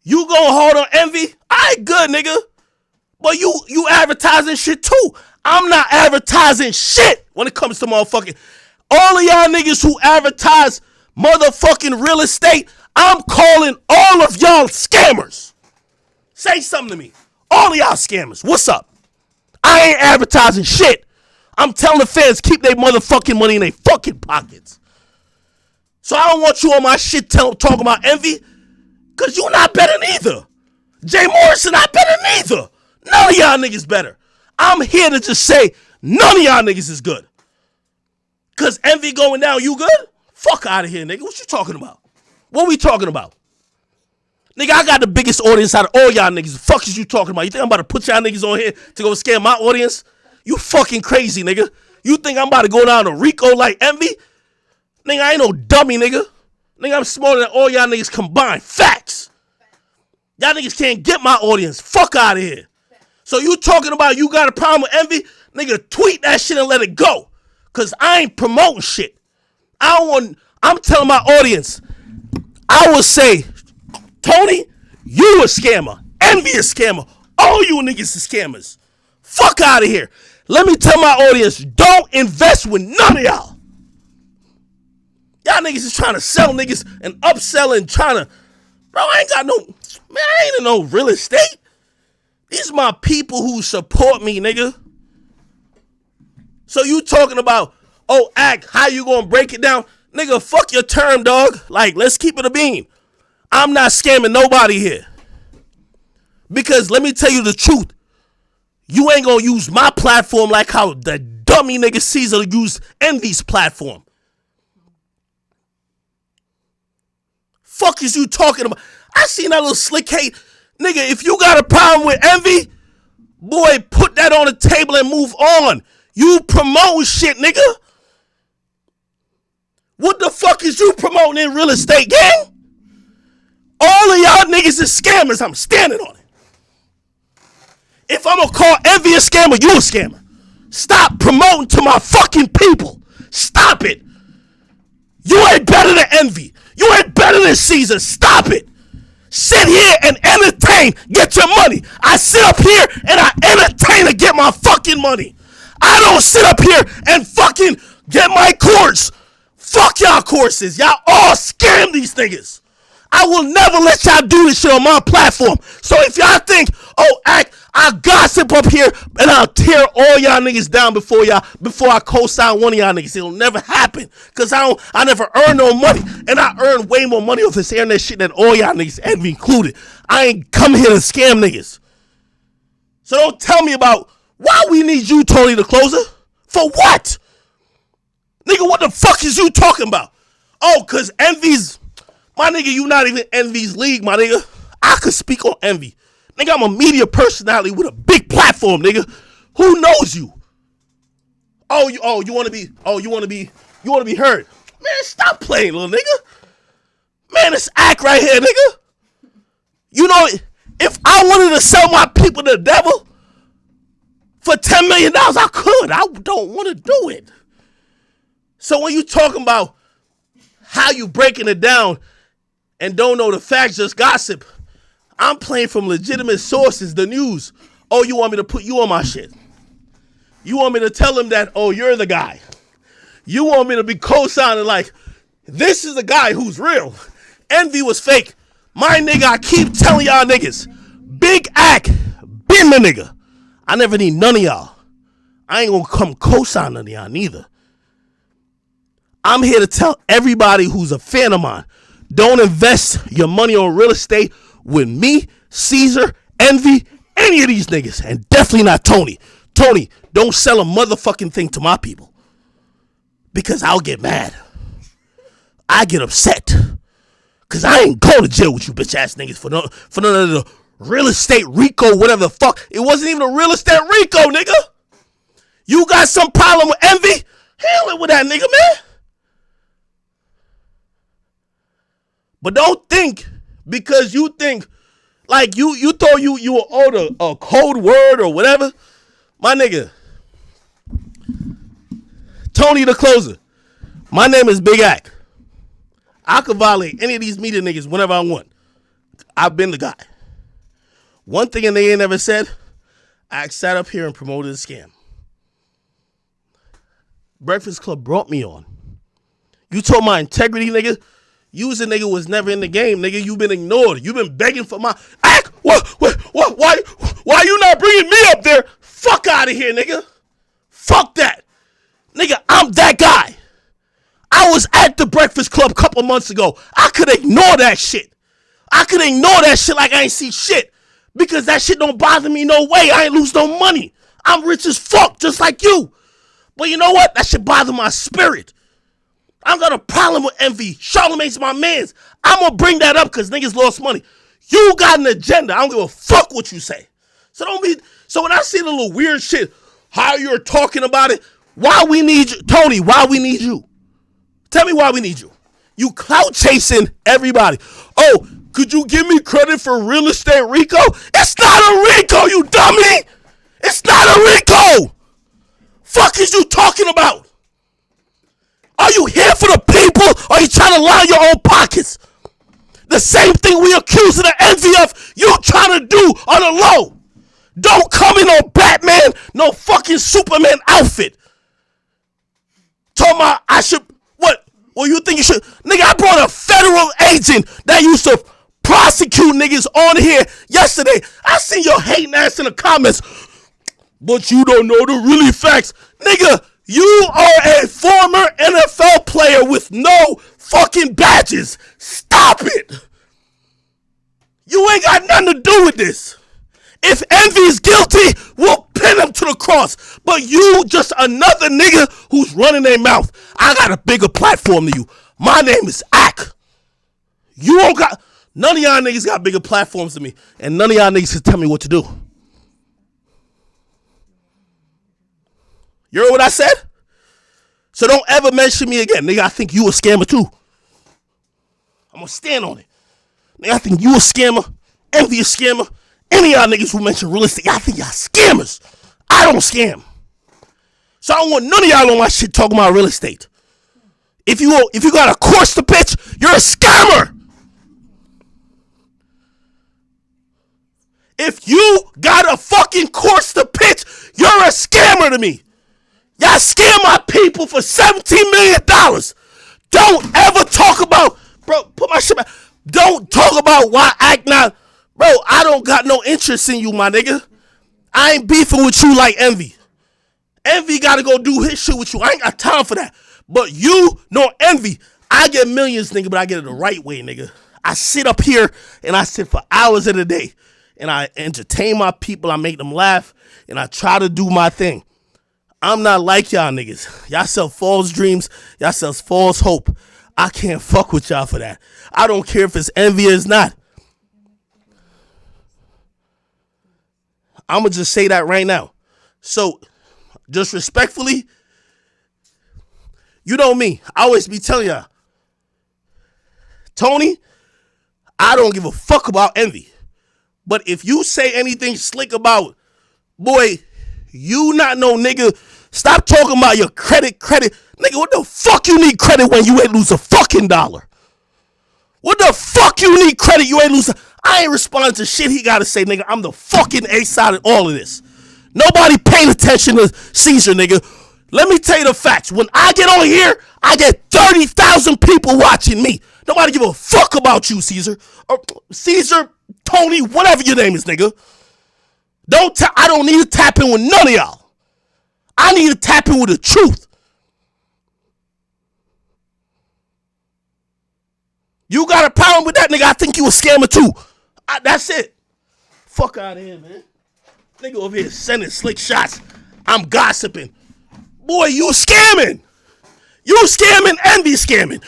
You going hard on envy? I ain't good, nigga. But you advertising shit too. I'm not advertising shit when it comes to motherfucking. All of y'all niggas who advertise motherfucking real estate, I'm calling all of y'all scammers. Say something to me. All of y'all scammers, what's up? I ain't advertising shit. I'm telling the fans keep their motherfucking money in their fucking pockets. So I don't want you on my shit talking about envy, because you not better neither. Jay Morrison not better neither. None of y'all niggas better. I'm here to just say none of y'all niggas is good. Because envy going down, you good? Fuck out of here, nigga. What you talking about? What we talking about? Nigga, I got the biggest audience out of all y'all niggas. The fuck is you talking about? You think I'm about to put y'all niggas on here to go scare my audience? You fucking crazy, nigga. You think I'm about to go down to Rico like envy? Nigga, I ain't no dummy, nigga. Nigga, I'm smarter than all y'all niggas combined. Facts. Y'all niggas can't get my audience. Fuck out of here. So you talking about you got a problem with envy? Nigga, tweet that shit and let it go. Because I ain't promoting shit. I'm telling my audience, I will say, Tony, you a scammer. Envy a scammer. All you niggas are scammers. Fuck out of here. Let me tell my audience, don't invest with none of y'all. Y'all niggas is trying to sell niggas and upsell and trying to, bro, I ain't got no, man, I ain't in no real estate. These are my people who support me, nigga. So you talking about, oh, act, how you gonna break it down? Nigga, fuck your term, dog. Like, let's keep it a bean. I'm not scamming nobody here. Because let me tell you the truth. You ain't gonna use my platform like how the dummy nigga Caesar used Envy's platform. Fuck is you talking about? I seen that little slick hate. Nigga, if you got a problem with Envy, boy, put that on the table and move on. You promote shit, nigga. What the fuck is you promoting in real estate, gang? All of y'all niggas is scammers. I'm standing on it. If I'm gonna call Envy a scammer, you a scammer. Stop promoting to my fucking people. Stop it. You ain't better than Envy. You ain't better than Caesar. Stop it. Sit here and entertain. Get your money. I sit up here and I entertain to get my fucking money. I don't sit up here and fucking get my course. Fuck y'all courses. Y'all all scam these niggas. I will never let y'all do this shit on my platform. So if y'all think, oh, I'll gossip up here and I'll tear all y'all niggas down before I co-sign one of y'all niggas. It'll never happen. Cause I never earn no money. And I earn way more money off this internet shit than all y'all niggas, Envy included. I ain't come here to scam niggas. So don't tell me about why we need you, Tony the Closer. For what? Nigga, what the fuck is you talking about? Oh, cause Envy's, my nigga, you not even Envy's league, my nigga. I could speak on Envy. Nigga, I'm a media personality with a big platform, nigga. Who knows you? You wanna be heard. Man, stop playing, little nigga. Man, this act right here, nigga. You know, if I wanted to sell my people to the devil for $10 million, I could. I don't want to do it. So when you talking about how you breaking it down and don't know the facts, just gossip, I'm playing from legitimate sources, the news. Oh, you want me to put you on my shit? You want me to tell them that, oh, you're the guy? You want me to be co-signing like, this is the guy who's real. Envy was fake. My nigga, I keep telling y'all niggas, big act, been the nigga. I never need none of y'all. I ain't gonna come co-sign none of y'all neither. I'm here to tell everybody who's a fan of mine, don't invest your money on real estate with me, Caesar, Envy, any of these niggas, and definitely not Tony. Tony, don't sell a motherfucking thing to my people, because I'll get mad. I get upset, because I ain't going to jail with you bitch ass niggas for none of the real estate Rico, whatever the fuck. It wasn't even a real estate Rico, nigga. You got some problem with envy? Handle it with that nigga, man. But don't think because you think like you thought you were owed a code word or whatever. My nigga, Tony the closer. My name is Big Ack. I could violate any of these media niggas whenever I want. I've been the guy. One thing and they ain't never said, I sat up here and promoted a scam. Breakfast Club brought me on. You told my integrity, nigga. You was a nigga was never in the game, nigga. You been ignored. You been begging for my Ack. Why you not bringing me up there? Fuck out of here, nigga. Fuck that. Nigga, I'm that guy. I was at the Breakfast Club a couple months ago. I could ignore that shit. I could ignore that shit like I ain't see shit. Because that shit don't bother me no way. I ain't lose no money. I'm rich as fuck, just like you. But you know what? That shit bother my spirit. I don't got a problem with envy. Charlamagne's my mans. I'm going to bring that up because niggas lost money. You got an agenda. I don't give a fuck what you say. So when I see the little weird shit, how you're talking about it, why we need you, Tony, why we need you? Tell me why we need you. You clout chasing everybody. Oh, could you give me credit for real estate Rico? It's not a Rico, you dummy. It's not a Rico. Fuck is you talking about? Are you here for the people or are you trying to line your own pockets? The same thing we accusing the envy of, you trying to do on the low. Don't come in on Batman, no fucking Superman outfit. Talking about I should, what? Well, you think you should? Nigga, I brought a federal agent that used to prosecute niggas on here yesterday. I seen your hating ass in the comments. But you don't know the really facts. Nigga, you are a former NFL player with no fucking badges. Stop it. You ain't got nothing to do with this. If envy is guilty, we'll pin him to the cross. But you just another nigga who's running their mouth. I got a bigger platform than you. My name is Ack. You don't got, none of y'all niggas got bigger platforms than me. And none of y'all niggas can tell me what to do. You heard what I said? So don't ever mention me again. Nigga, I think you a scammer too. I'm gonna stand on it. Nigga, I think you a scammer. Envy a scammer. Any of y'all niggas who mention real estate, I think y'all scammers. I don't scam. So I don't want none of y'all on my shit talking about real estate. If you got a course to pitch, you're a scammer. If you got a fucking course to pitch, you're a scammer to me. Y'all scam my people for $17 million. Don't ever talk about, bro, put my shit back. Don't talk about why act not. Bro, I don't got no interest in you, my nigga. I ain't beefing with you like Envy. Envy got to go do his shit with you. I ain't got time for that. But you, no Envy. I get millions, nigga, but I get it the right way, nigga. I sit up here and I sit for hours of the day. And I entertain my people. I make them laugh. And I try to do my thing. I'm not like y'all niggas. Y'all sell false dreams. Y'all sell false hope. I can't fuck with y'all for that. I don't care if it's envy or it's not. I'm going to just say that right now. So, just respectfully, you know me. I always be telling y'all, Tony, I don't give a fuck about envy. But if you say anything slick about, boy, you not no nigga, stop talking about your credit. Nigga, what the fuck you need credit when you ain't lose a fucking dollar? What the fuck you need credit you ain't lose I ain't responding to shit he gotta say, nigga. I'm the fucking A side of all of this. Nobody paying attention to Caesar, nigga. Let me tell you the facts. When I get on here, I get 30,000 people watching me. Nobody give a fuck about you, Caesar. Or Caesar, Tony, whatever your name is, nigga. I don't need to tap in with none of y'all. I need to tap in with the truth. You got a problem with that, nigga? I think you a scammer too. That's it. Fuck out of here, man. Nigga over here sending slick shots. I'm gossiping. Boy, you scamming. You scamming, Envy scamming.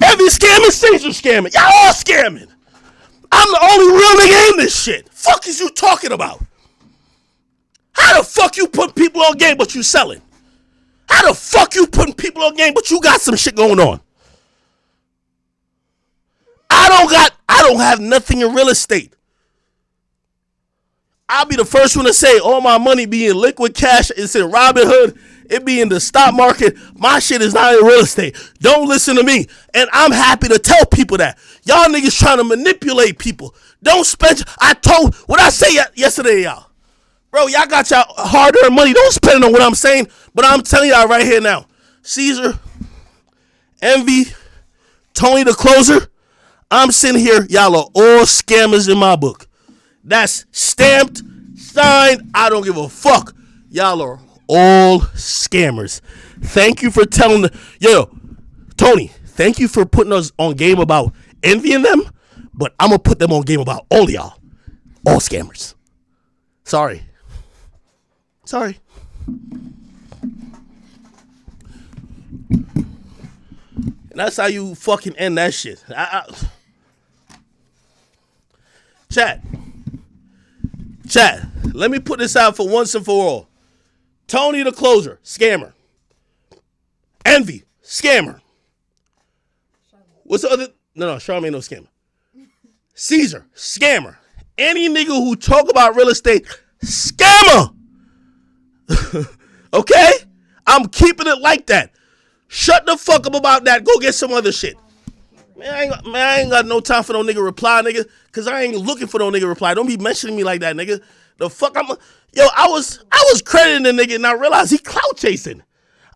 Envy scamming, Caesar scamming. Y'all all scamming. I I'm the only real nigga in this shit. Fuck is you talking about? How the fuck you put people on game but you selling? How the fuck you putting people on game but you got some shit going on? I don't have nothing in real estate. I'll be the first one to say all my money be in liquid cash. It's in Robinhood. It be in the stock market. My shit is not in real estate. Don't listen to me. And I'm happy to tell people that. Y'all niggas trying to manipulate people. Don't spend. What I say yesterday, y'all. Bro, y'all got y'all hard-earned money. Don't spend it on what I'm saying. But I'm telling y'all right here now. Caesar, Envy, Tony the Closer. I'm sitting here. Y'all are all scammers in my book. That's stamped, signed. I don't give a fuck. Y'all are all scammers. Thank you for telling Tony, thank you for putting us on game about envying them, but I'm going to put them on game about all y'all. All scammers. Sorry. And that's how you fucking end that shit. Chat, let me put this out for once and for all. Tony the Closer, scammer. Envy, scammer. What's the other? No, Charmaine, no scammer. Caesar, scammer. Any nigga who talk about real estate, scammer. Okay? I'm keeping it like that. Shut the fuck up about that. Go get some other shit. Man, I ain't got no time for no nigga reply, nigga. Cause I ain't looking for no nigga reply. Don't be mentioning me like that, nigga. The fuck I was crediting the nigga and I realized he clout chasing.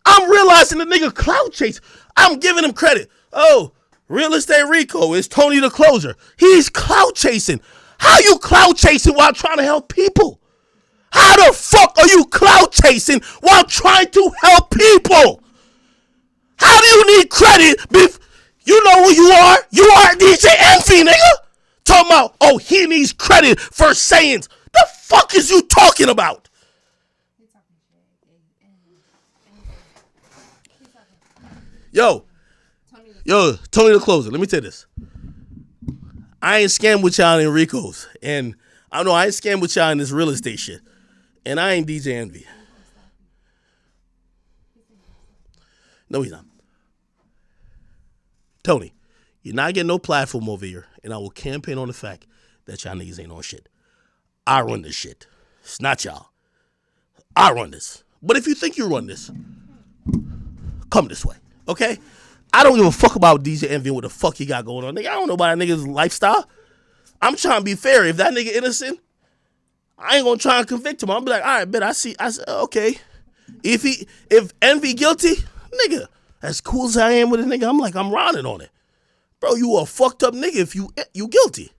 I'm realizing the nigga clout chase. I'm giving him credit. Oh, Real Estate Rico is Tony the Closer. He's clout chasing. How you clout chasing while trying to help people? How the fuck are you clout chasing while trying to help people? How do you need credit? You know who you are? You are DJ Envy, nigga. Talking about, oh, he needs credit for sayings. The fuck is you talking about? Yo, Tony the Closer, let me tell you this. I ain't scammed with y'all in Rico's. And I know I ain't scammed with y'all in this real estate shit. And I ain't DJ Envy. No, he's not. Tony, you're not getting no platform over here, and I will campaign on the fact that y'all niggas ain't on shit. I run this shit. It's not y'all. I run this. But if you think you run this, come this way, okay? I don't give a fuck about DJ Envy and what the fuck he got going on. Nigga, I don't know about that nigga's lifestyle. I'm trying to be fair. If that nigga innocent, I ain't gonna try and convict him. I'm be like, all right, bet I see, okay. If Envy guilty, nigga, as cool as I am with a nigga, I'm riding on it. Bro, you a fucked up nigga if you guilty.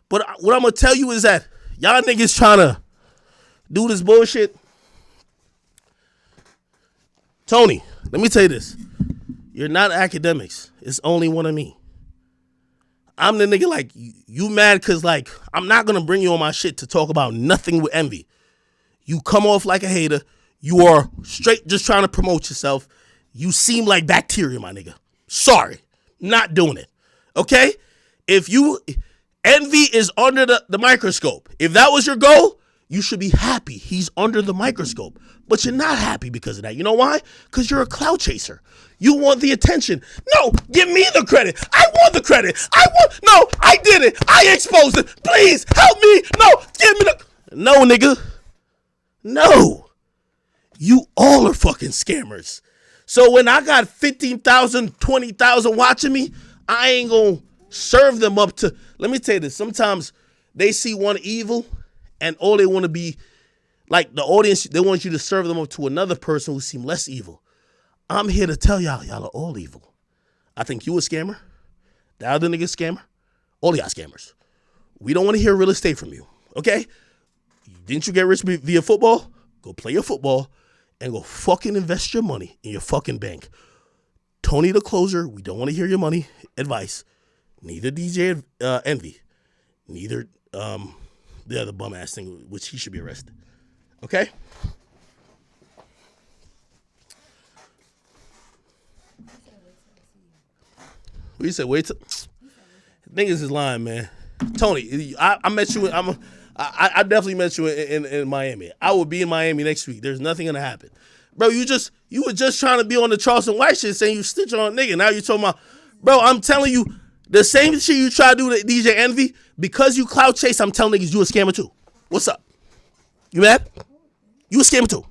But what I'm gonna tell you is that y'all niggas trying to do this bullshit. Tony, let me tell you this. You're not academics. It's only one of me. I'm the nigga like, you mad because like, I'm not gonna bring you on my shit to talk about nothing with Envy. You come off like a hater. You are straight just trying to promote yourself. You seem like bacteria, my nigga. Sorry. Not doing it. Okay? Envy is under the microscope. If that was your goal, you should be happy. He's under the microscope. But you're not happy because of that. You know why? Because you're a clout chaser. You want the attention. No, give me the credit. I want the credit. No, I did it. I exposed it. Please help me. No, give me no, nigga. No. You all are fucking scammers. So when I got 15,000, 20,000 watching me, I ain't gonna serve them up to, let me tell you this, sometimes they see one evil and all they want to be, like the audience, they want you to serve them up to another person who seem less evil. I'm here to tell y'all are all evil. I think you a scammer. The other nigga scammer. All y'all scammers. We don't want to hear real estate from you, okay? Didn't you get rich via football? Go play your football. And go fucking invest your money in your fucking bank. Tony the Closer, we don't want to hear your money advice. Neither DJ Envy. Neither the other bum ass thing, which he should be arrested. Okay? What you said? Wait till niggas is lying, man. Tony, I met you. I definitely met you in Miami. I will be in Miami next week. There's nothing gonna happen, bro. You were just trying to be on the Charleston White shit, saying you snitch on a nigga. Now you talking about, bro. I'm telling you, the same shit you try to do to DJ Envy because you clout chase. I'm telling niggas you a scammer too. What's up? You mad? You a scammer too.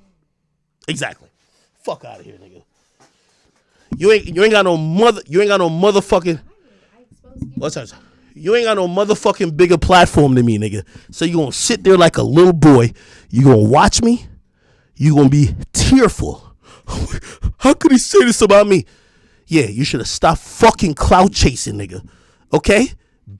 Exactly. Fuck out of here, nigga. You ain't got no motherfucking. What's that? You ain't got no motherfucking bigger platform than me, nigga. So you gonna sit there like a little boy. You gonna watch me. You gonna be tearful. How could he say this about me? Yeah, you should have stopped fucking clout chasing, nigga. Okay?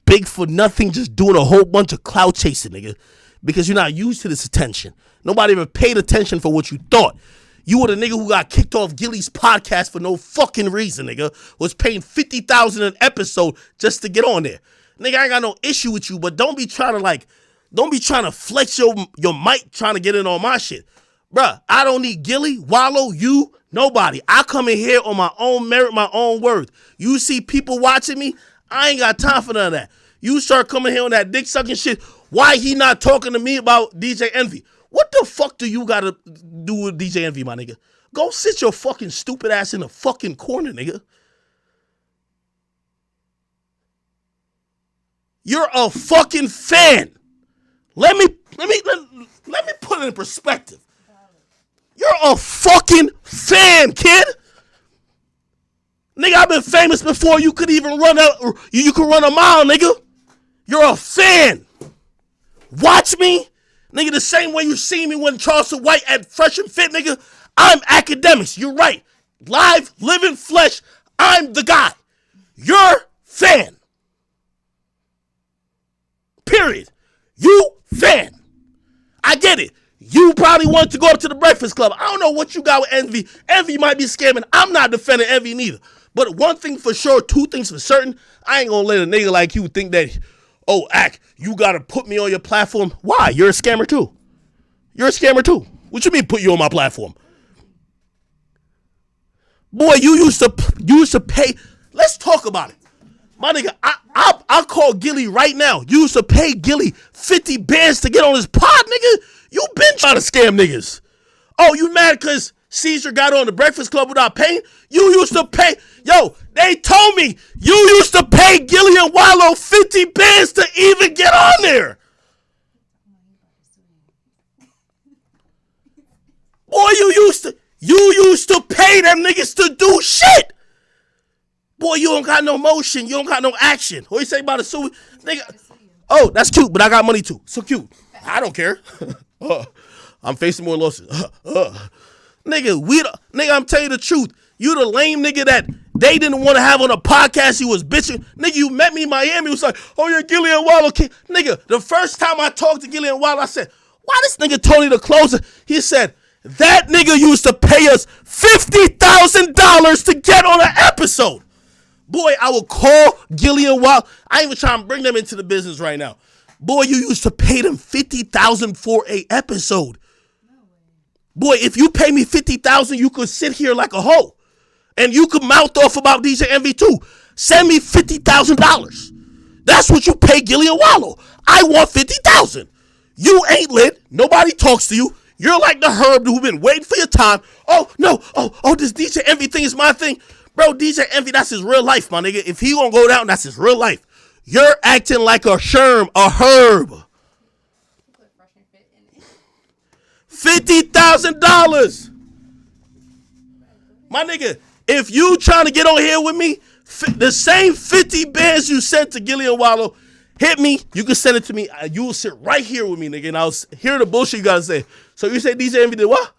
Big for nothing, just doing a whole bunch of clout chasing, nigga. Because you're not used to this attention. Nobody ever paid attention for what you thought. You were the nigga who got kicked off Gilly's podcast for no fucking reason, nigga. Was paying $50,000 an episode just to get on there. Nigga, I ain't got no issue with you, but don't be trying to flex your mic trying to get in on my shit. Bruh, I don't need Gilly, Wallow, you, nobody. I come in here on my own merit, my own worth. You see people watching me, I ain't got time for none of that. You start coming here on that dick sucking shit. Why he not talking to me about DJ Envy? What the fuck do you gotta do with DJ Envy, my nigga? Go sit your fucking stupid ass in the fucking corner, nigga. You're a fucking fan. Let me put it in perspective. You're a fucking fan, kid. Nigga, I've been famous before you could even run you could run a mile, nigga. You're a fan. Watch me. Nigga, the same way you see me when Charleston White at Fresh and Fit, nigga. I'm academics. You're right. Live, living flesh. I'm the guy. You're fan. Period. You fan. I get it. You probably wanted to go up to the Breakfast Club. I don't know what you got with Envy. Envy might be scamming. I'm not defending Envy neither. But one thing for sure, two things for certain, I ain't gonna let a nigga like you think that, oh, Ack, you gotta put me on your platform. Why? You're a scammer too. You're a scammer too. What you mean put you on my platform? Boy, you used to pay. Let's talk about it. My nigga, I'll call Gilly right now. You used to pay Gilly 50 bands to get on his pod, nigga. You been trying to scam niggas. Oh, you mad because Caesar got on the Breakfast Club without paying? You used to pay. Yo, they told me you used to pay Gilly and Wallow 50 bands to even get on there. Boy, you used to pay them niggas to do shit. Boy, you don't got no motion. You don't got no action. What you say about a suit? Nigga, oh, that's cute, but I got money too. So cute. I don't care. I'm facing more losses. Nigga, I'm telling you the truth. You the lame nigga that they didn't want to have on a podcast. You was bitching. Nigga, you met me in Miami. It was like, oh yeah, Gilly and Wallow. Nigga, the first time I talked to Gilly and Wallow, I said, why this nigga Tony the closer? He said, that nigga used to pay us $50,000 to get on an episode. Boy, I will call Gilly and Wallow. I ain't even trying to bring them into the business right now. Boy, you used to pay them $50,000 for a episode. Boy, if you pay me $50,000, you could sit here like a hoe. And you could mouth off about DJ Envy too. Send me $50,000. That's what you pay Gilly and Wallow. I want $50,000. You ain't lit. Nobody talks to you. You're like the herb who been waiting for your time. Oh, no. Oh, this DJ Envy thing is my thing. Bro, DJ Envy, that's his real life, my nigga. If he gonna go down, that's his real life. You're acting like a herb. $50,000. My nigga, if you trying to get on here with me, the same 50 bands you sent to Gilly and Wallow, hit me. You can send it to me. You will sit right here with me, nigga, and I'll hear the bullshit you gotta say. So you say DJ Envy did what?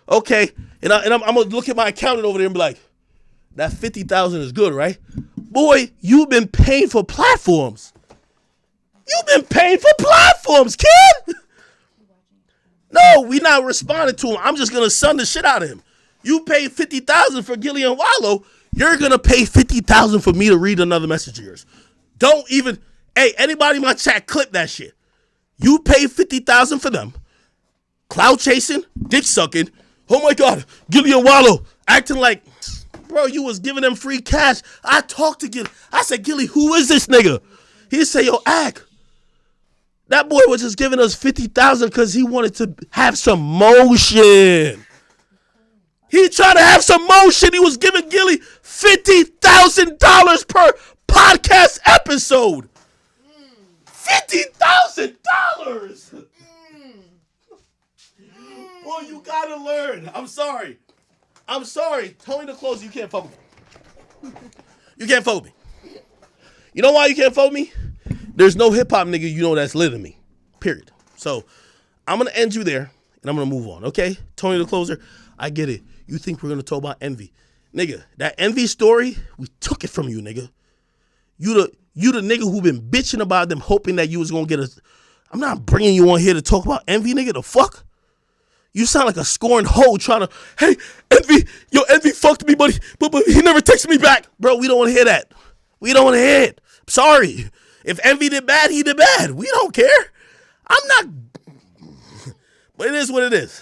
Okay, and I'm gonna look at my accountant over there and be like, that 50,000 is good, right? Boy, you've been paying for platforms. You've been paying for platforms, kid. No, we not responding to him. I'm just gonna sun the shit out of him. You paid 50,000 for Gilly and Wallow. You're gonna pay 50,000 for me to read another message of yours. Don't even. Hey, anybody in my chat, clip that shit. You paid 50,000 for them. Cloud chasing, dick sucking. Oh my God, Gilly and Wallow acting like, bro, you was giving them free cash. I talked to Gilly. I said, Gilly, who is this nigga? He said, yo, Ack, That boy was just giving us 50,000 because he wanted to have some motion. He tried to have some motion. He was giving Gilly $50,000 per podcast episode. $50,000. Boy, you gotta learn. I'm sorry. Tony the Closer, you can't fuck with me. You can't fuck with me. You know why you can't fuck with me? There's no hip hop nigga you know that's lit than me. Period. So I'm gonna end you there and I'm gonna move on. Okay, Tony the Closer. I get it. You think we're gonna talk about Envy, nigga? That Envy story, we took it from you, nigga. You the nigga who been bitching about them, hoping that you was gonna get a. I'm not bringing you on here to talk about Envy, nigga. The fuck? You sound like a scorned hoe trying to. Hey, Envy fucked me, but he never texted me back, bro. We don't want to hear that. We don't want to hear it. I'm sorry. If Envy did bad, he did bad. We don't care. I'm not. But it is what it is.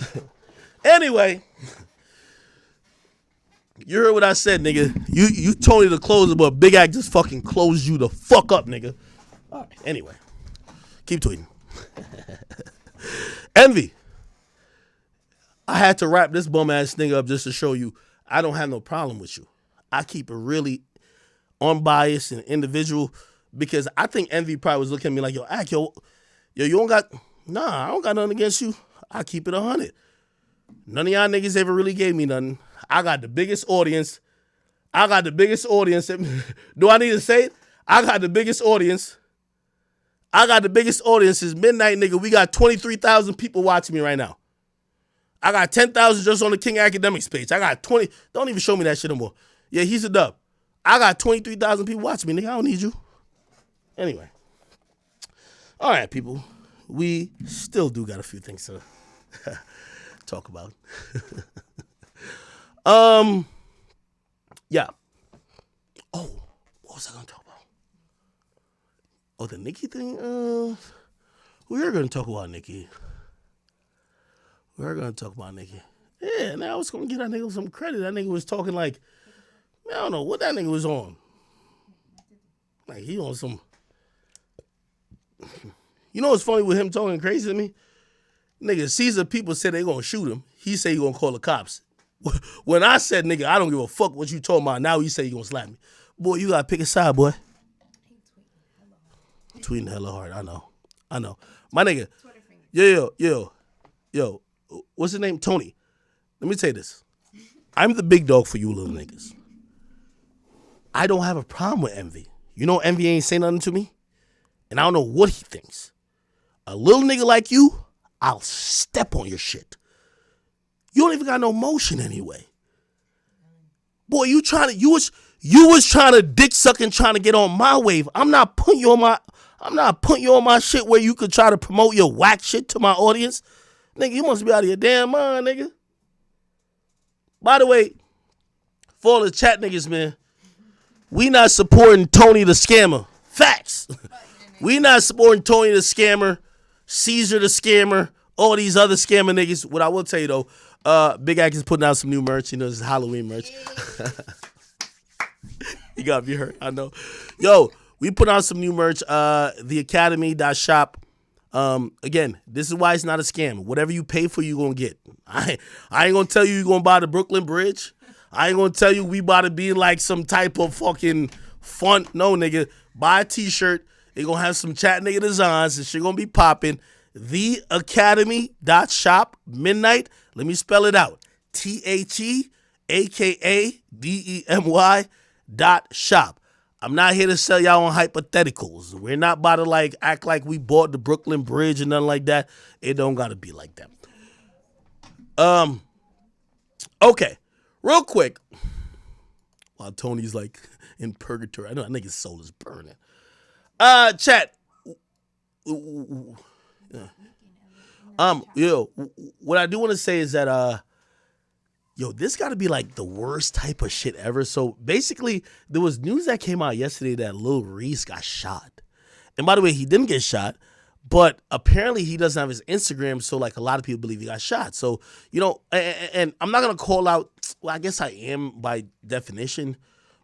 Anyway, you heard what I said, nigga. You Tony the Closer, but Big Act just fucking closed you the fuck up, nigga. All right. Anyway, keep tweeting. Envy. I had to wrap this bum ass nigga up just to show you I don't have no problem with you. I keep it really unbiased and individual. Because I think Envy probably was looking at me like, yo, Ack, yo, you don't got, I don't got nothing against you. I keep it 100. None of y'all niggas ever really gave me nothing. I got the biggest audience. Do I need to say it? I got the biggest audience. It's midnight, nigga. We got 23,000 people watching me right now. I got 10,000 just on the King Academics page. I got 20. Don't even show me that shit no more. Yeah, he's a dub. I got 23,000 people watching me, nigga. I don't need you. Anyway. All right, people. We still do got a few things to talk about. Yeah. Oh, what was I going to talk about? Oh, the Nicki thing? We are going to talk about Nicki. Yeah, now I was going to give that nigga some credit. That nigga was talking like, I don't know what that nigga was on. Like, he on some... You know what's funny with him talking crazy to me? Nigga, Caesar people said they gonna shoot him. He said he gonna call the cops. When I said, nigga, I don't give a fuck what you talking about, now he say he gonna slap me. Boy, you gotta pick a side, boy. Tweeting hella hard, I know. My nigga, yo, what's his name? Tony. Let me tell you this. I'm the big dog for you little niggas. I don't have a problem with Envy. You know Envy ain't say nothing to me? And I don't know what he thinks. A little nigga like you, I'll step on your shit. You don't even got no motion anyway. Boy, you was trying to dick suck and trying to get on my wave. I'm not putting you on my shit where you could try to promote your whack shit to my audience. Nigga, you must be out of your damn mind, nigga. By the way, for all the chat niggas, man, we not supporting Tony the Scammer. Facts. We not supporting Tony the Scammer, Caesar the Scammer, all these other scammer niggas. What I will tell you though, Big Act is putting out some new merch. You know, this is Halloween merch. You gotta be hurt, I know. Yo, we put out some new merch. TheAcademy.shop. Again, this is why it's not a scam. Whatever you pay for, you gonna get. I ain't gonna tell you gonna buy the Brooklyn Bridge. I ain't gonna tell you we about to be like some type of fucking fun. No, nigga. Buy a t-shirt. They gonna have some chat nigga designs and shit gonna be popping. TheAcademy.shop midnight. Let me spell it out. TheAcademy.shop. I'm not here to sell y'all on hypotheticals. We're not about to like act like we bought the Brooklyn Bridge and nothing like that. It don't gotta be like that. Okay. Real quick. While Tony's like in purgatory. I know that nigga's soul is burning. Chat. Yo, what I do want to say is that this got to be like the worst type of shit ever. So basically, there was news that came out yesterday that Lil Reese got shot. And by the way, he didn't get shot, but apparently he doesn't have his Instagram, so like a lot of people believe he got shot. So, you know, and I'm not gonna call out, well, I guess I am by definition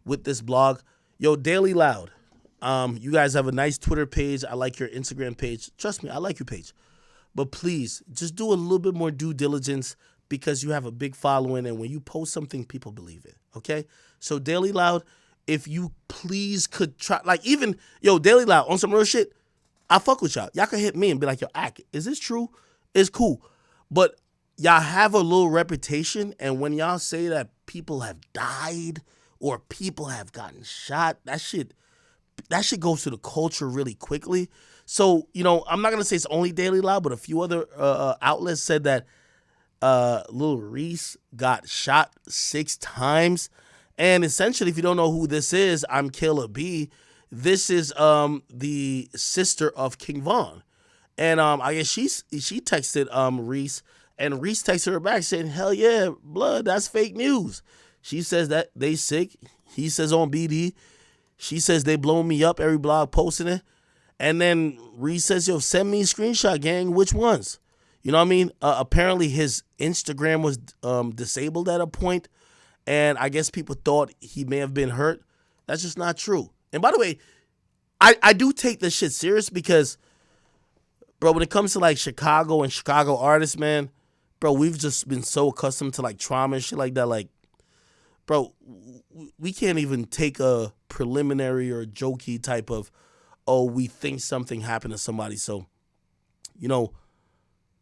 with this blog. Yo, Daily Loud. You guys have a nice Twitter page. I like your Instagram page. Trust me, I like your page. But please, just do a little bit more due diligence because you have a big following, and when you post something, people believe it, okay? So Daily Loud, if you please could try, like even, Daily Loud, on some real shit, I fuck with y'all. Y'all can hit me and be like, yo, Ack, is this true? It's cool. But y'all have a little reputation, and when y'all say that people have died or people have gotten shot, that shit goes to the culture really quickly. So, I'm not going to say it's only Daily Loud, but a few other outlets said that Lil Reese got shot 6 times. And essentially, if you don't know who this is, I'm Killer B. This is the sister of King Von. And I guess she texted Reese, and Reese texted her back saying, hell yeah, blood, that's fake news. She says that they sick. He says on BD. She says they blowing me up, every blog posting it. And then Reese says, yo, send me a screenshot, gang. Which ones? You know what I mean? Apparently his Instagram was disabled at a point, and I guess people thought he may have been hurt. That's just not true. And by the way, I do take this shit serious because, bro, when it comes to like Chicago and Chicago artists, man, bro, we've just been so accustomed to like trauma and shit like that. Like, bro, we can't even take a preliminary or jokey type of, we think something happened to somebody. So,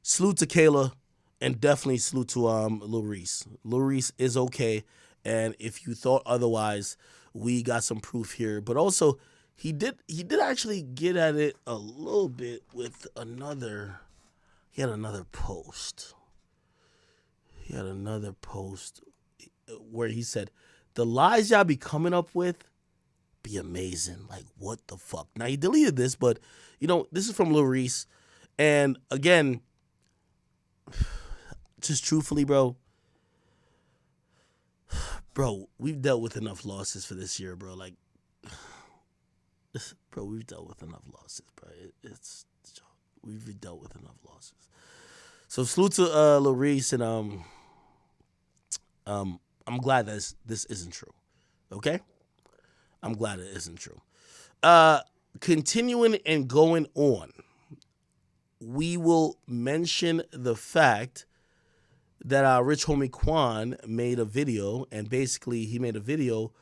salute to Kayla, and definitely salute to Lil Reese. Lil Reese is okay, and if you thought otherwise, we got some proof here. But also, he did actually get at it a little bit with another. He had another post. Where he said, "The lies y'all be coming up with be amazing. Like, what the fuck?" Now, he deleted this, but, this is from Lil Reese. And, again, just truthfully, bro, we've dealt with enough losses for this year, bro. Like, bro, we've dealt with enough losses, bro. We've dealt with enough losses. So, salute to Lil Reese, and I'm glad that this isn't true, okay? I'm glad it isn't true. Continuing and going on, we will mention the fact that Rich Homie Quan made a video, and basically he made a video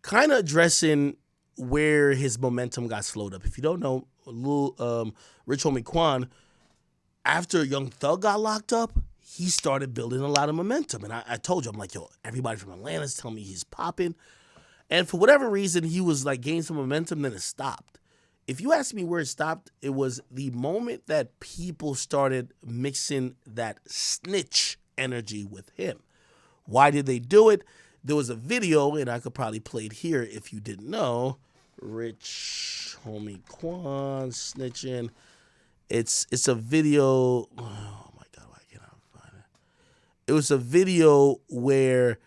kind of addressing where his momentum got slowed up. If you don't know, Rich Homie Quan, after Young Thug got locked up, he started building a lot of momentum. And I told you, I'm like, yo, everybody from Atlanta's telling me he's popping. And for whatever reason, he was like gaining some momentum, then it stopped. If you ask me where it stopped, it was the moment that people started mixing that snitch energy with him. Why did they do it? There was a video, and I could probably play it here if you didn't know. Rich Homie Quan snitching. It's a video. Oh my God, why can't I find it? It was a video where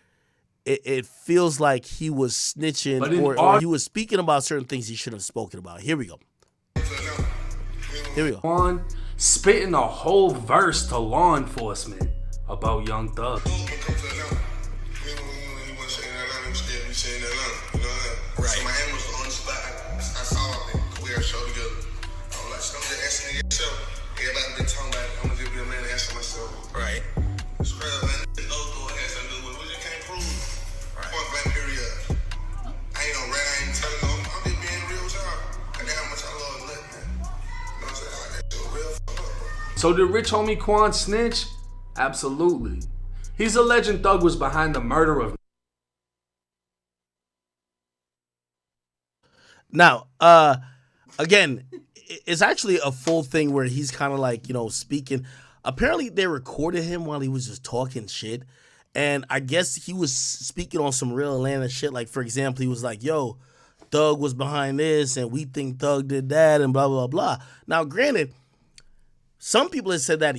it feels like he was snitching or he was speaking about certain things he shouldn't have spoken about. Here we go. Quan spitting a whole verse to law enforcement about Young Thug. Right. So my hand was on the spot. I saw it. We had a show together. I'm like, so I'm just asking yourself. Everybody been talking about it. I'm gonna just be a man and answer myself. Right. It's real, man. No door has something to do with it. We just can't prove. Right. Point blank period. I ain't no rat. I ain't telling no. I'm just being real with y'all. I got how much I love and let, man. You know what I'm saying? I like that shit real fucked up. So did Rich Homie Quan snitch? Absolutely. He's alleging Thug was behind the murder of. Now, again, it's actually a full thing where he's kind of like, speaking. Apparently, they recorded him while he was just talking shit. And I guess he was speaking on some real Atlanta shit. Like, for example, he was like, yo, Thug was behind this, and we think Thug did that, and blah, blah, blah. Now, granted, some people have said that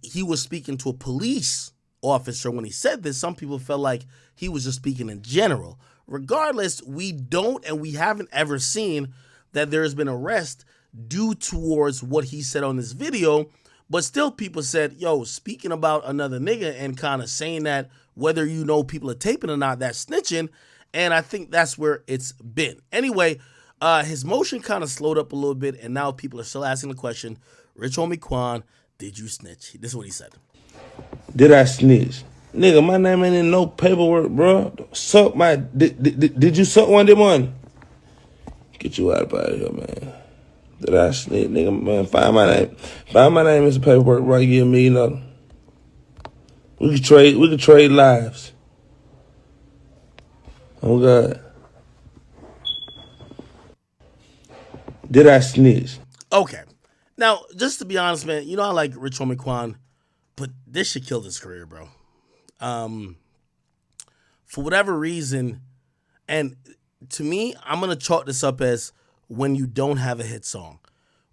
he was speaking to a police officer when he said this. Some people felt like he was just speaking in general. Regardless, we don't and we haven't ever seen that there has been arrest due towards what he said on this video. But still, people said, yo, speaking about another nigga and kind of saying that whether people are taping or not, that's snitching. And I think that's where it's been. Anyway, his motion kind of slowed up a little bit, and now people are still asking the question, Rich Homie Quan, did you snitch? This is what he said. Did I snitch? Nigga, my name ain't in no paperwork, bro. Suck my... Did you suck one of them one? Get you out of here, man. Did I snitch? Nigga, man, find my name. Find my name in some paperwork, bro. You give me $1 million. We could trade lives. Oh, God. Did I snitch? Okay. Now, just to be honest, man, you know I like Rich Homie Quan, but this shit killed his career, bro. For whatever reason, and to me, I'm going to chalk this up as when you don't have a hit song.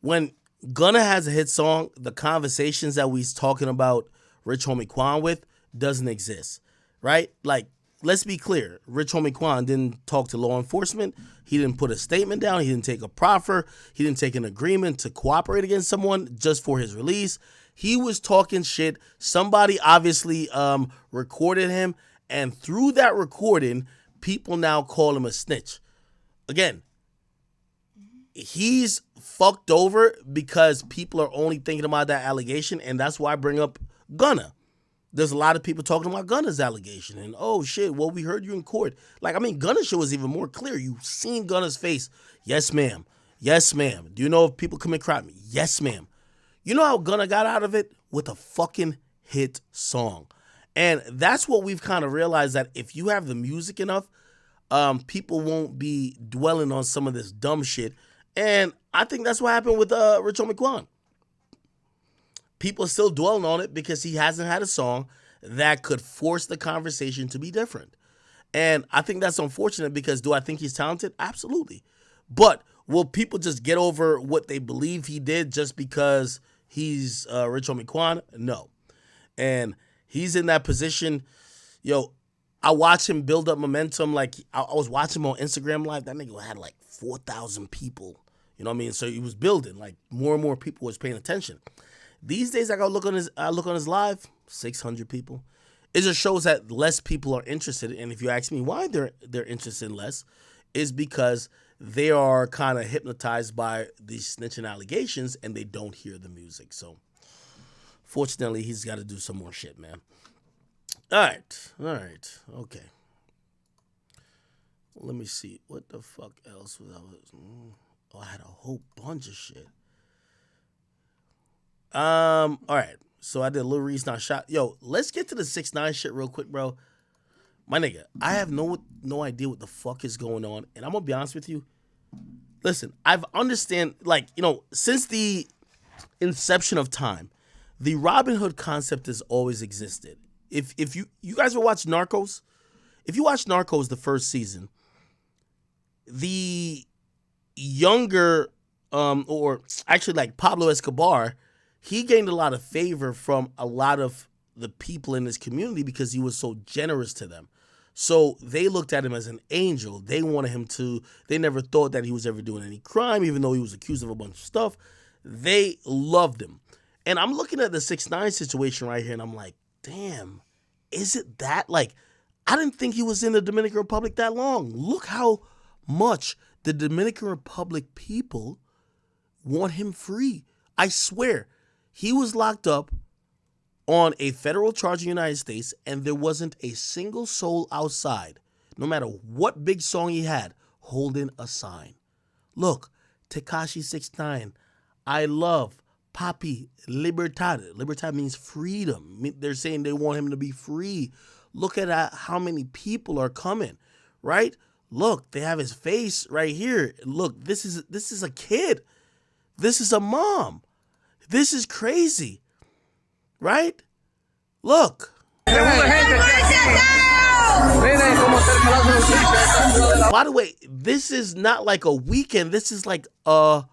When Gunna has a hit song, the conversations that we's talking about Rich Homie Quan with doesn't exist, right? Like, let's be clear. Rich Homie Quan didn't talk to law enforcement. He didn't put a statement down. He didn't take a proffer. He didn't take an agreement to cooperate against someone just for his release. He was talking shit. Somebody obviously recorded him, and through that recording, people now call him a snitch. Again, he's fucked over because people are only thinking about that allegation, and that's why I bring up Gunna. There's a lot of people talking about Gunna's allegation, and oh shit, well, we heard you in court. Like, I mean, Gunna's shit was even more clear. You've seen Gunna's face. Yes, ma'am. Yes, ma'am. Do you know if people come and crap me? Yes, ma'am. You know how Gunna got out of it? With a fucking hit song. And that's what we've kind of realized, that if you have the music enough, people won't be dwelling on some of this dumb shit. And I think that's what happened with Rich Homie Quan. People are still dwelling on it because he hasn't had a song that could force the conversation to be different. And I think that's unfortunate because do I think he's talented? Absolutely. But will people just get over what they believe he did just because he's Rich Homie Quan? No. And he's in that position. Yo, I watch him build up momentum. Like, I was watching him on Instagram Live. That nigga had like 4,000 people. You know what I mean? So he was building. Like, more and more people was paying attention. These days, I look on his live, 600 people. It just shows that less people are interested. And if you ask me why they're interested in less, is because they are kind of hypnotized by these snitching allegations and they don't hear the music. So, fortunately, he's got to do some more shit, man. All right, okay. Let me see. What the fuck else was I was? Oh, I had a whole bunch of shit. All right. So I did a little Reese now shot. Yo, let's get to the 6ix9ine shit real quick, bro. My nigga, I have no idea what the fuck is going on, and I'm gonna be honest with you. Listen, I've understand, like, you know, since the inception of time, the Robin Hood concept has always existed. If you guys ever watch Narcos, if you watch Narcos the first season, the younger, or actually like Pablo Escobar, he gained a lot of favor from a lot of the people in his community because he was so generous to them. So they looked at him as an angel. They wanted him to, they never thought that he was ever doing any crime, even though he was accused of a bunch of stuff. They loved him. And I'm looking at the 6ix9ine situation right here, and I'm like, damn, is it that? Like, I didn't think he was in the Dominican Republic that long. Look how much the Dominican Republic people want him free. I swear, he was locked up on a federal charge in the United States, and there wasn't a single soul outside, no matter what big song he had, holding a sign. Look, Tekashi 6ix9ine, I love Papi Libertad. Libertad means freedom. They're saying they want him to be free. Look at how many people are coming, right? Look, they have his face right here. Look, this is a kid. This is a mom. This is crazy, right? Look. By the way, this is not like a weekend. This is like a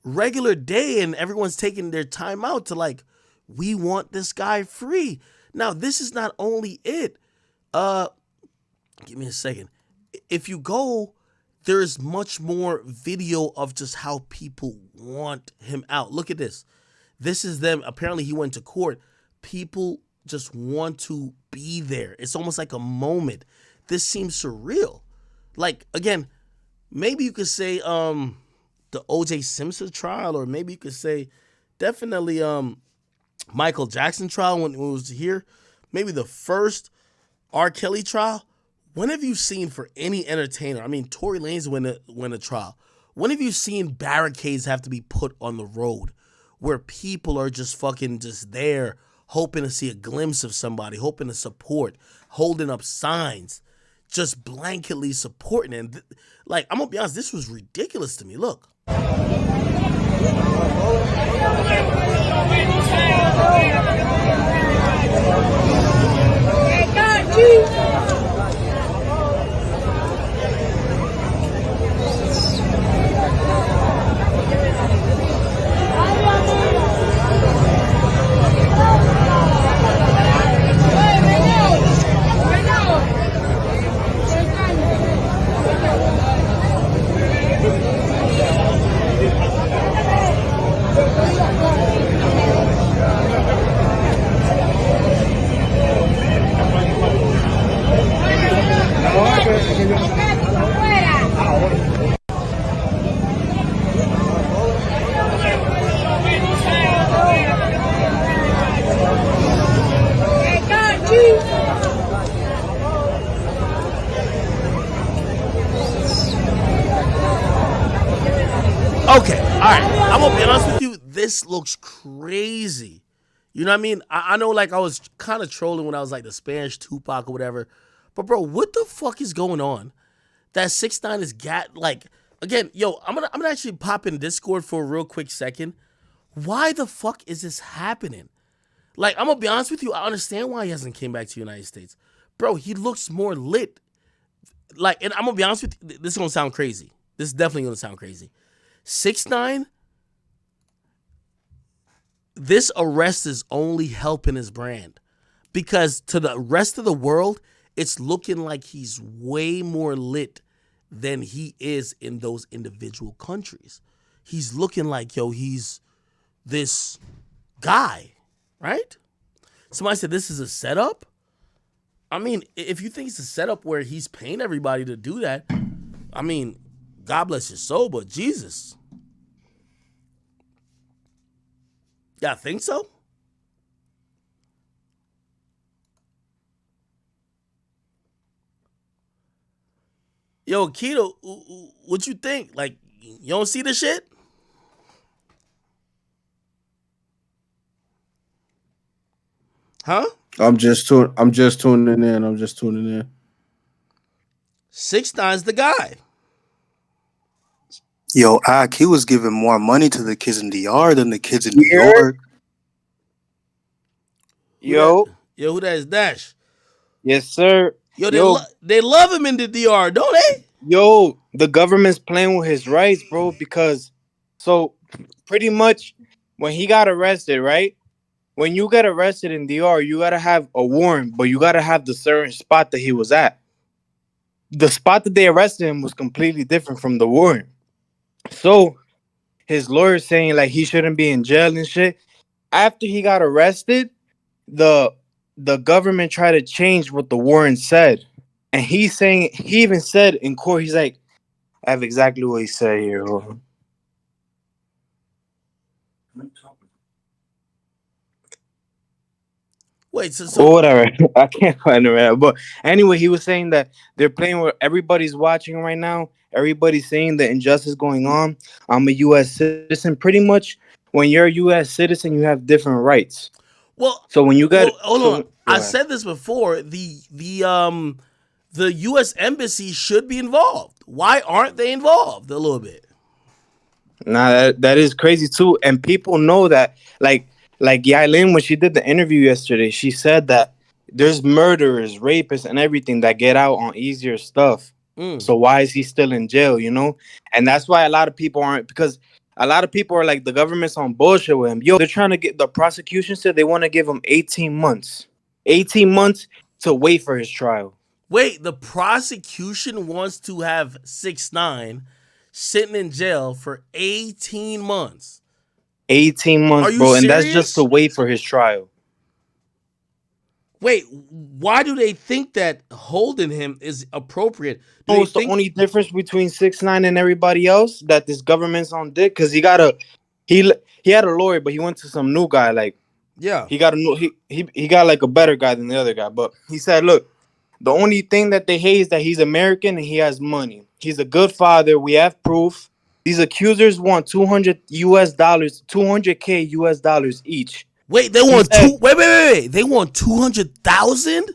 regular day, and everyone's taking their time out to like, we want this guy free. Now, this is not only it. Give me a second. If you go, there's much more video of just how people want him out. Look at this. This is them. Apparently, he went to court. People just want to be there. It's almost like a moment. This seems surreal. like again, maybe you could say the O.J. Simpson trial, or maybe you could say definitely Michael Jackson trial when it was here. Maybe the first R. Kelly trial. When have you seen for any entertainer? I mean, Tory Lanez win a trial. When have you seen barricades have to be put on the road where people are just fucking just there hoping to see a glimpse of somebody, hoping to support, holding up signs, just blanketly supporting? And like, I'm gonna be honest, this was ridiculous to me. Look. Okay, all right. I'm gonna be honest with you. This looks crazy. You know what I mean? I know, like, I was kind of trolling when I was like the Spanish Tupac or whatever. But bro, what the fuck is going on? That 6ix9ine is like, again, yo, I'm gonna actually pop in Discord for a real quick second. Why the fuck is this happening? Like, I'm gonna be honest with you. I understand why he hasn't came back to the United States, bro. He looks more lit. Like, and I'm gonna be honest with you. This is gonna sound crazy. This is definitely gonna sound crazy. 6ix9ine, this arrest is only helping his brand, because to the rest of the world, it's looking like he's way more lit than he is in those individual countries. He's looking like, yo, he's this guy, right? Somebody said this is a setup. I mean, if you think it's a setup where he's paying everybody to do that, I mean, God bless your soul, but Jesus. Yeah, I think so. Yo, Keto, what you think? Like, you don't see the shit? Huh? I'm just tuning in. 6ix9ine's the guy. Yo, he was giving more money to the kids in DR than the kids in New York. Yo, who that is? Dash. Yes, sir. Yo, they love him in the DR, don't they? Yo, the government's playing with his rights, bro, because so pretty much when he got arrested, right? When you get arrested in DR, you gotta have a warrant, but you gotta have the certain spot that he was at. The spot that they arrested him was completely different from the warrant. So his lawyer saying like he shouldn't be in jail and shit. After he got arrested, the government tried to change what the warrant said. And he even said in court, he's like, I have exactly what he said here. Wait, so whatever. I can't find it right now. But anyway, he was saying that they're playing where everybody's watching right now. Everybody's saying the injustice going on. I'm a U.S. citizen. Pretty much, when you're a U.S. citizen, you have different rights. Well, so when you got, hold on. I said this before. The U.S. embassy should be involved. Why aren't they involved? A little bit. Nah, that is crazy too, and people know that. Like Yailin, when she did the interview yesterday, she said that there's murderers, rapists, and everything that get out on easier stuff. So why is he still in jail, you know? And that's why a lot of people aren't, because a lot of people are like, the government's on bullshit with him. Yo, they're trying to get, the prosecution said they want to give him 18 months. 18 months to wait for his trial. Wait, the prosecution wants to have 6ix9ine sitting in jail for 18 months. 18 months, bro, and that's just to wait for his trial. Wait, why do they think that holding him is appropriate? Do know they what's the think only difference between 6ix9ine and everybody else? That this government's on dick because he had a lawyer, but he went to some new guy. Like yeah. he got a new he got like a better guy than the other guy. But he said, look, the only thing that they hate is that he's American and he has money. He's a good father. We have proof. These accusers want $200 $200K each. Wait, they want wait. They want 200,000?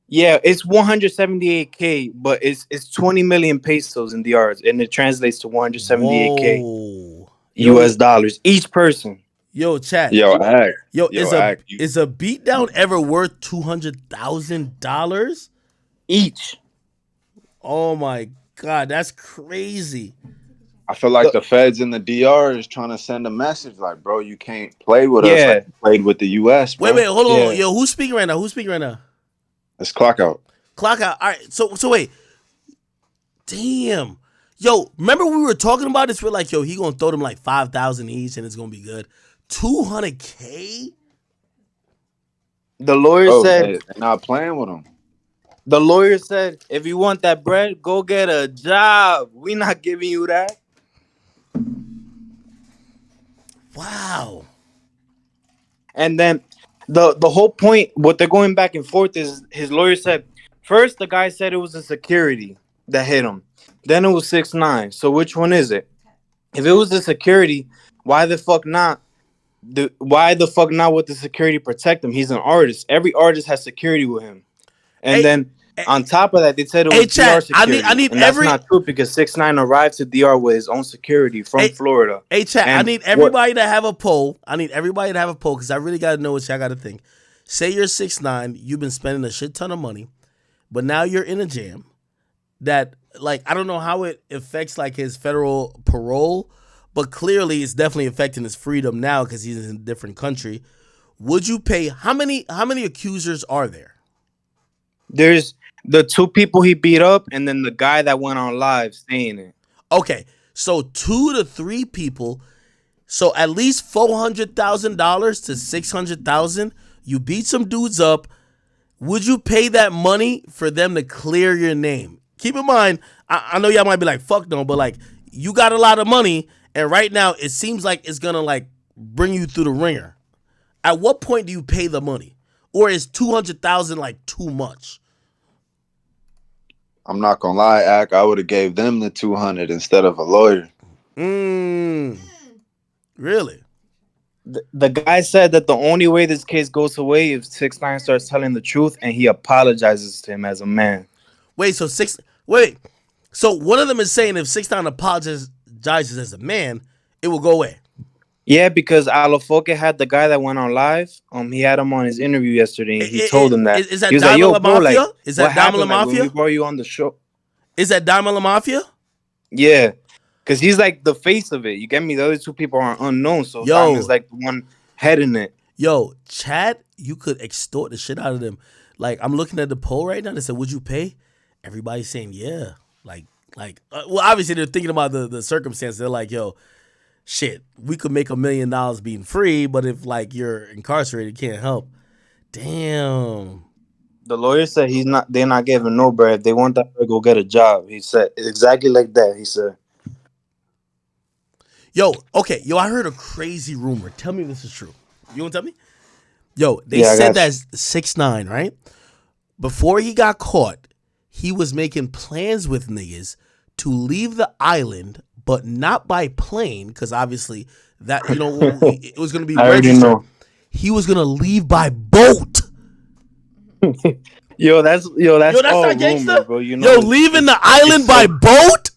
Yeah, it's 178K, but it's 20 million pesos in DRs, and it translates to 178K US dollars each person. Yo, chat. Yo, act. Yo, Yo, is act. a beatdown ever worth $200,000 each? Oh my god, that's crazy. I feel like the feds in the DR is trying to send a message like, bro, you can't play with us like you played with the US, bro. Wait, hold on. Yo, who's speaking right now? It's Clock Out. Clock Out. All right, so wait. Damn. Yo, remember we were talking about this? We're like, yo, he gonna throw them like 5,000 each and it's gonna be good. 200K? The lawyer said they're not playing with him. The lawyer said, if you want that bread, go get a job. We not giving you that. Wow. And then the whole point, what they're going back and forth is his lawyer said, first the guy said it was a security that hit him. Then it was 6ix9ine. So which one is it? If it was the security, why the fuck not? Why the fuck not with the security protect him? He's an artist. Every artist has security with him. And then on top of that, they said it was DR security. I need and that's not true because 6ix9ine arrived to DR with his own security from Florida. Hey, chat, I need everybody to have a poll. Because I really got to know what y'all got to think. Say you're 6ix9ine, you've been spending a shit ton of money, but now you're in a jam that, like, I don't know how it affects, like, his federal parole, but clearly it's definitely affecting his freedom now because he's in a different country. Would you pay, how many accusers are there? There's the two people he beat up and then the guy that went on live saying it. Okay, so 2 to 3 people. So at least $400,000 to $600,000. You beat some dudes up. Would you pay that money for them to clear your name? Keep in mind, I know y'all might be like, fuck no, but like you got a lot of money and right now it seems like it's gonna like bring you through the ringer. At what point do you pay the money? Or is 200,000 like too much? I'm not gonna lie, Ack. I would have gave them the 200 instead of a lawyer. Really? The guy said that the only way this case goes away if 6ix9ine starts telling the truth and he apologizes to him as a man. So one of them is saying if 6ix9ine apologizes as a man, it will go away. Yeah, because Alafoque had the guy that went on live. He had him on his interview yesterday. And he told him that. Is that Diamond La Mafia? Is that Diamond La Mafia? When we brought you on the show. Is that Diamond La Mafia? Yeah, because he's like the face of it. You get me? The other two people are unknown, so Diamond's like the one heading it. Yo, chat, you could extort the shit out of them. Like, I'm looking at the poll right now. They said, would you pay? Everybody's saying, yeah. Well, obviously they're thinking about the circumstances. They're like, yo, shit, we could make $1 million being free, but if like you're incarcerated, can't help. Damn. The lawyer said they're not giving no bread. If they want that bread, go get a job. He said exactly like that. He said. I heard a crazy rumor. Tell me if this is true. You want to tell me? They said that 6ix9ine, right? Before he got caught, he was making plans with niggas to leave the island, but not by plane, because obviously that it was going to be registered. He was going to leave by boat. That's all not gangster, rumor, bro. Leaving the island by boat.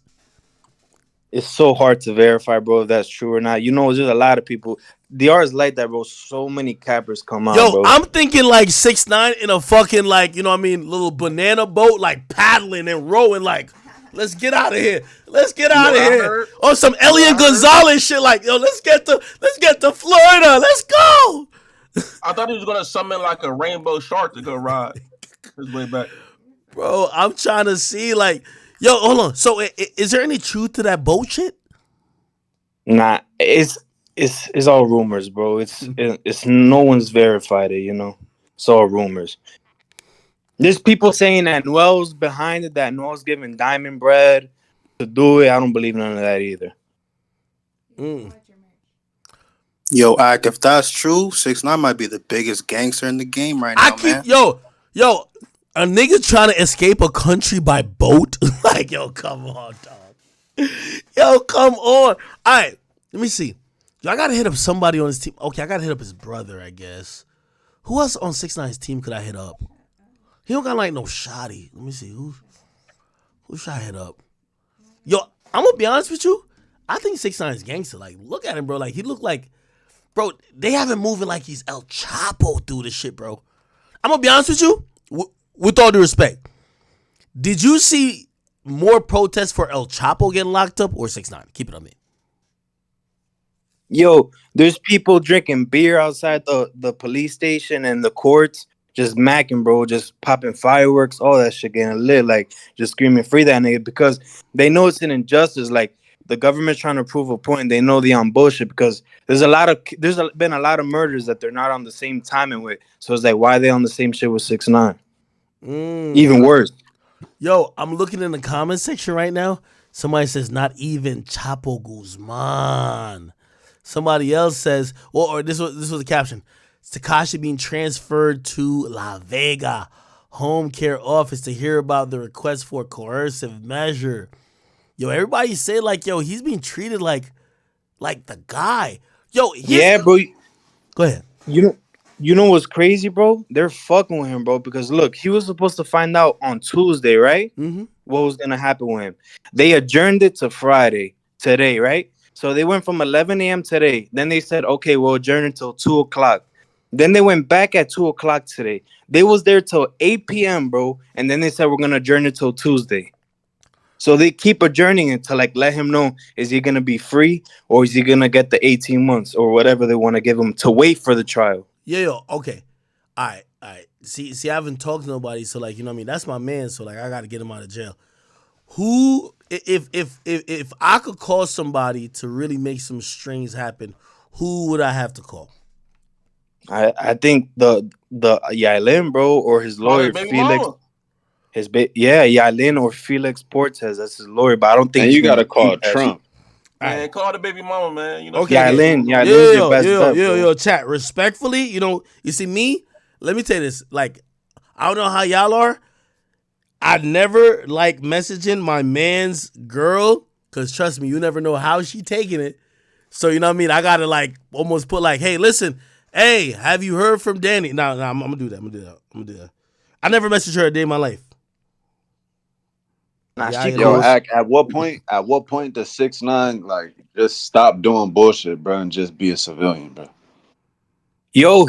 It's so hard to verify, bro, if that's true or not. There's a lot of people. DR is like that, bro. So many cappers come out, bro. I'm thinking like 6ix9ine in a fucking little banana boat, like paddling and rowing, like, let's get out of here. Let's get out of here. Or some Elian Gonzalez shit, like, let's get to Florida. Let's go. I thought he was gonna summon like a rainbow shark to go ride his way back. Bro, I'm trying to see, like, hold on. So, is there any truth to that boat shit? Nah, it's all rumors, bro. It's no one's verified it. It's all rumors. There's people saying that Noel's behind it, that Noel's giving Diamond bread to do it. I don't believe none of that either. Yo, Ak, if that's true, 6ix9ine might be the biggest gangster in the game right now, man. Yo, a nigga trying to escape a country by boat? Like, yo, come on, dog. Yo, come on. All right, let me see. Yo, I gotta hit up somebody on his team. Okay, I gotta hit up his brother, I guess. Who else on 6ix9ine's team could I hit up? He don't got like no shotty. Let me see who should I hit up. Yo, I'm gonna be honest with you. I think 6ix9ine's gangster. Like, look at him, bro. Like, he look like, bro. They have him moving like he's El Chapo through this shit, bro. I'm gonna be honest with you. With all due respect, did you see more protests for El Chapo getting locked up or 6ix9ine? Keep it on me. Yo, there's people drinking beer outside the police station and the courts, just macking, bro, just popping fireworks, all that shit getting lit, like just screaming free that nigga because they know it's an injustice. Like the government's trying to prove a point. They know they on bullshit because there's been a lot of murders that they're not on the same timing with. So it's like, why are they on the same shit with 6ix9ine? Even worse. Yo, I'm looking in the comment section right now. Somebody says not even Chapo Guzman. Somebody else says, well, or this was the caption. Tekashi being transferred to La Vega home care office to hear about the request for coercive measure. Yo, everybody say like, yo, he's being treated like the guy. Yo, yeah, bro. Go ahead. You know what's crazy, bro? They're fucking with him, bro. Because look, he was supposed to find out on Tuesday, right? What was gonna happen with him? They adjourned it to Friday today, right? So they went from 11 a.m. today. Then they said, okay, we'll adjourn until 2 o'clock. Then they went back at 2 o'clock today. They was there till 8 p.m., bro. And then they said, we're going to adjourn it till Tuesday. So they keep adjourning it to like let him know, is he going to be free or is he going to get the 18 months or whatever they want to give him to wait for the trial? Yeah, okay. All right. See, I haven't talked to nobody. So like, you know what I mean? That's my man. So like, I got to get him out of jail. Who, if I could call somebody to really make some strings happen, who would I have to call? I think the Yailin, bro, or his lawyer Felix. Yailin or Felix Portes. That's his lawyer, but I don't think. And you gotta call Trump. Man, call the baby mama, man. You know. Okay, Yailin, your best bet, yo, chat. Respectfully, you see me. Let me tell you this. Like, I don't know how y'all are. I never like messaging my man's girl because trust me, you never know how she taking it. So you know what I mean. I gotta like almost put like, hey, listen. Hey, have you heard from Danny? No, I'm gonna do that. I never messaged her a day in my life. Yo, at what point does 6ix9ine like just stop doing bullshit, bro, and just be a civilian, bro? Yo,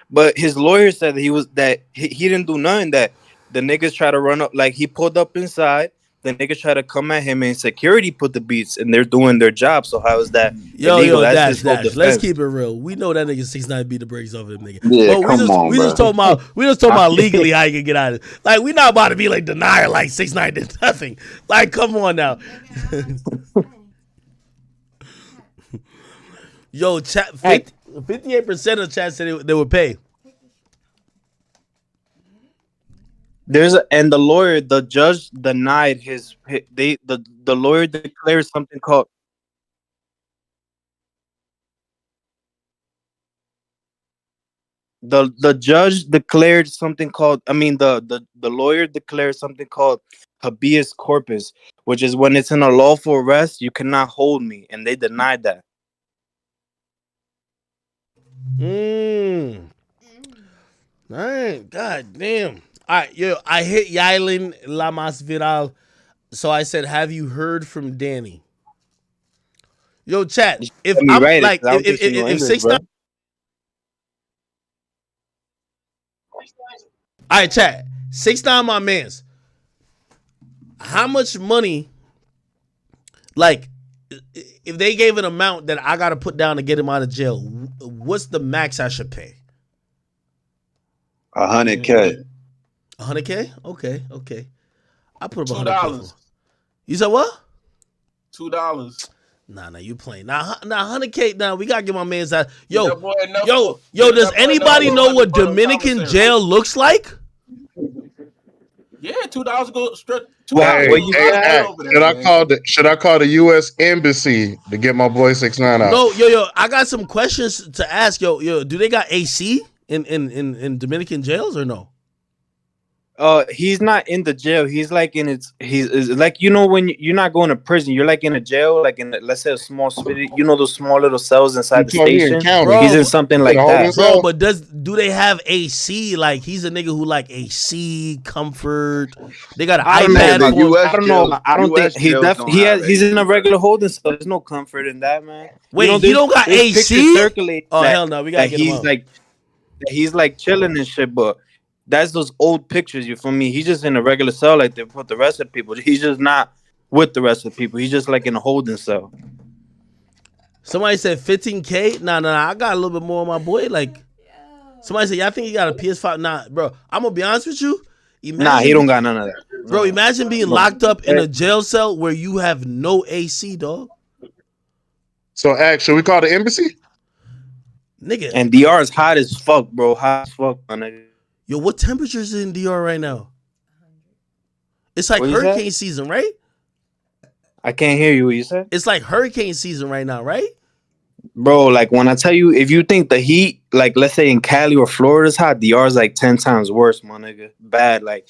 but his lawyer said that he didn't do nothing. That the niggas try to run up, like he pulled up inside. The niggas try to come at him and security put the beats and they're doing their job. So how is that illegal? Dash. Let's keep it real. We know that nigga 6ix9ine beat the brakes off him, nigga. Yeah, but we just talking about legally how you can get out of it. Like, we not about to be like denier like 6ix9ine did nothing. Like, come on now. Yo, chat 58% of chat said they would pay. And the judge denied the lawyer declared something called the judge declared something called the lawyer declared something called habeas corpus, which is when it's in a lawful arrest, you cannot hold me, and they denied that. All right, god damn. All right, yo, I hit Yailin Lamas Viral, so I said, have you heard from Danny? Yo, chat, if I'm right, like, if 6ix9ine. All right, chat, 6ix9ine, my mans. How much money, like, if they gave an amount that I got to put down to get him out of jail, what's the max I should pay? $100K. 100K? Okay. I put up $2. You said what? $2. Nah, you playing. Nah, 100K. Nah, we gotta get my man's out. Yo, does that boy anybody enough know what for the Dominican commissary. jail looks like? Yeah, $2 go straight. Wow, Hey, what you hey, over there, should I man. call the U.S. Embassy to get my boy 6ix9ine out? No, yo, I got some questions to ask. Yo, do they got AC in Dominican jails or no? He's not in the jail. He's like in he's like, when you're not going to prison, you're like in a jail, like in let's say a small city. Those small little cells inside the station. He's in something like that, bro. But do they have AC? Like he's a nigga who like AC comfort. They got an iPad. I don't know. I don't think he's in a regular holding cell. There's no comfort in that, man. Wait, he don't got AC? Oh hell no, we gotta get him out. He's like chilling and shit, but. That's those old pictures, you feel me? He's just in a regular cell like they put the rest of the people. He's just not with the rest of the people. He's just like in a holding cell. Somebody said 15K. Nah. I got a little bit more on my boy. Like somebody said, I think he got a PS5. Nah, bro. I'm gonna be honest with you. He don't got none of that. Bro, imagine being locked up in a jail cell where you have no AC, dog. So, should we call the embassy? Nigga. And DR is hot as fuck, bro. Hot as fuck, my nigga. Yo, what temperatures in DR right now? It's like hurricane season, right? I can't hear you. What you said? It's like hurricane season right now, right? Bro, like when I tell you, if you think the heat, like let's say in Cali or Florida is hot, DR is like 10 times worse, my nigga. Bad, like.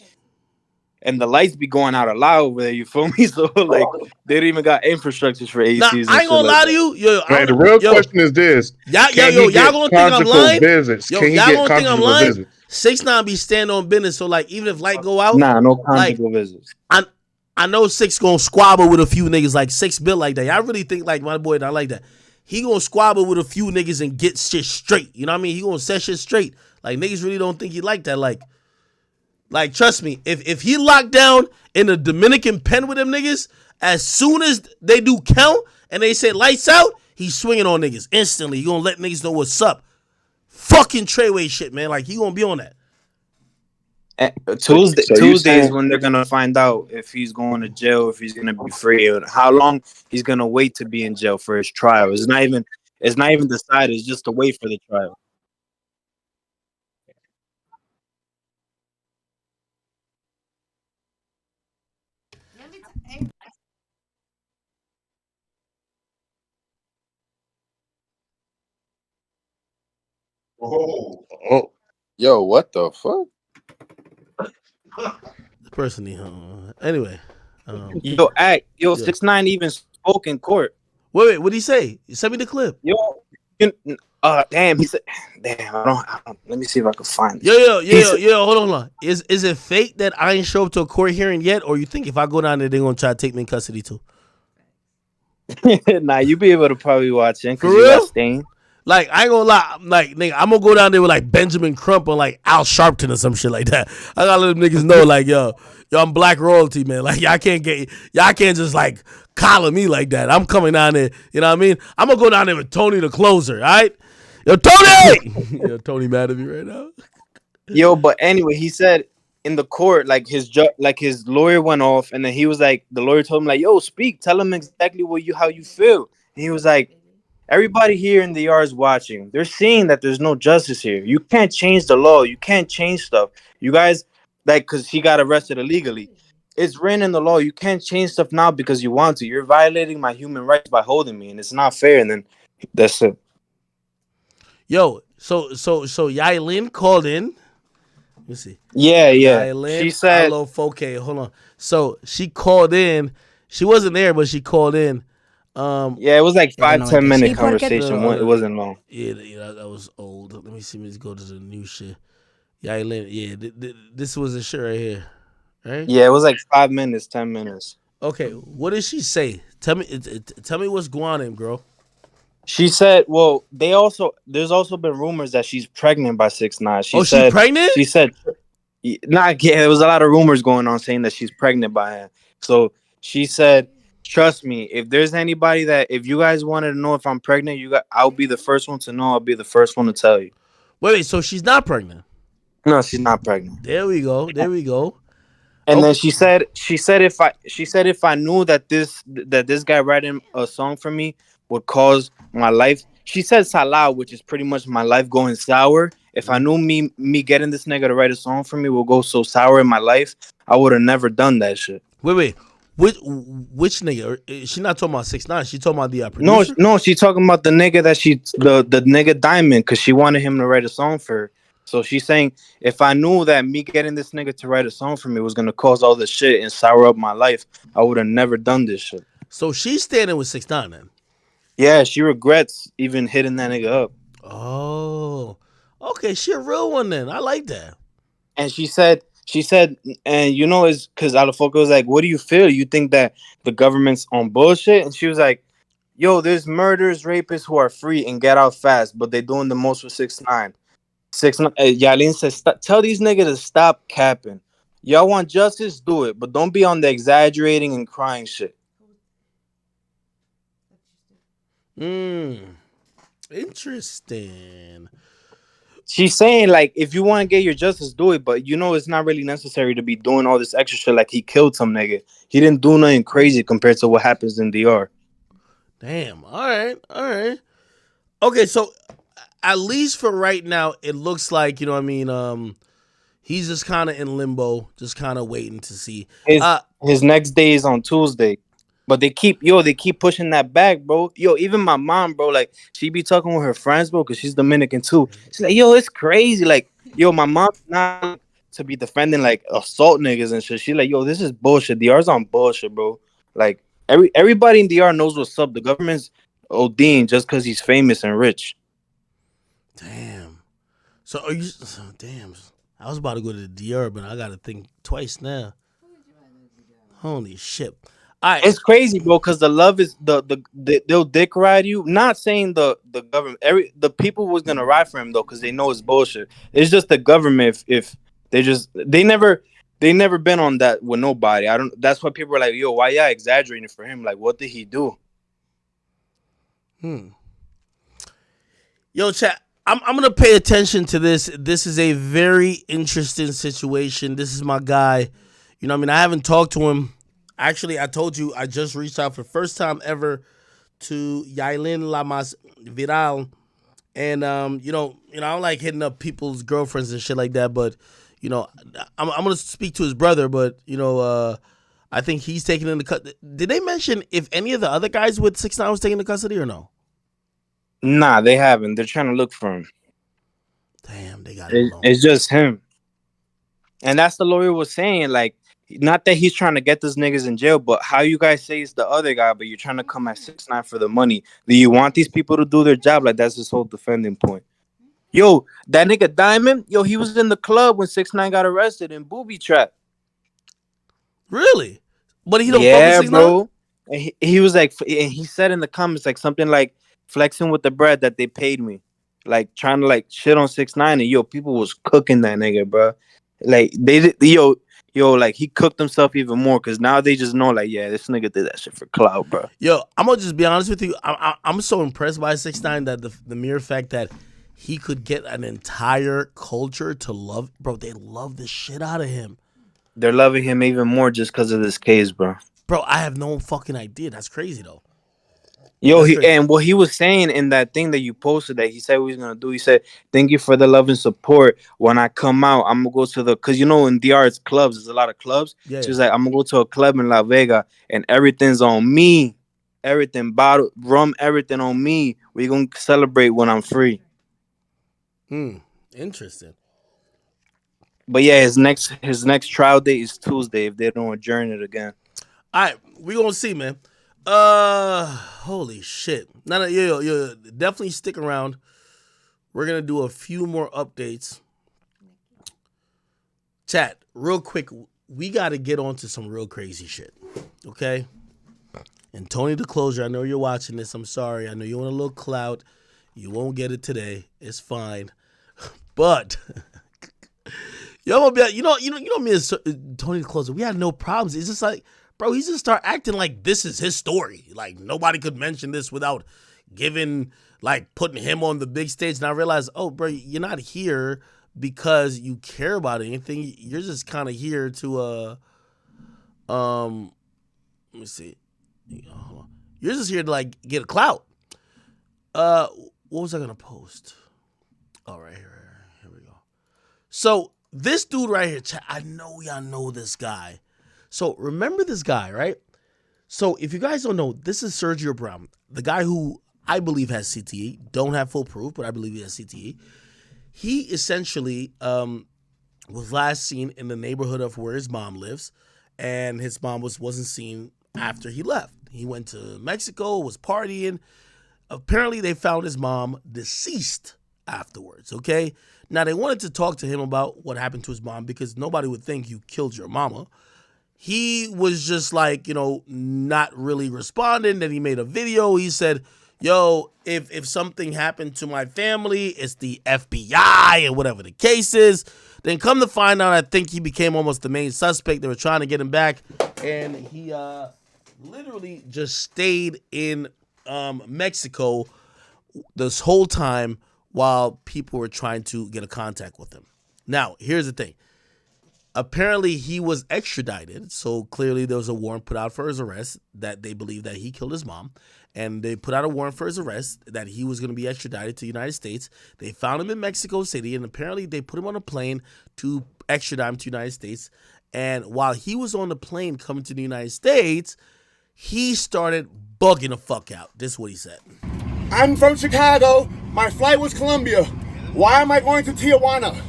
And the lights be going out a lot over there, you feel me? So like they don't even got infrastructures for ACs. Nah, I ain't gonna lie to you. The real question is this. Y'all gonna think I'm lying? Visits? Yo, y'all gonna think I'm lying? 6ix9ine be standing on business, so like even if light go out, no conjugal visits. I know 6 gonna squabble with a few niggas like 6 built like that. Y'all really think like my boy not like that? He gonna squabble with a few niggas and get shit straight. You know what I mean? He gonna set shit straight. Like niggas really don't think he like that. Like trust me, if he locked down in a Dominican pen with them niggas, as soon as they do count and they say lights out, he's swinging on niggas instantly. He gonna let niggas know what's up. Fucking Treyway shit, man. Like he gonna be on that. Tuesdays when they're gonna find out if he's going to jail, if he's gonna be free, or how long he's gonna wait to be in jail for his trial. It's not even decided. It's just to wait for the trial. Oh. Yo, what the fuck? The person need anyway. Yo, 6ix9ine even spoke in court. Wait, what'd he say? Send me the clip. Yo, damn, he said, damn, I don't. Let me see if I can find it. Yo, hold on. Is it fake that I ain't show up to a court hearing yet, or you think if I go down there they're gonna try to take me in custody too? Nah, you be able to probably watch it because For you real? got Stain. Like, I ain't gonna lie, like, nigga, I'm gonna go down there with like Benjamin Crump or like Al Sharpton or some shit like that. I gotta let them niggas know, like, yo, I'm black royalty, man. Like, y'all can't just like collar me like that. I'm coming down there, you know what I mean? I'm gonna go down there with Tony the closer, all right? Yo, Tony! Yo, Tony mad at me right now. Yo, but anyway, he said in the court, like his lawyer went off, and then he was like, the lawyer told him like, yo, speak, tell him exactly how you feel. And he was like, everybody here in the yard is watching. They're seeing that there's no justice here. You can't change the law. You can't change stuff. You guys, like, because he got arrested illegally. It's written in the law. You can't change stuff now because you want to. You're violating my human rights by holding me, and it's not fair. And then that's it. Yo, so Yailin called in. Let me see. Yeah. Yailin, she said, hello, 4K. Hold on. So she called in. She wasn't there, but she called in. Yeah, it was like 5-10 minute conversation. It wasn't long. Yeah, that was old. Let me see. Let's go to the new shit. Yeah, this was the shit right here, right? Yeah, it was like 5 minutes, 10 minutes. Okay, what did she say? Tell me what's going on, girl. She said, well, there's also been rumors that she's pregnant by 6ix9ine. She pregnant? She said, there was a lot of rumors going on saying that she's pregnant by him. So she said, trust me, if there's anybody if you guys wanted to know if I'm pregnant, I'll be the first one to know. I'll be the first one to tell you. Wait, so she's not pregnant? No, she's not pregnant. There we go. And then she said if I knew that this guy writing a song for me would cause my life. She said Salah, which is pretty much my life going sour. If I knew me getting this nigga to write a song for me will go so sour in my life, I would have never done that shit. Wait. Which nigga? She not talking about 6ix9ine. She talking about the No, producer. no, she talking about the nigga that the nigga Diamond, because she wanted him to write a song for her. So she's saying, if I knew that me getting this nigga to write a song for me was gonna cause all this shit and sour up my life, I would have never done this shit. So she's standing with 6ix9ine then. Yeah, she regrets even hitting that nigga up. Oh, okay, she a real one then. I like that. And she said, and you know, it's because Alafoca was like, what do you feel? You think that the government's on bullshit? And she was like, yo, there's murderers, rapists who are free and get out fast, but they're doing the most with 6ix9ine. 6ix9ine, Yalin says, tell these niggas to stop capping. Y'all want justice? Do it, but don't be on the exaggerating and crying shit. Interesting. She's saying, like, if you want to get your justice, do it, but you know it's not really necessary to be doing all this extra shit like he killed some nigga. He didn't do nothing crazy compared to what happens in DR. Damn. All right. Okay, so at least for right now, it looks like, you know what I mean, he's just kind of in limbo, just kind of waiting to see. His next day is on Tuesday. But they keep pushing that back, bro. Yo, even my mom, bro, like, she be talking with her friends, bro, because she's Dominican too. She's like, yo, it's crazy. Like, yo, my mom's not to be defending, like, assault niggas and shit. She's like, yo, this is bullshit. DR's on bullshit, bro. Like, everybody in DR knows what's up. The government's ODing just because he's famous and rich. Damn. So are you... Damn. I was about to go to the DR, but I got to think twice now. Holy shit. Right. It's crazy, bro, because the love is they'll dick ride you. Not saying the government, the people was gonna ride for him though, because they know it's bullshit. It's just the government if they never been on that with nobody. That's why people are like, yo, why y'all exaggerating for him? Like, what did he do? Yo, chat. I'm gonna pay attention to this. This is a very interesting situation. This is my guy. You know what I mean? I haven't talked to him. Actually, I told you I just reached out for the first time ever to Yailin Lamas Viral. And, you know, I don't like hitting up people's girlfriends and shit like that. But, you know, I'm going to speak to his brother. But, you know, I think he's taking into custody. Did they mention if any of the other guys with 6ix9ine was taken into custody or no? Nah, they haven't. They're trying to look for him. Damn, they got it. It's just him. And that's the lawyer was saying, like, not that he's trying to get those niggas in jail, but how you guys say it's the other guy, but you're trying to come at 6ix9ine for the money. Do you want these people to do their job? Like, that's his whole defending point. Yo, that nigga Diamond, yo, he was in the club when 6ix9ine got arrested in booby trap. Really? But he don't fuck with 6ix9ine? Bro. And he was like, and he said in the comments like something like flexing with the bread that they paid me, like trying to like shit on 6ix9ine, and yo, people was cooking that nigga, bro. Like Yo, like, he cooked himself even more because now they just know, like, yeah, this nigga did that shit for clout, bro. Yo, I'm going to just be honest with you. I'm so impressed by 6ix9ine that the mere fact that he could get an entire culture to love, bro, they love the shit out of him. They're loving him even more just because of this case, bro. Bro, I have no fucking idea. That's crazy, though. Yo, and what he was saying in that thing that you posted that he said what he's gonna do, he said, thank you for the love and support. When I come out, I'm gonna go to because you know in DR it's clubs, there's a lot of clubs. Yeah, so he's like, I'm gonna go to a club in La Vega and everything's on me. Everything, bottle, rum, everything on me. We're gonna celebrate when I'm free. Interesting. But yeah, his next trial date is Tuesday if they don't adjourn it again. All right, we gonna see, man. Holy shit. No, yo, definitely stick around. We're gonna do a few more updates. Chat, real quick, we gotta get on to some real crazy shit. Okay? And Tony the Closer, I know you're watching this. I'm sorry. I know you want a little clout. You won't get it today. It's fine. But yo, I'm gonna be, you know me as Tony the Closer. We had no problems. It's just like, bro, he just start acting like this is his story. Like nobody could mention this without putting him on the big stage. And I realized, oh, bro, you're not here because you care about anything. You're just kind of here to let me see. Hold on. You're just here to like get a clout. What was I gonna post? All right, here we go. So This dude right here, I know y'all know this guy. So remember this guy, right? So if you guys don't know, this is Sergio Brown, the guy who I believe has CTE. Don't have full proof, but I believe he has CTE. He essentially was last seen in the neighborhood of where his mom lives, and his mom wasn't seen after he left. He went to Mexico, was partying. Apparently, they found his mom deceased afterwards, okay? Now, they wanted to talk to him about what happened to his mom because nobody would think you killed your mama. He was just like, not really responding. Then he made a video. He said, yo, if something happened to my family, it's the FBI and whatever the case is. Then come to find out, I think he became almost the main suspect. They were trying to get him back. And he literally just stayed in Mexico this whole time while people were trying to get a contact with him. Now, here's the thing. Apparently, he was extradited, so clearly there was a warrant put out for his arrest that they believe that he killed his mom, and they put out a warrant for his arrest that he was going to be extradited to the United States. They found him in Mexico City, and apparently they put him on a plane to extradite him to the United States, and while he was on the plane coming to the United States, he started bugging the fuck out. This is what he said. I'm from Chicago. My flight was Colombia. Why am I going to Tijuana?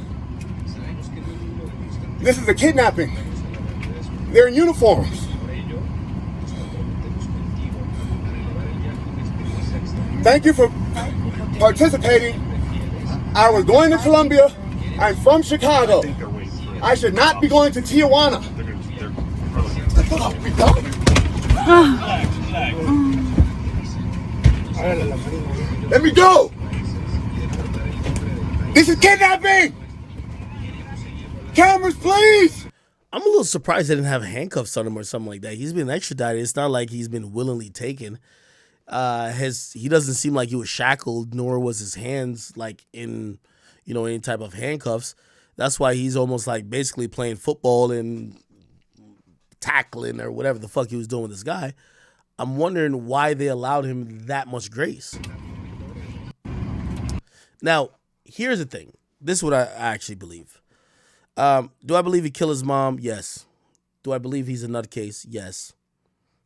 This is a kidnapping. They're in uniforms. Thank you for participating. I was going to Colombia. I'm from Chicago. I should not be going to Tijuana. Let me go! This is kidnapping! Cameras, please! I'm a little surprised they didn't have handcuffs on him or something like that. He's been extradited. It's not like he's been willingly taken. He doesn't seem like he was shackled, nor was his hands like in, any type of handcuffs. That's why he's almost like basically playing football and tackling or whatever the fuck he was doing with this guy. I'm wondering why they allowed him that much grace. Now, here's the thing. This is what I actually believe. Do I believe he killed his mom? Yes. Do I believe he's a nutcase? Yes.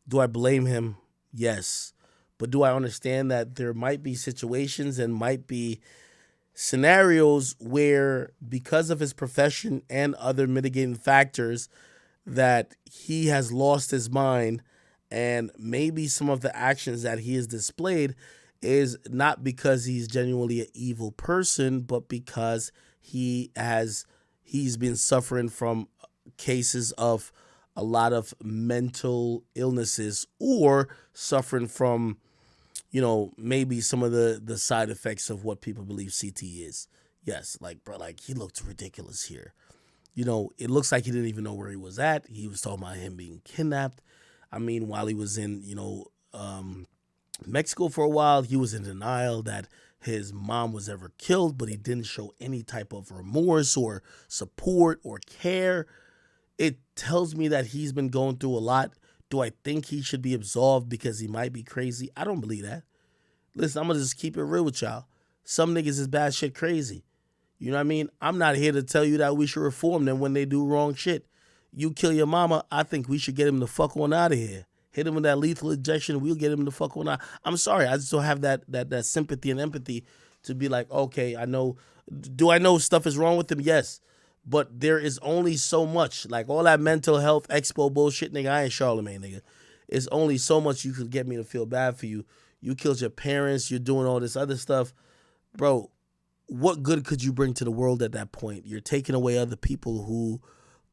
Do I blame him? Yes. But do I understand that there might be situations and might be scenarios where, because of his profession and other mitigating factors, that he has lost his mind, and maybe some of the actions that he has displayed is not because he's genuinely an evil person, but because he's been suffering from cases of a lot of mental illnesses, or suffering from, maybe some of the side effects of what people believe CT is. Yes, he looked ridiculous here. It looks like he didn't even know where he was at. He was talking about him being kidnapped. I mean, while he was in, Mexico for a while, he was in denial that his mom was ever killed, but he didn't show any type of remorse or support or care. It tells me that he's been going through a lot. Do I think he should be absolved because he might be crazy? I don't believe that. Listen, I'm going to just keep it real with y'all. Some niggas is bad shit crazy. You know what I mean? I'm not here to tell you that we should reform them when they do wrong shit. You kill your mama, I think we should get him the fuck on out of here. Hit him with that lethal injection, we'll get him the fuck on out. I'm sorry, I just don't have that sympathy and empathy to be like, okay, do I know stuff is wrong with him? Yes. But there is only so much. Like all that mental health expo bullshit, nigga, I ain't Charlemagne, nigga. It's only so much you could get me to feel bad for you. You killed your parents, you're doing all this other stuff. Bro, what good could you bring to the world at that point? You're taking away other people who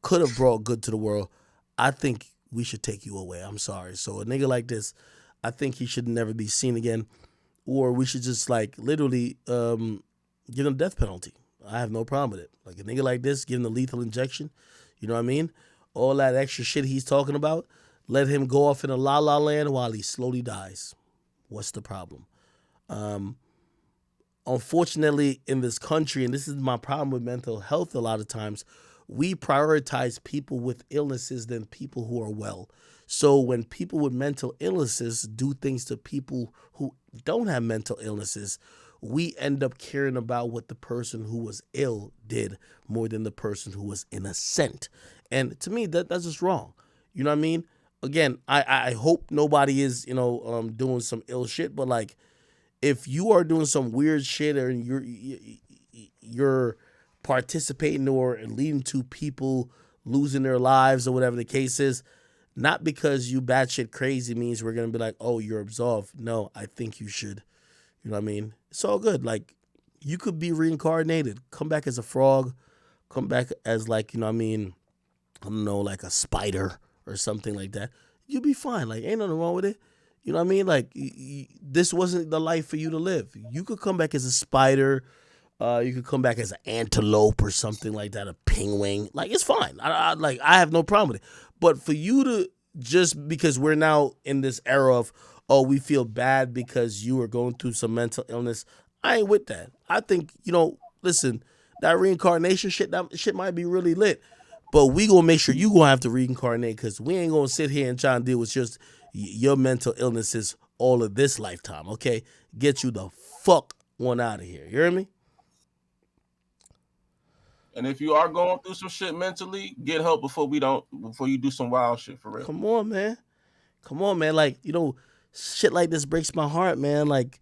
could have brought good to the world. I think we should take you away. I'm sorry. So a nigga like this, I think he should never be seen again. Or we should just literally give him the death penalty. I have no problem with it. Like a nigga like this, give him the lethal injection. You know what I mean? All that extra shit he's talking about, let him go off in a la-la land while he slowly dies. What's the problem? Unfortunately, in this country, and this is my problem with mental health a lot of times, we prioritize people with illnesses than people who are well. So when people with mental illnesses do things to people who don't have mental illnesses, we end up caring about what the person who was ill did more than the person who was innocent. And to me, that's just wrong. You know what I mean? Again, I hope nobody is, doing some ill shit, but like, if you are doing some weird shit or you're participating or leading to people losing their lives or whatever the case is, not because you batshit crazy means we're going to be like, oh, you're absolved. No, I think you should. You know what I mean? It's all good. Like, you could be reincarnated. Come back as a frog. Come back as like, I don't know, like a spider or something like that. You'll be fine. Like, ain't nothing wrong with it. You know what I mean? Like, this wasn't the life for you to live. You could come back as a spider. You could come back as an antelope or something like that, a penguin. Like, it's fine. I have no problem with it. But for you to, just because we're now in this era of, oh, we feel bad because you were going through some mental illness, I ain't with that. I think, listen, that reincarnation shit, that shit might be really lit. But we gonna make sure you gonna have to reincarnate, because we ain't gonna sit here and try and deal with just your mental illnesses all of this lifetime, okay? Get you the fuck one out of here. You hear me? And if you are going through some shit mentally, get help before you do some wild shit, for real. Come on, man. Like, shit like this breaks my heart, man. Like,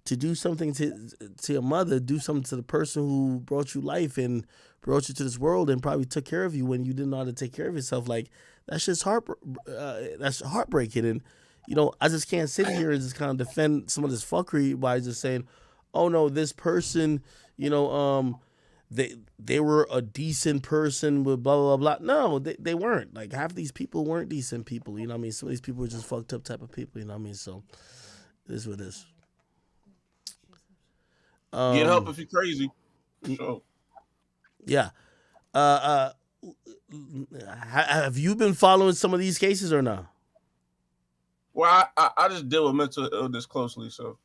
to do something to your mother, do something to the person who brought you life and brought you to this world and probably took care of you when you didn't know how to take care of yourself. Like, that's just that's heartbreaking. And, I just can't sit here and just kind of defend some of this fuckery by just saying, oh no, this person, they were a decent person with blah, blah, blah. No, they weren't. Like, half these people weren't decent people, you know what I mean? Some of these people were just fucked up type of people, you know what I mean? So, it is what it is. Get help if you're crazy. Sure. Yeah. Have you been following some of these cases or not? Well, I just deal with mental illness closely, so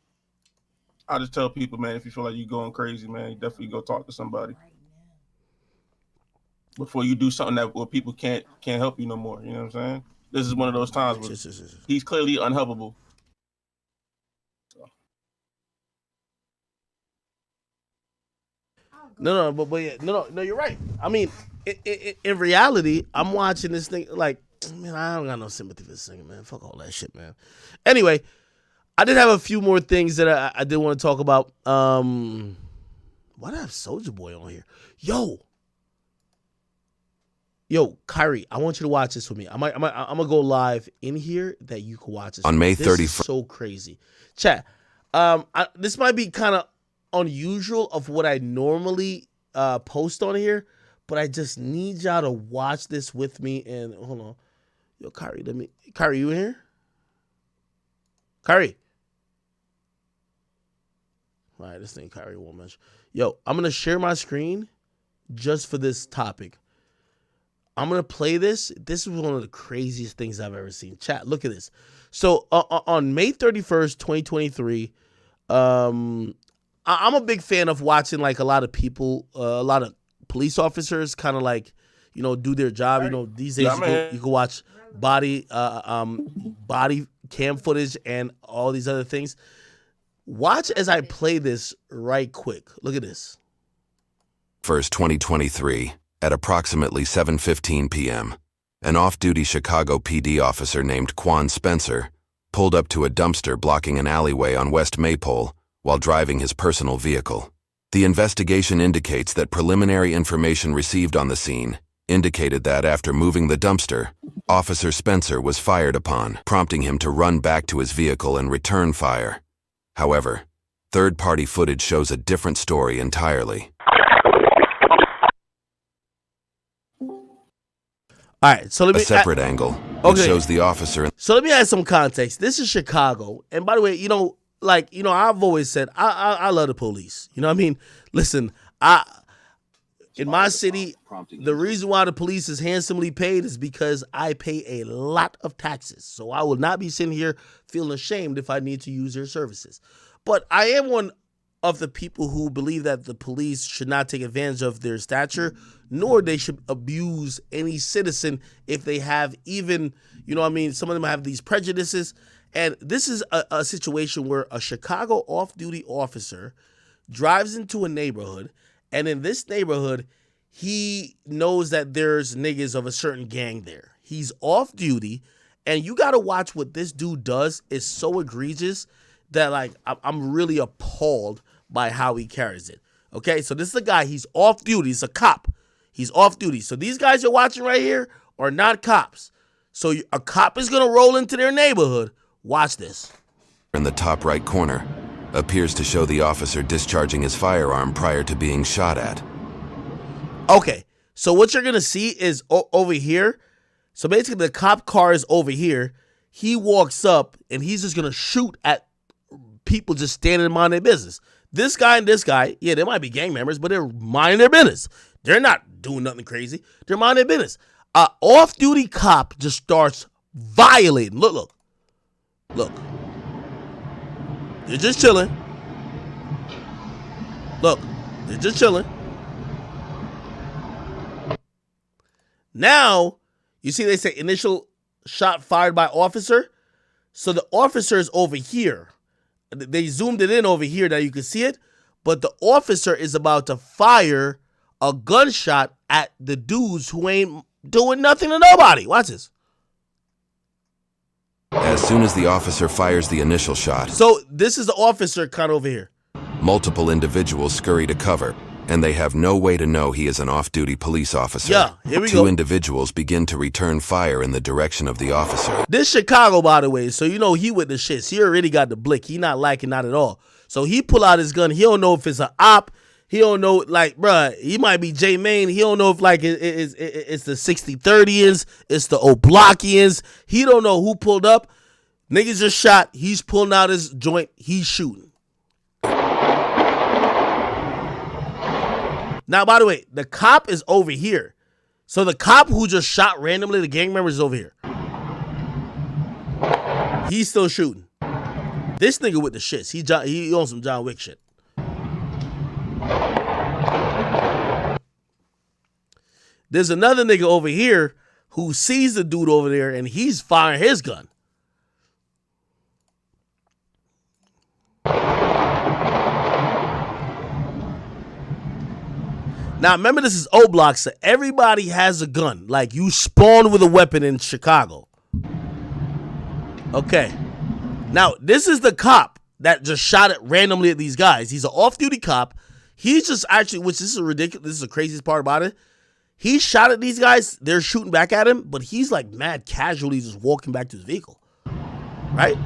I just tell people, man, if you feel like you're going crazy, man, you definitely go talk to somebody before you do something where people can't help you no more. You know what I'm saying? This is one of those times where he's clearly unhelpable. No, but yeah, no, you're right. I mean, in reality, I'm watching this thing like, man, I don't got no sympathy for this thing, man. Fuck all that shit, man. Anyway, I did have a few more things that I did want to talk about. Why do I have Soulja Boy on here? Yo, Kyrie, I want you to watch this with me. I'm gonna go live in here that you can watch this. On May 31st. This is so crazy. Chat. This might be kind of unusual of what I normally post on here, but I just need y'all to watch this with me. And hold on, yo, Kyrie, Kyrie, you in here? Kyrie. All right, this thing Kyrie won't mention. Yo, I'm gonna share my screen just for this topic. I'm gonna play this. This is one of the craziest things I've ever seen. Chat, look at this. So on May 31st, 2023, I'm a big fan of watching like a lot of people, a lot of police officers kind of like, do their job. These days you can watch body cam footage and all these other things. Watch as I play this right quick. Look at this. 1st, 2023, at approximately 7:15 p.m., an off-duty Chicago PD officer named Quan Spencer pulled up to a dumpster blocking an alleyway on West Maypole while driving his personal vehicle. The investigation indicates that preliminary information received on the scene indicated that after moving the dumpster, Officer Spencer was fired upon, prompting him to run back to his vehicle and return fire. However, third-party footage shows a different story entirely. All right, so let me... A separate angle. It shows the officer... So let me add some context. This is Chicago. And by the way, I've always said, I love the police. You know what I mean? Listen, in my city, the reason why the police is handsomely paid is because I pay a lot of taxes. So I will not be sitting here feeling ashamed if I need to use their services. But I am one of the people who believe that the police should not take advantage of their stature, nor they should abuse any citizen if they have even, some of them have these prejudices. And this is a situation where a Chicago off-duty officer drives into a neighborhood, and in this neighborhood, he knows that there's niggas of a certain gang there. He's off duty, and you got to watch what this dude does. Is so egregious that, like, I'm really appalled by how he carries it. Okay, so this is a guy, he's off duty. He's a cop. He's off duty. So these guys you're watching right here are not cops. So a cop is going to roll into their neighborhood. Watch this. In the top right corner appears to show the officer discharging his firearm prior to being shot at. Okay, so what you're going to see is over here. So basically the cop car is over here. He walks up and he's just going to shoot at people just standing and mind their business. This guy and this guy, yeah, they might be gang members, but they're minding their business. They're not doing nothing crazy. They're minding their business. An off-duty cop just starts violating. Look. They're just chilling. Look, they're just chilling. Now, you see they say initial shot fired by officer. So the officer is over here. They zoomed it in over here that you can see it. But the officer is about to fire a gunshot at the dudes who ain't doing nothing to nobody. Watch this. As soon as the officer fires the initial shot, So this is the officer cut over here. multiple individuals scurry to cover, and they have no way to know he is an off-duty police officer. Yeah, here we Two go. individuals begin to return fire in the direction of the officer. This Chicago, by the way, so you know he with the shits. He already got the blick. He not liking not at all. So he pull out his gun. He don't know if it's an op. He don't know, like, bruh, he might be J Main. He don't know if, like, it's the 60-30ians, it's the Oblockians. He don't know who pulled up. Niggas just shot. He's pulling out his joint. He's shooting. Now, by the way, the cop is over here. So the cop who just shot randomly, the gang member, is over here. He's still shooting. This nigga with the shits. He on some John Wick shit. There's another nigga over here who sees the dude over there and he's firing his gun. Now, remember, this is O-Block, so everybody has a gun. Like, you spawn with a weapon in Chicago. Okay. Now, this is the cop that just shot it randomly at these guys. He's an off-duty cop. He's just actually, which this is ridiculous. This is the craziest part about it. He shot at these guys. They're shooting back at him, but he's like mad casually just walking back to his vehicle. Right?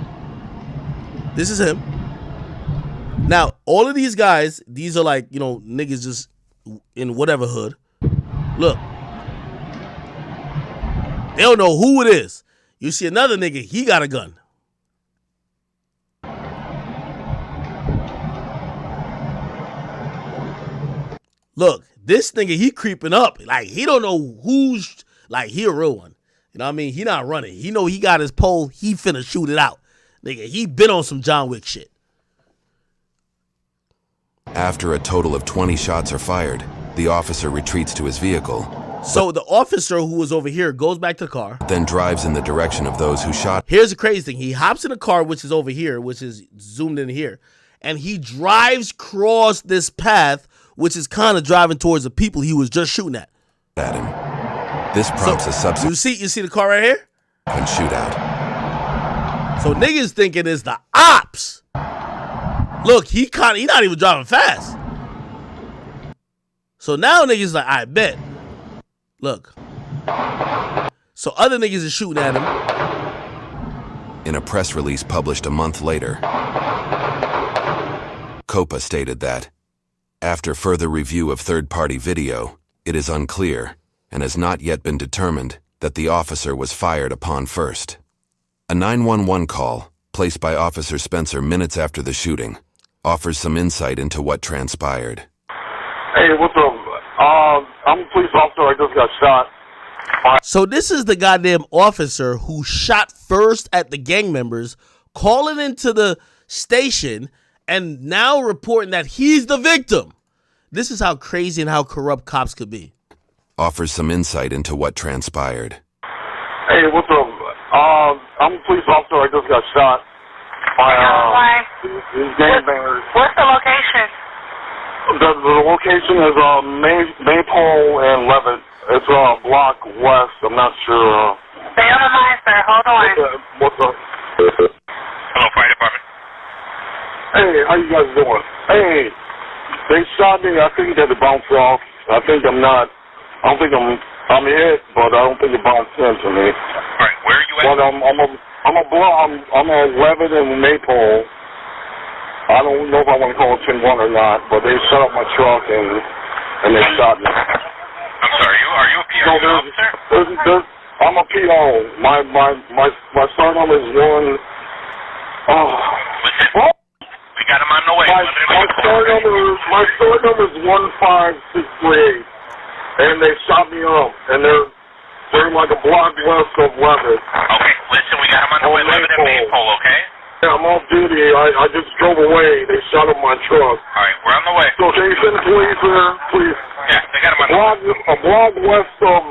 This is him. Now, all of these guys, these are like, you know, niggas just in whatever hood. Look. They don't know who it is. You see another nigga, he got a gun. Look, this nigga, he creeping up. Like, he don't know who's, like, he a real one. You know what I mean? He not running. He know he got his pole. He finna shoot it out. Nigga, he been on some John Wick shit. After a total of 20 shots are fired, the officer retreats to his vehicle, So the officer who was over here goes back to the car. then drives in the direction of those who shot. Here's the crazy thing. He hops in a car, which is over here, which is zoomed in here, and he drives across this path, which is kind of driving towards the people he was just shooting at. Him. This prompts a subsequent You see the car right here? shootout. So niggas thinking it's the ops. Look, he not even driving fast. So now niggas like, I bet. Look. So other niggas is shooting at him. In a press release published a month later, COPA stated that, after further review of third-party video, it is unclear, and has not yet been determined, that the officer was fired upon first. A 911 call, placed by Officer Spencer minutes after the shooting, offers some insight into what transpired. Hey, what's up? I'm a police officer. I just got shot. So this is the goddamn officer who shot first at the gang members, calling into the station, and now reporting that he's the victim. This is how crazy and how corrupt cops could be. Offers some insight into what transpired. Hey, what's up? I'm a police officer. I just got shot by these gangbangers. What's the location? The location is Maypole and Levitt. It's block west. I'm not sure. Stay on the line, sir. Hold on. What's up? Hello, fire department. Hey, how you guys doing? Hey, they shot me. I think that it bounced off. I don't think I'm hit, but I don't think it bounced into me. All right, where are you at? But I'm at Levitt and Maypole. I don't know if I want to call it 10-1 or not, but they shut up my truck and they shot me. I'm sorry, are you a PO officer? I'm a PO. My surname is one. Listen, we got him on the way. My surname is 15638, and they shot me up, and they're like a block west of Levitt. Okay, listen, we got him on the way. Levitt and Maypole, okay? Yeah, I'm off duty. I just drove away. They shot up my truck. All right, we're on the way. So can you send the police here, please? Yeah, they got him on the way. A block west of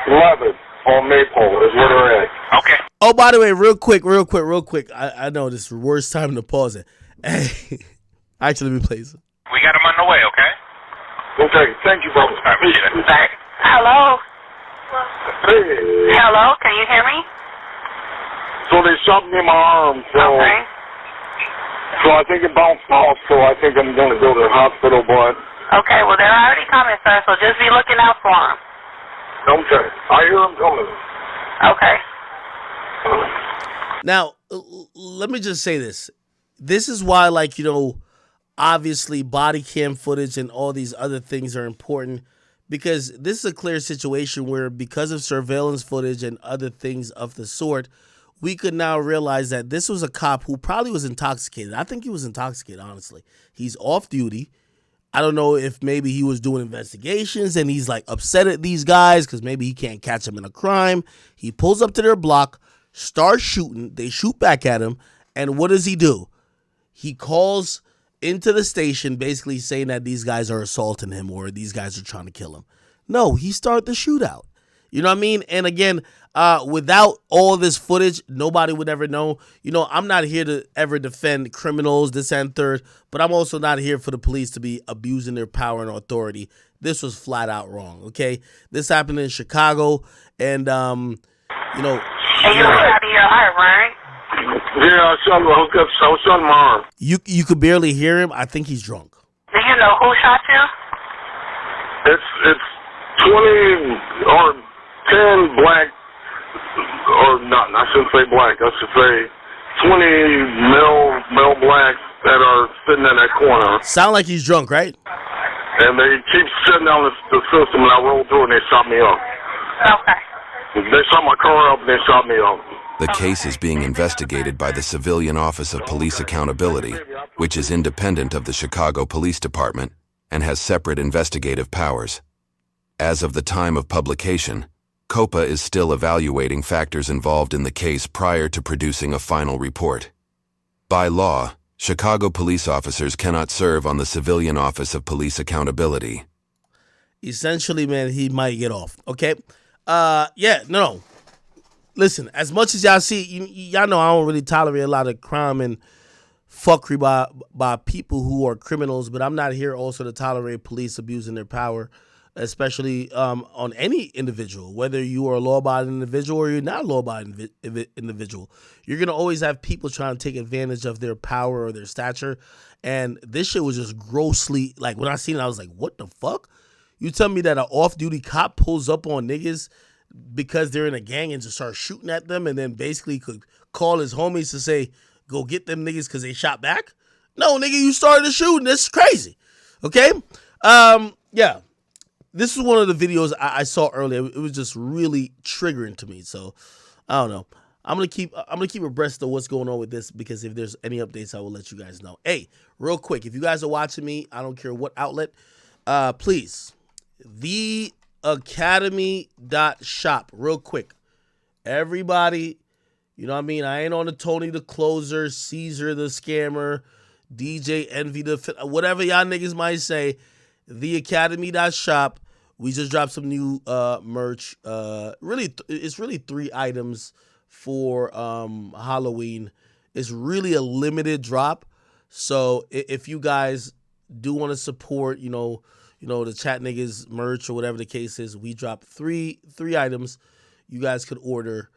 Levitt on Maypole is where they're at. Okay. Oh, by the way, real quick. I know this is the worst time to pause it. Hey, actually, let me play this. We got him on the way, okay? Okay, thank you, brother. All right, appreciate it. Hello? Hey. Hello, can you hear me? So they shot me in my arm, so I think it bounced off, so I think I'm going to go to the hospital, but... Okay, well, they're already coming, sir, so just be looking out for them. Okay, I hear them coming. Okay. Now, let me just say this. This is why, obviously body cam footage and all these other things are important, because this is a clear situation where, because of surveillance footage and other things of the sort, we could now realize that this was a cop who probably was intoxicated. I think he was intoxicated, honestly. He's off duty. I don't know if maybe he was doing investigations and he's upset at these guys because maybe he can't catch them in a crime. He pulls up to their block, starts shooting. They shoot back at him. And what does he do? He calls into the station basically saying that these guys are assaulting him or these guys are trying to kill him. No, he started the shootout. You know what I mean? And again, without all this footage, nobody would ever know. I'm not here to ever defend criminals, this and third, but I'm also not here for the police to be abusing their power and authority. This was flat out wrong, okay? This happened in Chicago, and, And you shot in your heart, right? Yeah, I was shot in my arm. You could barely hear him. I think he's drunk. Do you know who shot you? It's 20 or 10 black, or not, I shouldn't say black, I should say 20 male blacks that are sitting in that corner. Sound like he's drunk, right? And they keep shutting down the system, and I rolled through and they shot me up. Okay. They shot my car up and they shot me up. The case is being investigated by the Civilian Office of Police Accountability, which is independent of the Chicago Police Department and has separate investigative powers. As of the time of publication, COPA is still evaluating factors involved in the case prior to producing a final report. By law, Chicago police officers cannot serve on the Civilian Office of Police Accountability. Essentially, man, he might get off, okay? No. Listen, as much as y'all see, y'all know I don't really tolerate a lot of crime and fuckery by people who are criminals, but I'm not here also to tolerate police abusing their power, especially on any individual, whether you are a law-abiding individual or you're not a law-abiding individual. You're going to always have people trying to take advantage of their power or their stature, and this shit was just grossly, when I seen it, I was like, what the fuck? You tell me that an off-duty cop pulls up on niggas because they're in a gang and just start shooting at them and then basically could call his homies to say, go get them niggas because they shot back? No, nigga, you started the shooting. This is crazy. Okay? Yeah. This is one of the videos I saw earlier. It was just really triggering to me. So, I don't know. I'm gonna keep abreast of what's going on with this, because if there's any updates, I will let you guys know. Hey, real quick, if you guys are watching me, I don't care what outlet, please, theacademy.shop, real quick. Everybody, you know what I mean? I ain't on the Tony the Closer, Caesar the Scammer, DJ Envy the, whatever y'all niggas might say. Theacademy.shop. We just dropped some new merch. It's really 3 items for Halloween. It's really a limited drop. So if you guys do want to support, the Chat Niggas merch or whatever the case is, we dropped three items you guys could order.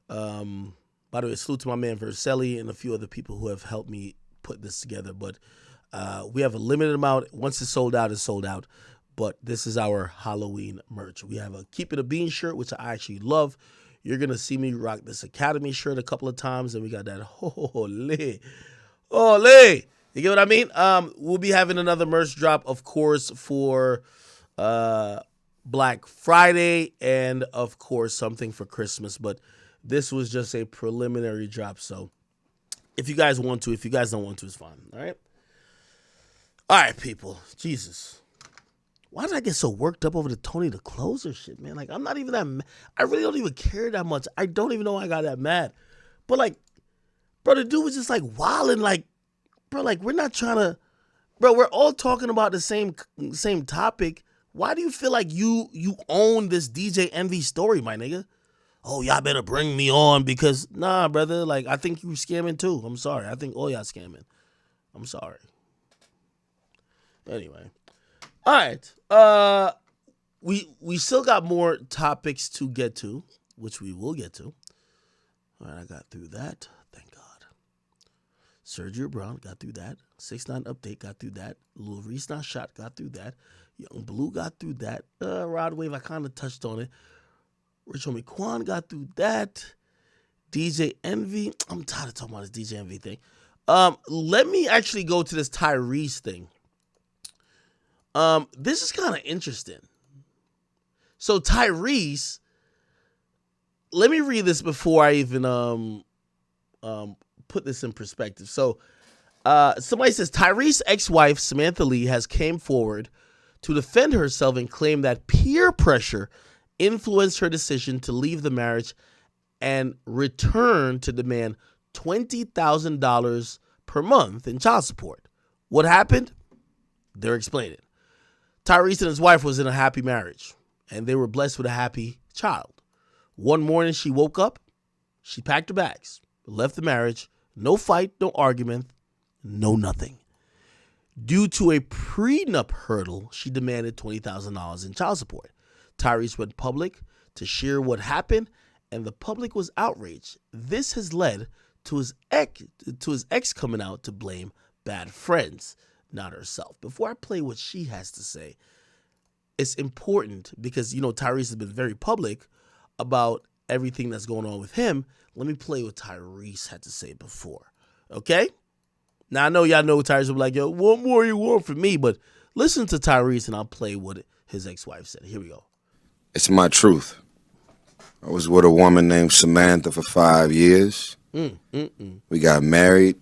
By the way, salute to my man Verselli and a few other people who have helped me put this together. But we have a limited amount. Once it's sold out, it's sold out. But this is our Halloween merch. We have a Keep It a Bean shirt, which I actually love. You're going to see me rock this Academy shirt a couple of times. And we got that Ole. You get what I mean? We'll be having another merch drop, of course, for Black Friday and, of course, something for Christmas. But this was just a preliminary drop. So if you guys want to, if you guys don't want to, it's fine. All right? All right, people. Jesus. Why did I get so worked up over the Tony the Closer shit, man? Like, I'm not even that mad. I really don't even care that much. I don't even know why I got that mad. But, like, bro, the dude was just, like, wilding, like, bro, like, we're not trying to, bro, we're all talking about the same topic. Why do you feel like you own this DJ Envy story, my nigga? Oh, y'all better bring me on because, nah, brother, like, I think you scamming too. I'm sorry. I think all y'all scamming. I'm sorry. Anyway. All right. We still got more topics to get to, which we will get to. All right, I got through that. Thank God. Sergio Brown got through that. 6ix9ine update got through that. Lil Reese Not Shot got through that. Young Bleu got through that. Rod Wave, I kind of touched on it. Rich Homie Quan got through that. DJ Envy. I'm tired of talking about this DJ Envy thing. Let me actually go to this Tyrese thing. This is kind of interesting. So Tyrese, let me read this before I even put this in perspective. So somebody says Tyrese ex-wife Samantha Lee has came forward to defend herself and claim that peer pressure influenced her decision to leave the marriage and return to demand $20,000 per month in child support. What happened? They're explaining. Tyrese and his wife was in a happy marriage, and they were blessed with a happy child. One morning, she woke up, she packed her bags, left the marriage, no fight, no argument, no nothing. Due to a prenup hurdle, she demanded $20,000 in child support. Tyrese went public to share what happened, and the public was outraged. This has led to his ex coming out to blame bad friends, not herself. Before I play what she has to say, it's important because, Tyrese has been very public about everything that's going on with him. Let me play what Tyrese had to say before, okay? Now, I know y'all know Tyrese will be like, yo, what more you want from me? But listen to Tyrese, and I'll play what his ex-wife said. Here we go. It's my truth. I was with a woman named Samantha for 5 years. We got married.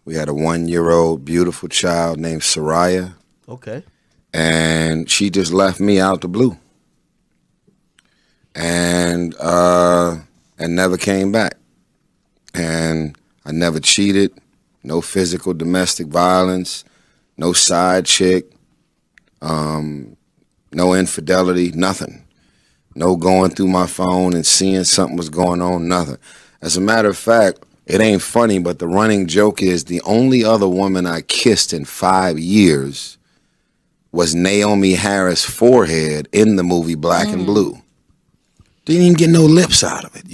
We had a 1-year-old beautiful child named Soraya. Okay. And she just left me out the blue. And never came back. And I never cheated. No physical domestic violence. No side chick. No infidelity. Nothing. No going through my phone and seeing something was going on. Nothing. As a matter of fact, it ain't funny, but the running joke is the only other woman I kissed in 5 years was Naomi Harris' forehead in the movie Black and Blue. Didn't even get no lips out of it,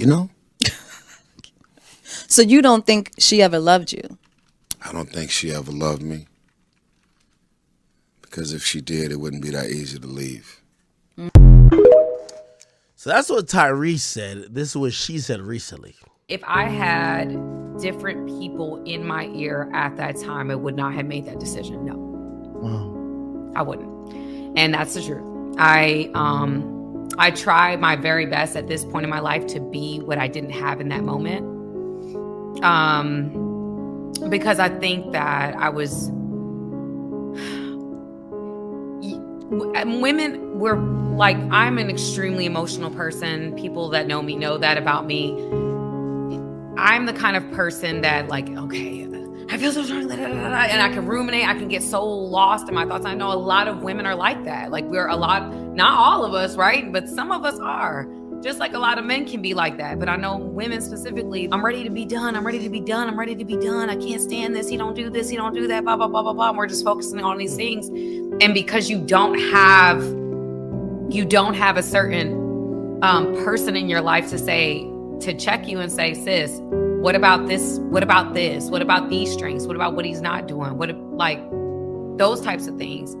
So you don't think she ever loved you? I don't think she ever loved me. Because if she did, it wouldn't be that easy to leave. So that's what Tyrese said. This is what she said recently. If I had different people in my ear at that time, I would not have made that decision. No. I wouldn't. And that's the truth. I try my very best at this point in my life to be what I didn't have in that moment. Because I think that I was... Women were like, I'm an extremely emotional person. People that know me know that about me. I'm the kind of person that like, okay, I feel so strong, and I can ruminate. I can get so lost in my thoughts. I know a lot of women are like that. Like we're a lot, not all of us, right? But some of us are. Just like a lot of men can be like that. But I know women specifically, I'm ready to be done. I'm ready to be done. I'm ready to be done. I can't stand this. He don't do this. He don't do that. Blah, blah, blah, blah, blah. And we're just focusing on these things. And because you don't have a certain person in your life to check you and say, sis, what about this? What about this? What about these strengths? What about what he's not doing? What, like, those types of things.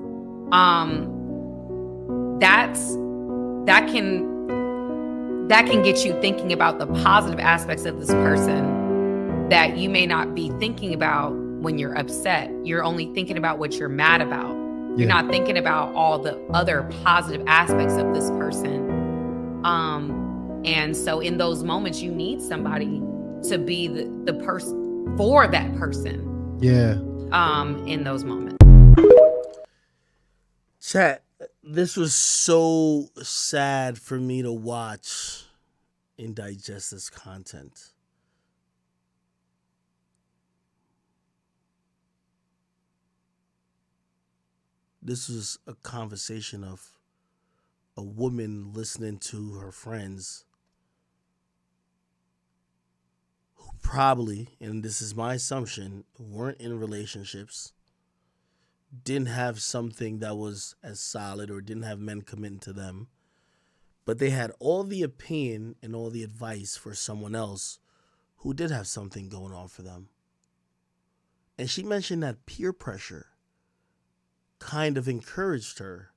That can get you thinking about the positive aspects of this person that you may not be thinking about when you're upset. You're only thinking about what you're mad about. You're not thinking about all the other positive aspects of this person. And so in those moments, you need somebody to be the person for that person. Yeah. In those moments. Chat, this was so sad for me to watch and digest this content. This was a conversation of a woman listening to her friends who probably, and this is my assumption, weren't in relationships, didn't have something that was as solid or didn't have men committing to them, but they had all the opinion and all the advice for someone else who did have something going on for them. And she mentioned that peer pressure kind of encouraged her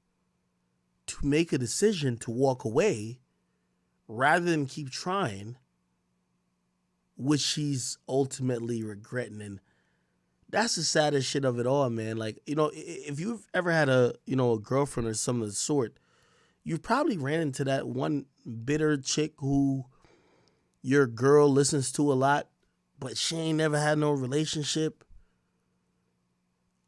to make a decision to walk away rather than keep trying, which she's ultimately regretting. And that's the saddest shit of it all, man. Like, you know, if you've ever had a girlfriend or some of the sort, you've probably ran into that one bitter chick who your girl listens to a lot, but she ain't never had no relationship.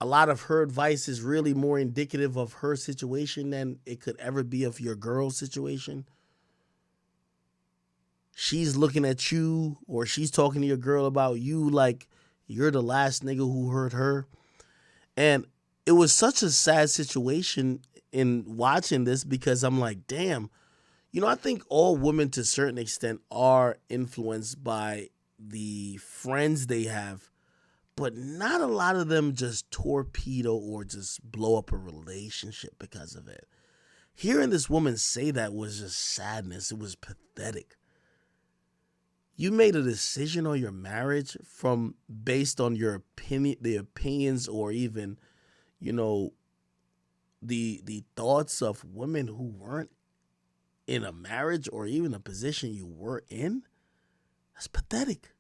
A lot of her advice is really more indicative of her situation than it could ever be of your girl's situation. She's looking at you, or she's talking to your girl about you like you're the last nigga who hurt her. And it was such a sad situation in watching this because I'm like, damn, you know, I think all women to a certain extent are influenced by the friends they have, but not a lot of them just torpedo or just blow up a relationship because of it. Hearing this woman say that was just sadness. It was pathetic. You made a decision on your marriage based on your opinion, the opinions, or even, you know, the thoughts of women who weren't in a marriage or even a position you were in. That's pathetic.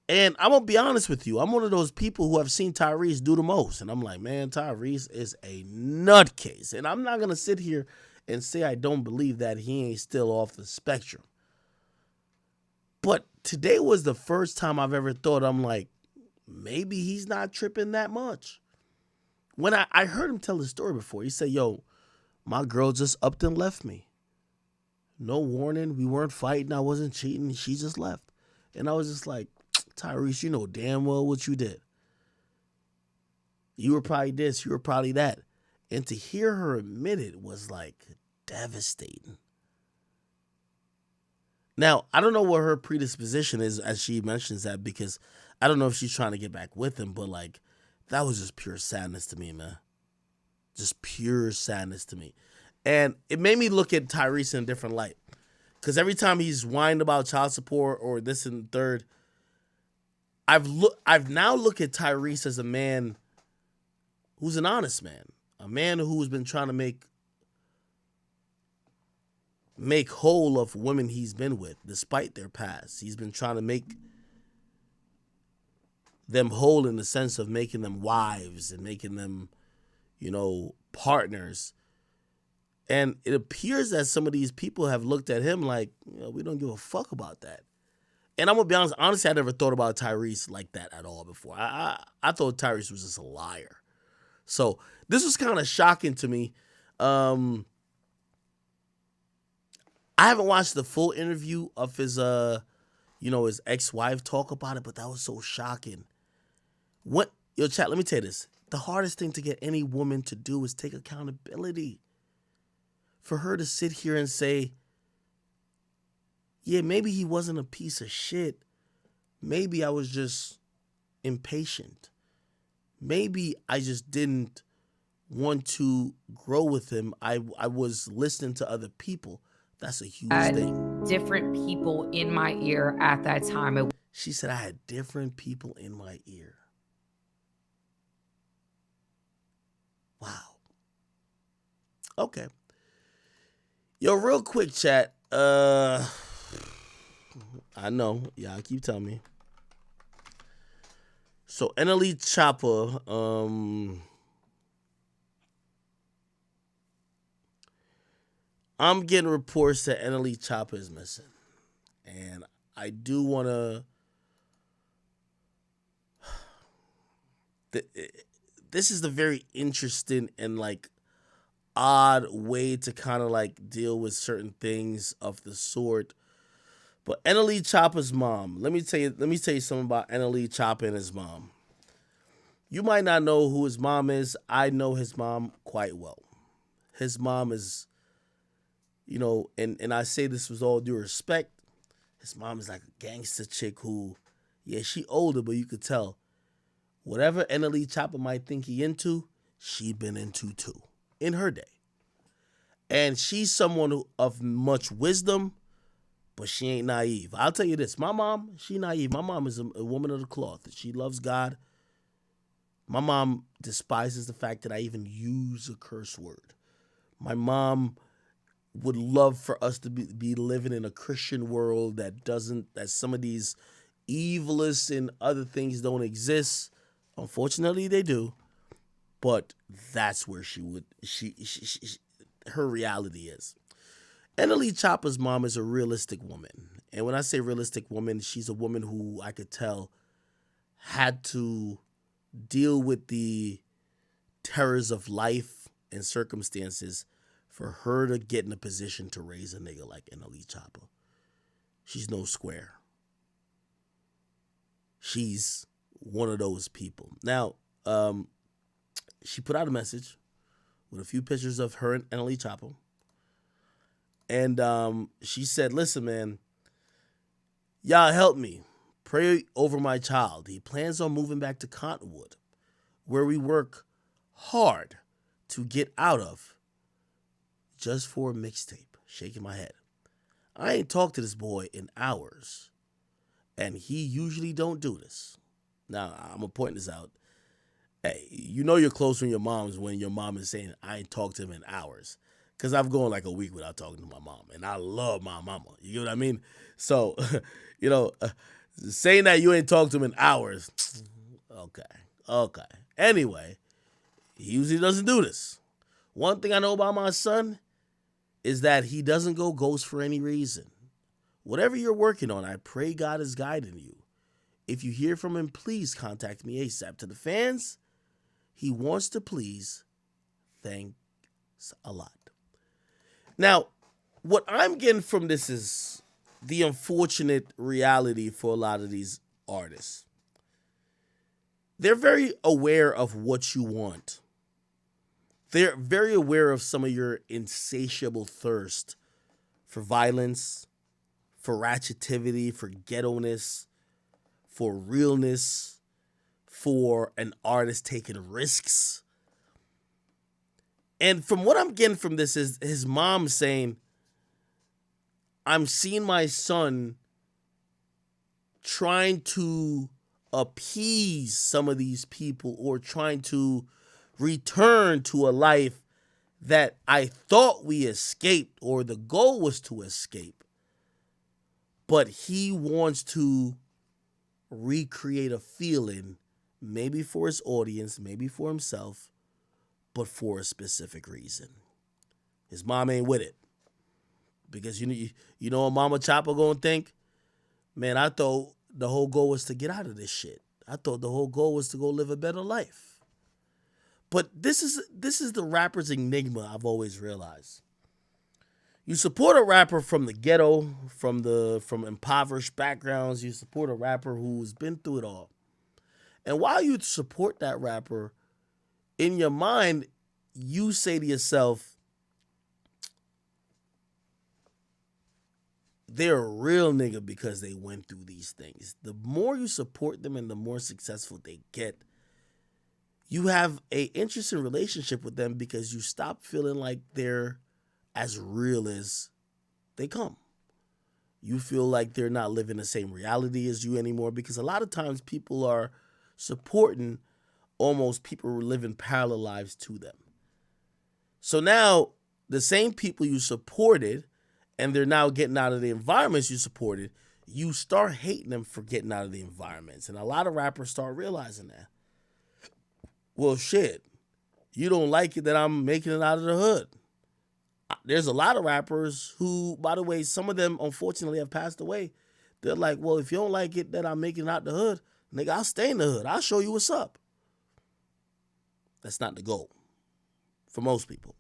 And I'm going to be honest with you. I'm one of those people who have seen Tyrese do the most. And I'm like, man, Tyrese is a nutcase. And I'm not going to sit here and say I don't believe that he ain't still off the spectrum. But today was the first time I've ever thought, I'm like, maybe he's not tripping that much. When I heard him tell the story before, he said, yo, my girl just upped and left me. No warning. We weren't fighting. I wasn't cheating. She just left. And I was just like, Tyrese, you know damn well what you did. You were probably this, you were probably that. And to hear her admit it was like devastating. Now, I don't know what her predisposition is as she mentions that, because I don't know if she's trying to get back with him, but like, that was just pure sadness to me, man. Just pure sadness to me. And it made me look at Tyrese in a different light. Because every time he's whined about child support or this and third, I've now looked at Tyrese as a man who's an honest man. A man who's been trying to make whole of women he's been with, despite their past. He's been trying to make them whole in the sense of making them wives and making them, you know, partners. And it appears that some of these people have looked at him like, you know, we don't give a fuck about that. And I'm going to be honest, honestly, I never thought about Tyrese like that at all before. I thought Tyrese was just a liar. So this was kind of shocking to me. I haven't watched the full interview of his, his ex-wife talk about it, but that was so shocking. Yo, chat, let me tell you this. The hardest thing to get any woman to do is take accountability. for her to sit here and say, yeah, maybe he wasn't a piece of shit. Maybe I was just impatient. Maybe I just didn't want to grow with him. I was listening to other people. That's a huge thing. Different people in my ear at that time. She said I had different people in my ear. Wow. Okay. Yo, real quick, chat. I know. Y'all keep telling me. So, NLE Chopper, I'm getting reports that NLE Chopper is missing. And I do want to... This is the very interesting and, like, odd way to kind of, like, deal with certain things of the sort. But NLE Chopper's mom, let me tell you something about NLE Chopper and his mom. You might not know who his mom is. I know his mom quite well. His mom is, you know, and I say this with all due respect, his mom is like a gangster chick who, yeah, she older, but you could tell whatever NLE Chopper might think he into, she been into too in her day. And she's someone of much wisdom, but she ain't naive. I'll tell you this, my mom, she naive. My mom is a woman of the cloth. She loves God. My mom despises the fact that I even use a curse word. My mom would love for us to be living in a Christian world that some of these evilists and other things don't exist. Unfortunately, they do. But that's where her reality is. NLE Chopper's mom is a realistic woman. And when I say realistic woman, she's a woman who I could tell had to deal with the terrors of life and circumstances for her to get in a position to raise a nigga like NLE Chopper. She's no square. She's one of those people. Now, she put out a message with a few pictures of her and NLE Chopper. And she said, listen, man, y'all help me. Pray over my child. He plans on moving back to Cottonwood, where we work hard to get out of, just for a mixtape. Shaking my head. I ain't talked to this boy in hours, and he usually don't do this. Now, I'm going to point this out. Hey, you know you're close with your moms when your mom is saying, I ain't talked to him in hours. Because I've gone like a week without talking to my mom, and I love my mama. You know what I mean? So, you know, saying that you ain't talked to him in hours, okay. Anyway, he usually doesn't do this. One thing I know about my son is that he doesn't go ghost for any reason. Whatever you're working on, I pray God is guiding you. If you hear from him, please contact me ASAP. To the fans, he wants to please. Thanks a lot. Now, what I'm getting from this is the unfortunate reality for a lot of these artists. They're very aware of what you want. They're very aware of some of your insatiable thirst for violence, for ratchetivity, for ghetto-ness, for realness, for an artist taking risks. And from what I'm getting from this is his mom saying, I'm seeing my son trying to appease some of these people or trying to return to a life that I thought we escaped or the goal was to escape. But he wants to recreate a feeling, maybe for his audience, maybe for himself, but for a specific reason. His mom ain't with it. Because you know what Mama Chopper gonna think? Man, I thought the whole goal was to get out of this shit. I thought the whole goal was to go live a better life. But this is the rapper's enigma I've always realized. You support a rapper from the ghetto, from impoverished backgrounds. You support a rapper who's been through it all. And while you support that rapper, in your mind, you say to yourself, they're a real nigga because they went through these things. The more you support them and the more successful they get, you have a interesting relationship with them because you stop feeling like they're as real as they come. You feel like they're not living the same reality as you anymore because a lot of times people are supporting almost people who are living parallel lives to them. So now the same people you supported and they're now getting out of the environments you supported, you start hating them for getting out of the environments. And a lot of rappers start realizing that. Well, shit, you don't like it that I'm making it out of the hood. There's a lot of rappers who, by the way, some of them unfortunately have passed away. They're like, well, if you don't like it that I'm making it out the hood, nigga, I'll stay in the hood. I'll show you what's up. That's not the goal for most people.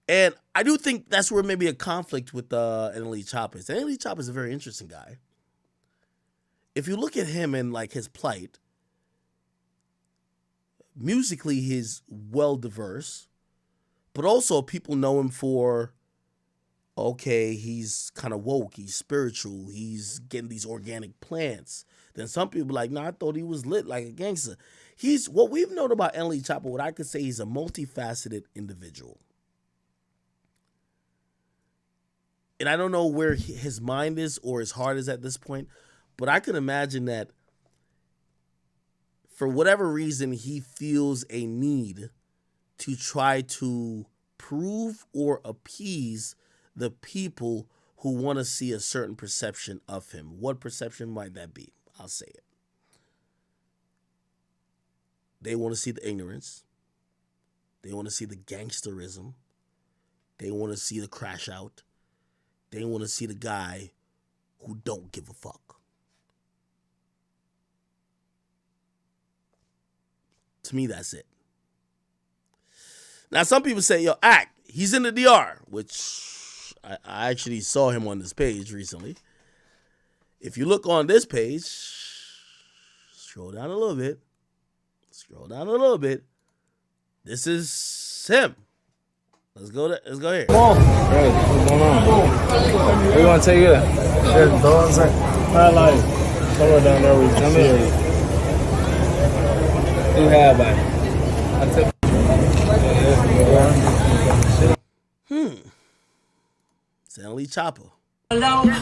And I do think that's where maybe a conflict with NLE Choppa is. NLE Choppa is a very interesting guy. If you look at him and like his plight, musically he's well diverse, but also people know him for, okay, he's kind of woke, he's spiritual, he's getting these organic plants. Then some people are like, no, I thought he was lit like a gangster. He's, what we've known about NLE Choppa, what I could say, he's a multifaceted individual. And I don't know where his mind is or his heart is at this point, but I can imagine that for whatever reason, he feels a need to try to prove or appease the people who want to see a certain perception of him. What perception might that be? I'll say it. They want to see the ignorance. They want to see the gangsterism. They want to see the crash out. They want to see the guy who don't give a fuck. To me, that's it. Now, some people say, yo, Act, he's in the DR, which I actually saw him on this page recently. If you look on this page, scroll down a little bit. Scroll down a little bit. This is him. Let's go here. Hey, what's going on? Where you want to take it? Shit, dogs. I like somewhere down there where you can see it. You have by I took. It's NLE Choppa.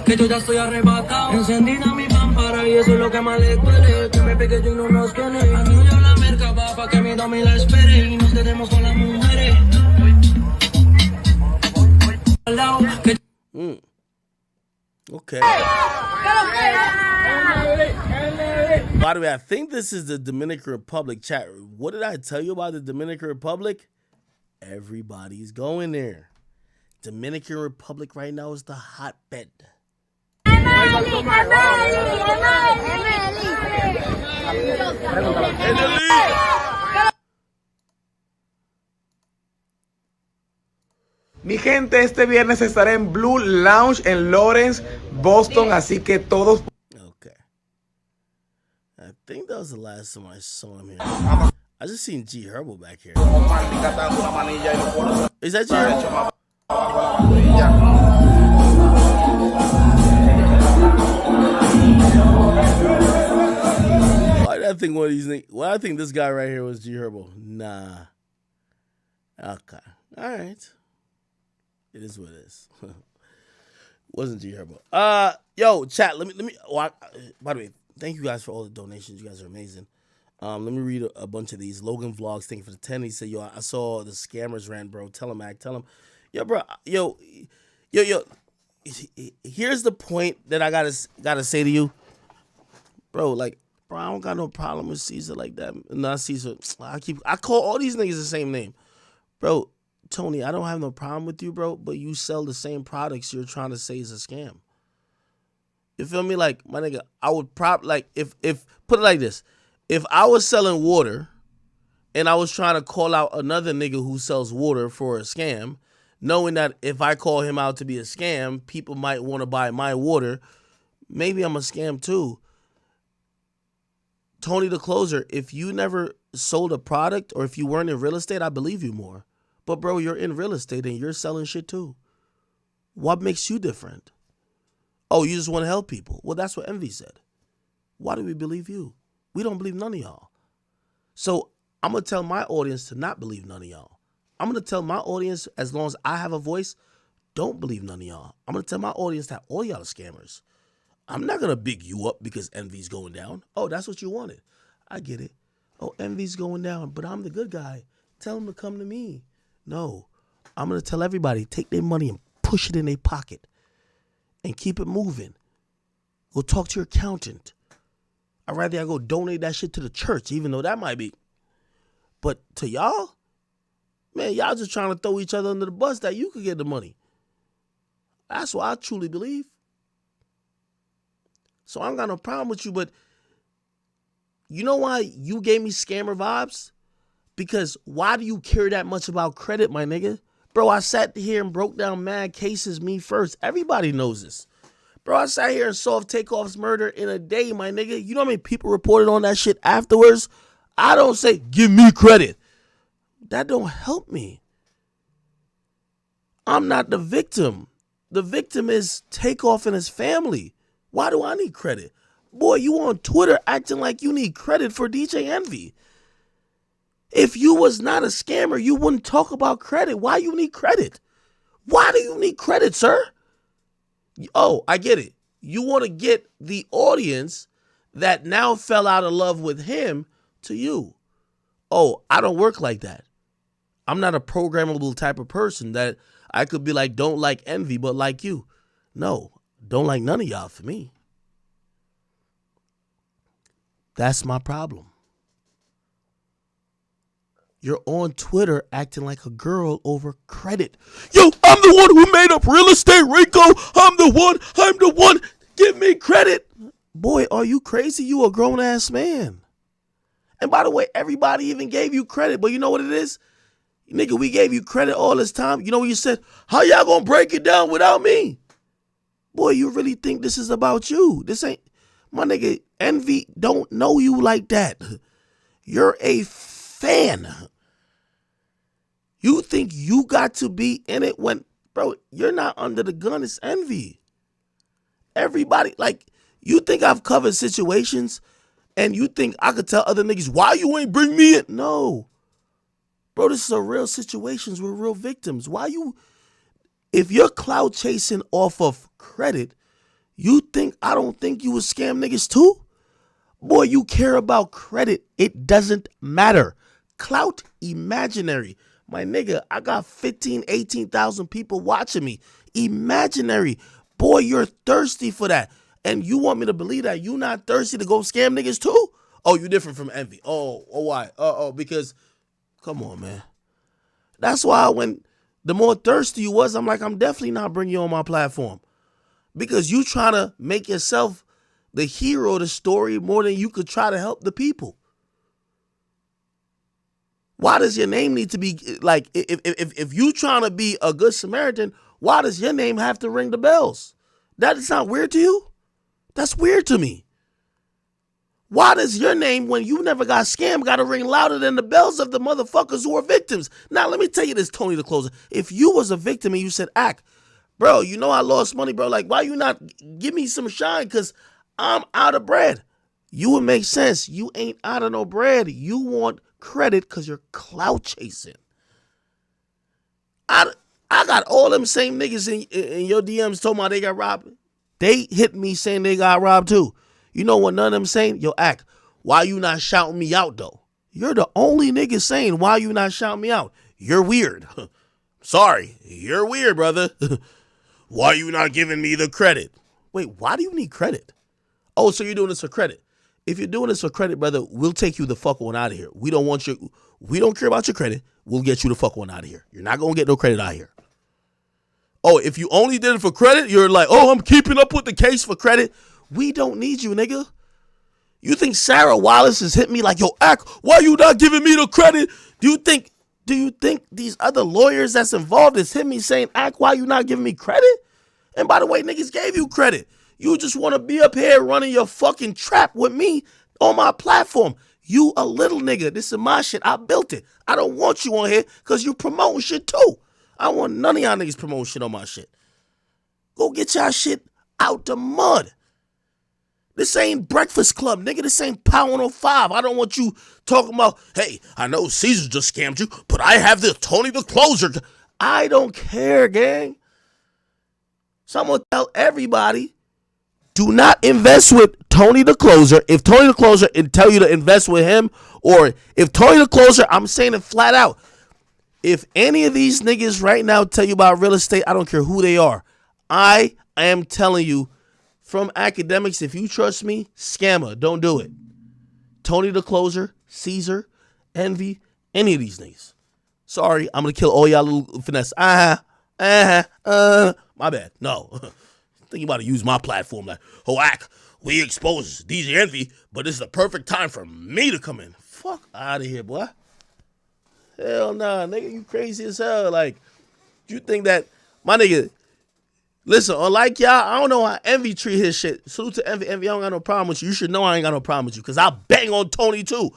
Que yo ya estoy arrebatado. Encendida mi pámpara y eso es lo que más le duele. Que me pegue yo no nos tiene. Anuncia la merca va pa' que mi domi la espere y nos quedemos con las mujeres. Okay. By the way, I think this is the Dominican Republic chat. What did I tell you about the Dominican Republic? Everybody's going there. Dominican Republic right now is the hotbed. Mi gente, este viernes estaré en Bleu Lounge en Lawrence, Boston, así que todos... Okay. I think that was the last time I saw him here. I just seen G Herbo back here. Is that G Herbo? Why did I think one of these things? Why I think this guy right here was G Herbo? Nah. Okay. All right. It is what it is. Wasn't G Herbo. Yo, chat. Let me. By the way, thank you guys for all the donations. You guys are amazing. Let me read a bunch of these. Logan Vlogs, thank you for the 10. He said, yo, I saw the scammers rant, bro. Tell him, Mac. Tell him. Yo, bro. Yo. Here's the point that I gotta say to you, bro. Like, bro, I don't got no problem with Caesar like that. Not Caesar. I call all these niggas the same name, bro. Tony, I don't have no problem with you, bro, but you sell the same products you're trying to say is a scam. You feel me? Like, my nigga, I would if put it like this. If I was selling water and I was trying to call out another nigga who sells water for a scam, knowing that if I call him out to be a scam, people might want to buy my water, maybe I'm a scam too. Tony the Closer, if you never sold a product or if you weren't in real estate, I believe you more. But, bro, you're in real estate and you're selling shit too. What makes you different? Oh, you just want to help people. Well, that's what Envy said. Why do we believe you? We don't believe none of y'all. So I'm going to tell my audience to not believe none of y'all. I'm going to tell my audience, as long as I have a voice, don't believe none of y'all. I'm going to tell my audience that all y'all are scammers. I'm not going to big you up because Envy's going down. Oh, that's what you wanted. I get it. Oh, Envy's going down, but I'm the good guy. Tell them to come to me. No, I'm going to tell everybody, take their money and push it in their pocket and keep it moving. Go talk to your accountant. I'd rather I go donate that shit to the church, even though that might be. But to y'all, man, y'all just trying to throw each other under the bus that you could get the money. That's what I truly believe. So I ain't got no problem with you, but you know why you gave me scammer vibes? Because why do you care that much about credit, my nigga? Bro, I sat here and broke down mad cases, me first. Everybody knows this. Bro, I sat here and solved Takeoff's murder in a day, my nigga. You know how many people reported on that shit afterwards? I don't say, give me credit. That don't help me. I'm not the victim. The victim is Takeoff and his family. Why do I need credit? Boy, you on Twitter acting like you need credit for DJ Envy. If you was not a scammer, you wouldn't talk about credit. Why you need credit? Why do you need credit, sir? Oh, I get it. You want to get the audience that now fell out of love with him to you. Oh, I don't work like that. I'm not a programmable type of person that I could be like, don't like Envy, but like you. No, don't like none of y'all for me. That's my problem. You're on Twitter acting like a girl over credit. Yo, I'm the one who made up real estate, Rico. I'm the one. Give me credit. Boy, are you crazy? You a grown-ass man. And by the way, everybody even gave you credit. But you know what it is? Nigga, we gave you credit all this time. You know what you said? How y'all gonna break it down without me? Boy, you really think this is about you. This ain't, my nigga, Envy don't know you like that. You're a fan. You think you got to be in it when, bro, you're not under the gun. It's Envy. Everybody, like, you think I've covered situations and you think I could tell other niggas, why you ain't bring me in? No. Bro, this is a real situations with real victims. Why you, if you're cloud chasing off of credit, you think I don't think you would scam niggas too? Boy, you care about credit. It doesn't matter. Clout imaginary. My nigga, I got 15, 18,000 people watching me. Imaginary. Boy, you're thirsty for that. And you want me to believe that you not thirsty to go scam niggas too? Oh, you different from Envy. Oh, why? Because, come on, man. That's why when the more thirsty you was, I'm like, I'm definitely not bringing you on my platform. Because you trying to make yourself the hero of the story more than you could try to help the people. Why does your name need to be, like, if you trying to be a good Samaritan, why does your name have to ring the bells? That is not weird to you? That's weird to me. Why does your name, when you never got scammed, got to ring louder than the bells of the motherfuckers who are victims? Now, let me tell you this, Tony the Closer. If you was a victim and you said, bro, you know I lost money, bro. Like, why you not give me some shine? Because I'm out of bread. You would make sense. You ain't out of no bread. You want credit because you're clout chasing. I got all them same niggas in your DMs told me they got robbed. They hit me saying they got robbed too. You know what none of them saying? Yo, why you not shouting me out though? You're the only nigga saying why you not shouting me out. You're weird. Sorry, you're weird, brother. Why you not giving me the credit? Wait, why do you need credit? Oh, so you're doing this for credit. If you're doing this for credit, brother, we'll take you the fuck on out of here. We don't care about your credit. We'll get you the fuck on out of here. You're not going to get no credit out of here. Oh, if you only did it for credit, you're like, oh, I'm keeping up with the case for credit. We don't need you, nigga. You think Sarah Wallace has hit me like, yo, why you not giving me the credit? Do you think these other lawyers that's involved is hit me saying, why you not giving me credit? And by the way, niggas gave you credit. You just want to be up here running your fucking trap with me on my platform. You a little nigga. This is my shit. I built it. I don't want you on here because you promoting shit too. I want none of y'all niggas promoting shit on my shit. Go get y'all shit out the mud. This ain't Breakfast Club, nigga. This ain't Power 105. I don't want you talking about, hey, I know Caesar just scammed you, but I have this Tony the Closer. I don't care, gang. So I'm going to tell everybody, do not invest with Tony the Closer. If Tony the Closer tell you to invest with him, or if Tony the Closer, I'm saying it flat out. If any of these niggas right now tell you about real estate, I don't care who they are. I am telling you, from academics, if you trust me, scammer, don't do it. Tony the Closer, Caesar, Envy, any of these niggas. Sorry, I'm going to kill all y'all little finesse. My bad. No. Think you about to use my platform like, we expose DJ Envy, but this is the perfect time for me to come in. Fuck out of here, boy. Hell nah, nigga, you crazy as hell. Like, you think that, my nigga, listen, unlike y'all, I don't know how Envy treat his shit. Salute to Envy. Envy, I don't got no problem with you. You should know I ain't got no problem with you, because I bang on Tony too.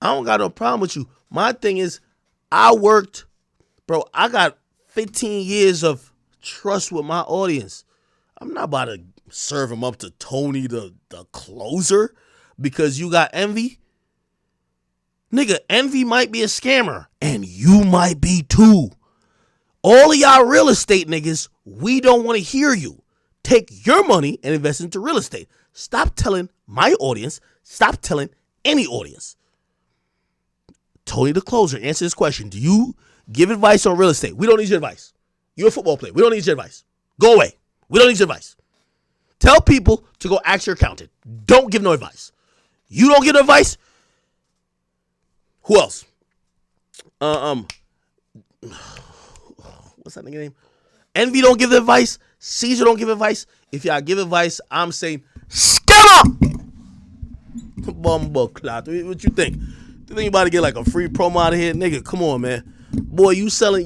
I don't got no problem with you. My thing is, I got 15 years of trust with my audience. I'm not about to serve him up to Tony the Closer because you got Envy. Nigga, Envy might be a scammer, and you might be too. All of y'all real estate niggas, we don't want to hear you. Take your money and invest into real estate. Stop telling my audience. Stop telling any audience. Tony the Closer, answer this question. Do you give advice on real estate? We don't need your advice. You're a football player. We don't need your advice. Go away. We don't need your advice. Tell people to go ask your accountant. Don't give no advice. You don't give no advice. Who else? What's that nigga name? Envy don't give advice. Caesar don't give advice. If y'all give advice, I'm saying scammer. Bumbo clout. What you think? You think you about to get like a free promo out of here, nigga? Come on, man. Boy, you selling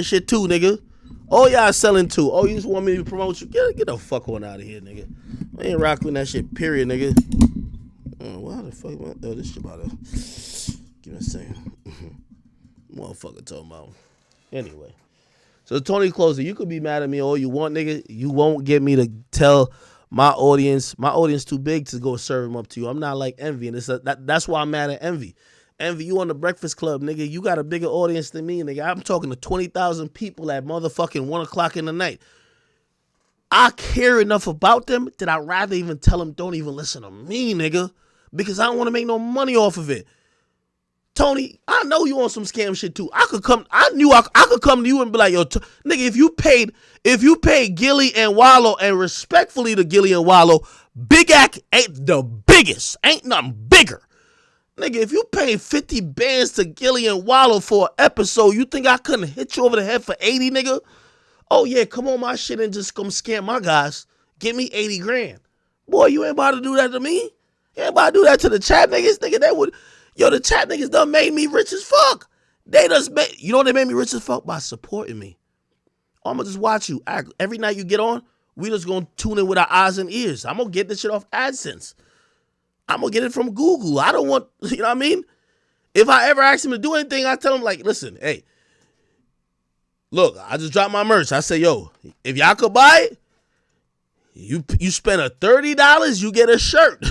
shit too, nigga. Oh, y'all selling too. Oh, you just want me to promote you? Get the fuck on out of here, nigga. I ain't rocking that shit, period, nigga. Why the fuck? Oh, this shit about to. Give me a second. Motherfucker talking about. Anyway. So, Tony Closer, you could be mad at me all you want, nigga. You won't get me to tell my audience too big to go serve him up to you. I'm not like Envy, and that's why I'm mad at Envy. Envy, you on the Breakfast Club, nigga. You got a bigger audience than me, nigga. I'm talking to 20,000 people at motherfucking 1 o'clock in the night. I care enough about them that I'd rather even tell them don't even listen to me, nigga, because I don't want to make no money off of it. Tony, I know you on some scam shit too. I could come to you and be like, yo, nigga, if you paid Gilly and Wallow, and respectfully to Gilly and Wallow, Big Act ain't the biggest. Ain't nothing bigger. Nigga, if you paid 50 bands to Gilly and Wallow for an episode, you think I couldn't hit you over the head for 80, nigga? Oh yeah, come on my shit and just come scam my guys. Give me 80 grand. Boy, you ain't about to do that to me. You ain't about to do that to the chat niggas, nigga. The chat niggas done made me rich as fuck. You know they made me rich as fuck? By supporting me. I'm gonna just watch you. Every night you get on, we just gonna tune in with our eyes and ears. I'm gonna get this shit off AdSense. I'm going to get it from Google. I don't want, you know what I mean? If I ever ask him to do anything, I tell him like, listen, hey, look, I just dropped my merch. I say, yo, if y'all could buy it, you spend a $30, you get a shirt.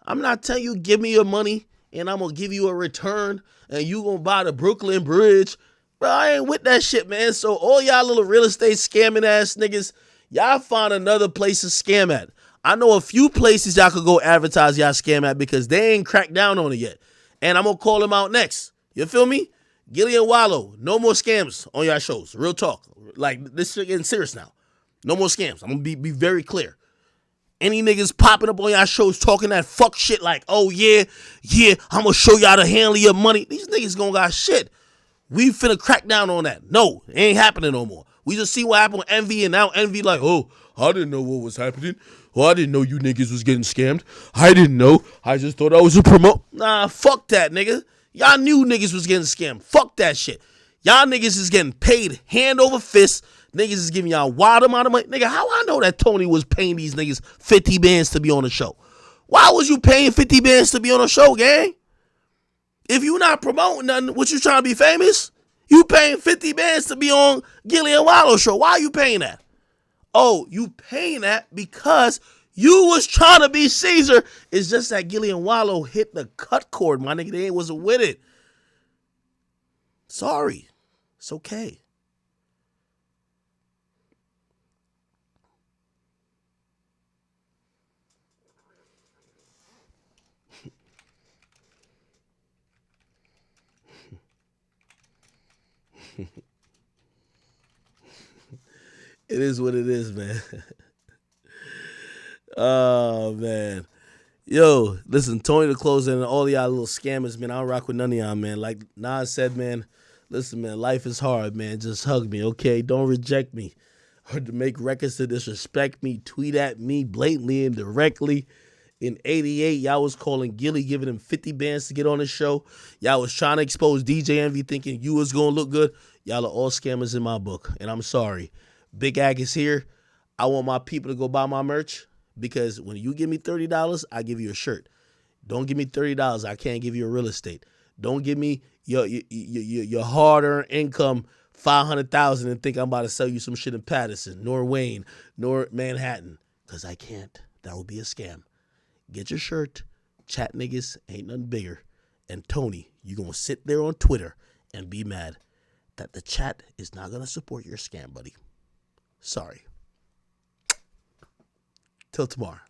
I'm not telling you, give me your money and I'm going to give you a return and you going to buy the Brooklyn Bridge. Bro, I ain't with that shit, man. So all y'all little real estate scamming ass niggas, y'all find another place to scam at. I know a few places y'all could go advertise y'all scam at because they ain't cracked down on it yet. And I'm going to call them out next. You feel me? Gilly and Wallow, no more scams on y'all shows. Real talk. Like, this is getting serious now. No more scams. I'm going to be very clear. Any niggas popping up on y'all shows talking that fuck shit like, oh, yeah, I'm going to show y'all to handle your money. These niggas going to got shit. We finna crack down on that. No, it ain't happening no more. We just see what happened with Envy, and now Envy like, oh, I didn't know what was happening. Oh, I didn't know you niggas was getting scammed. I didn't know. I just thought I was a promote. Nah, fuck that, nigga. Y'all knew niggas was getting scammed. Fuck that shit. Y'all niggas is getting paid hand over fist. Niggas is giving y'all wild amount of money. Nigga, how I know that Tony was paying these niggas 50 bands to be on the show? Why was you paying 50 bands to be on the show, gang? If you not promoting nothing, what you trying to be famous? You paying 50 bands to be on Gilly and Wallow show. Why are you paying that? Oh, you paying that because you was trying to be Caesar. It's just that Gillian Wallow hit the cut cord, my nigga. They wasn't with it. Sorry. It's okay. It is what it is, man. Oh, man. Yo, listen, Tony the Closer and all y'all little scammers, man. I don't rock with none of y'all, man. Like Nas said, man, listen, man, life is hard, man. Just hug me, okay? Don't reject me. Or to make records to disrespect me, tweet at me blatantly and directly. In 88, y'all was calling Gilly, giving him 50 bands to get on the show. Y'all was trying to expose DJ Envy, thinking you was going to look good. Y'all are all scammers in my book, and I'm sorry. Big Ag is here. I want my people to go buy my merch because when you give me $30, I give you a shirt. Don't give me $30. I can't give you a real estate. Don't give me your hard-earned income, $500,000, and think I'm about to sell you some shit in Patterson, nor Wayne, nor Manhattan, because I can't. That would be a scam. Get your shirt. Chat niggas ain't nothing bigger. And Tony, you going to sit there on Twitter and be mad that the chat is not going to support your scam, buddy. Sorry. Till tomorrow.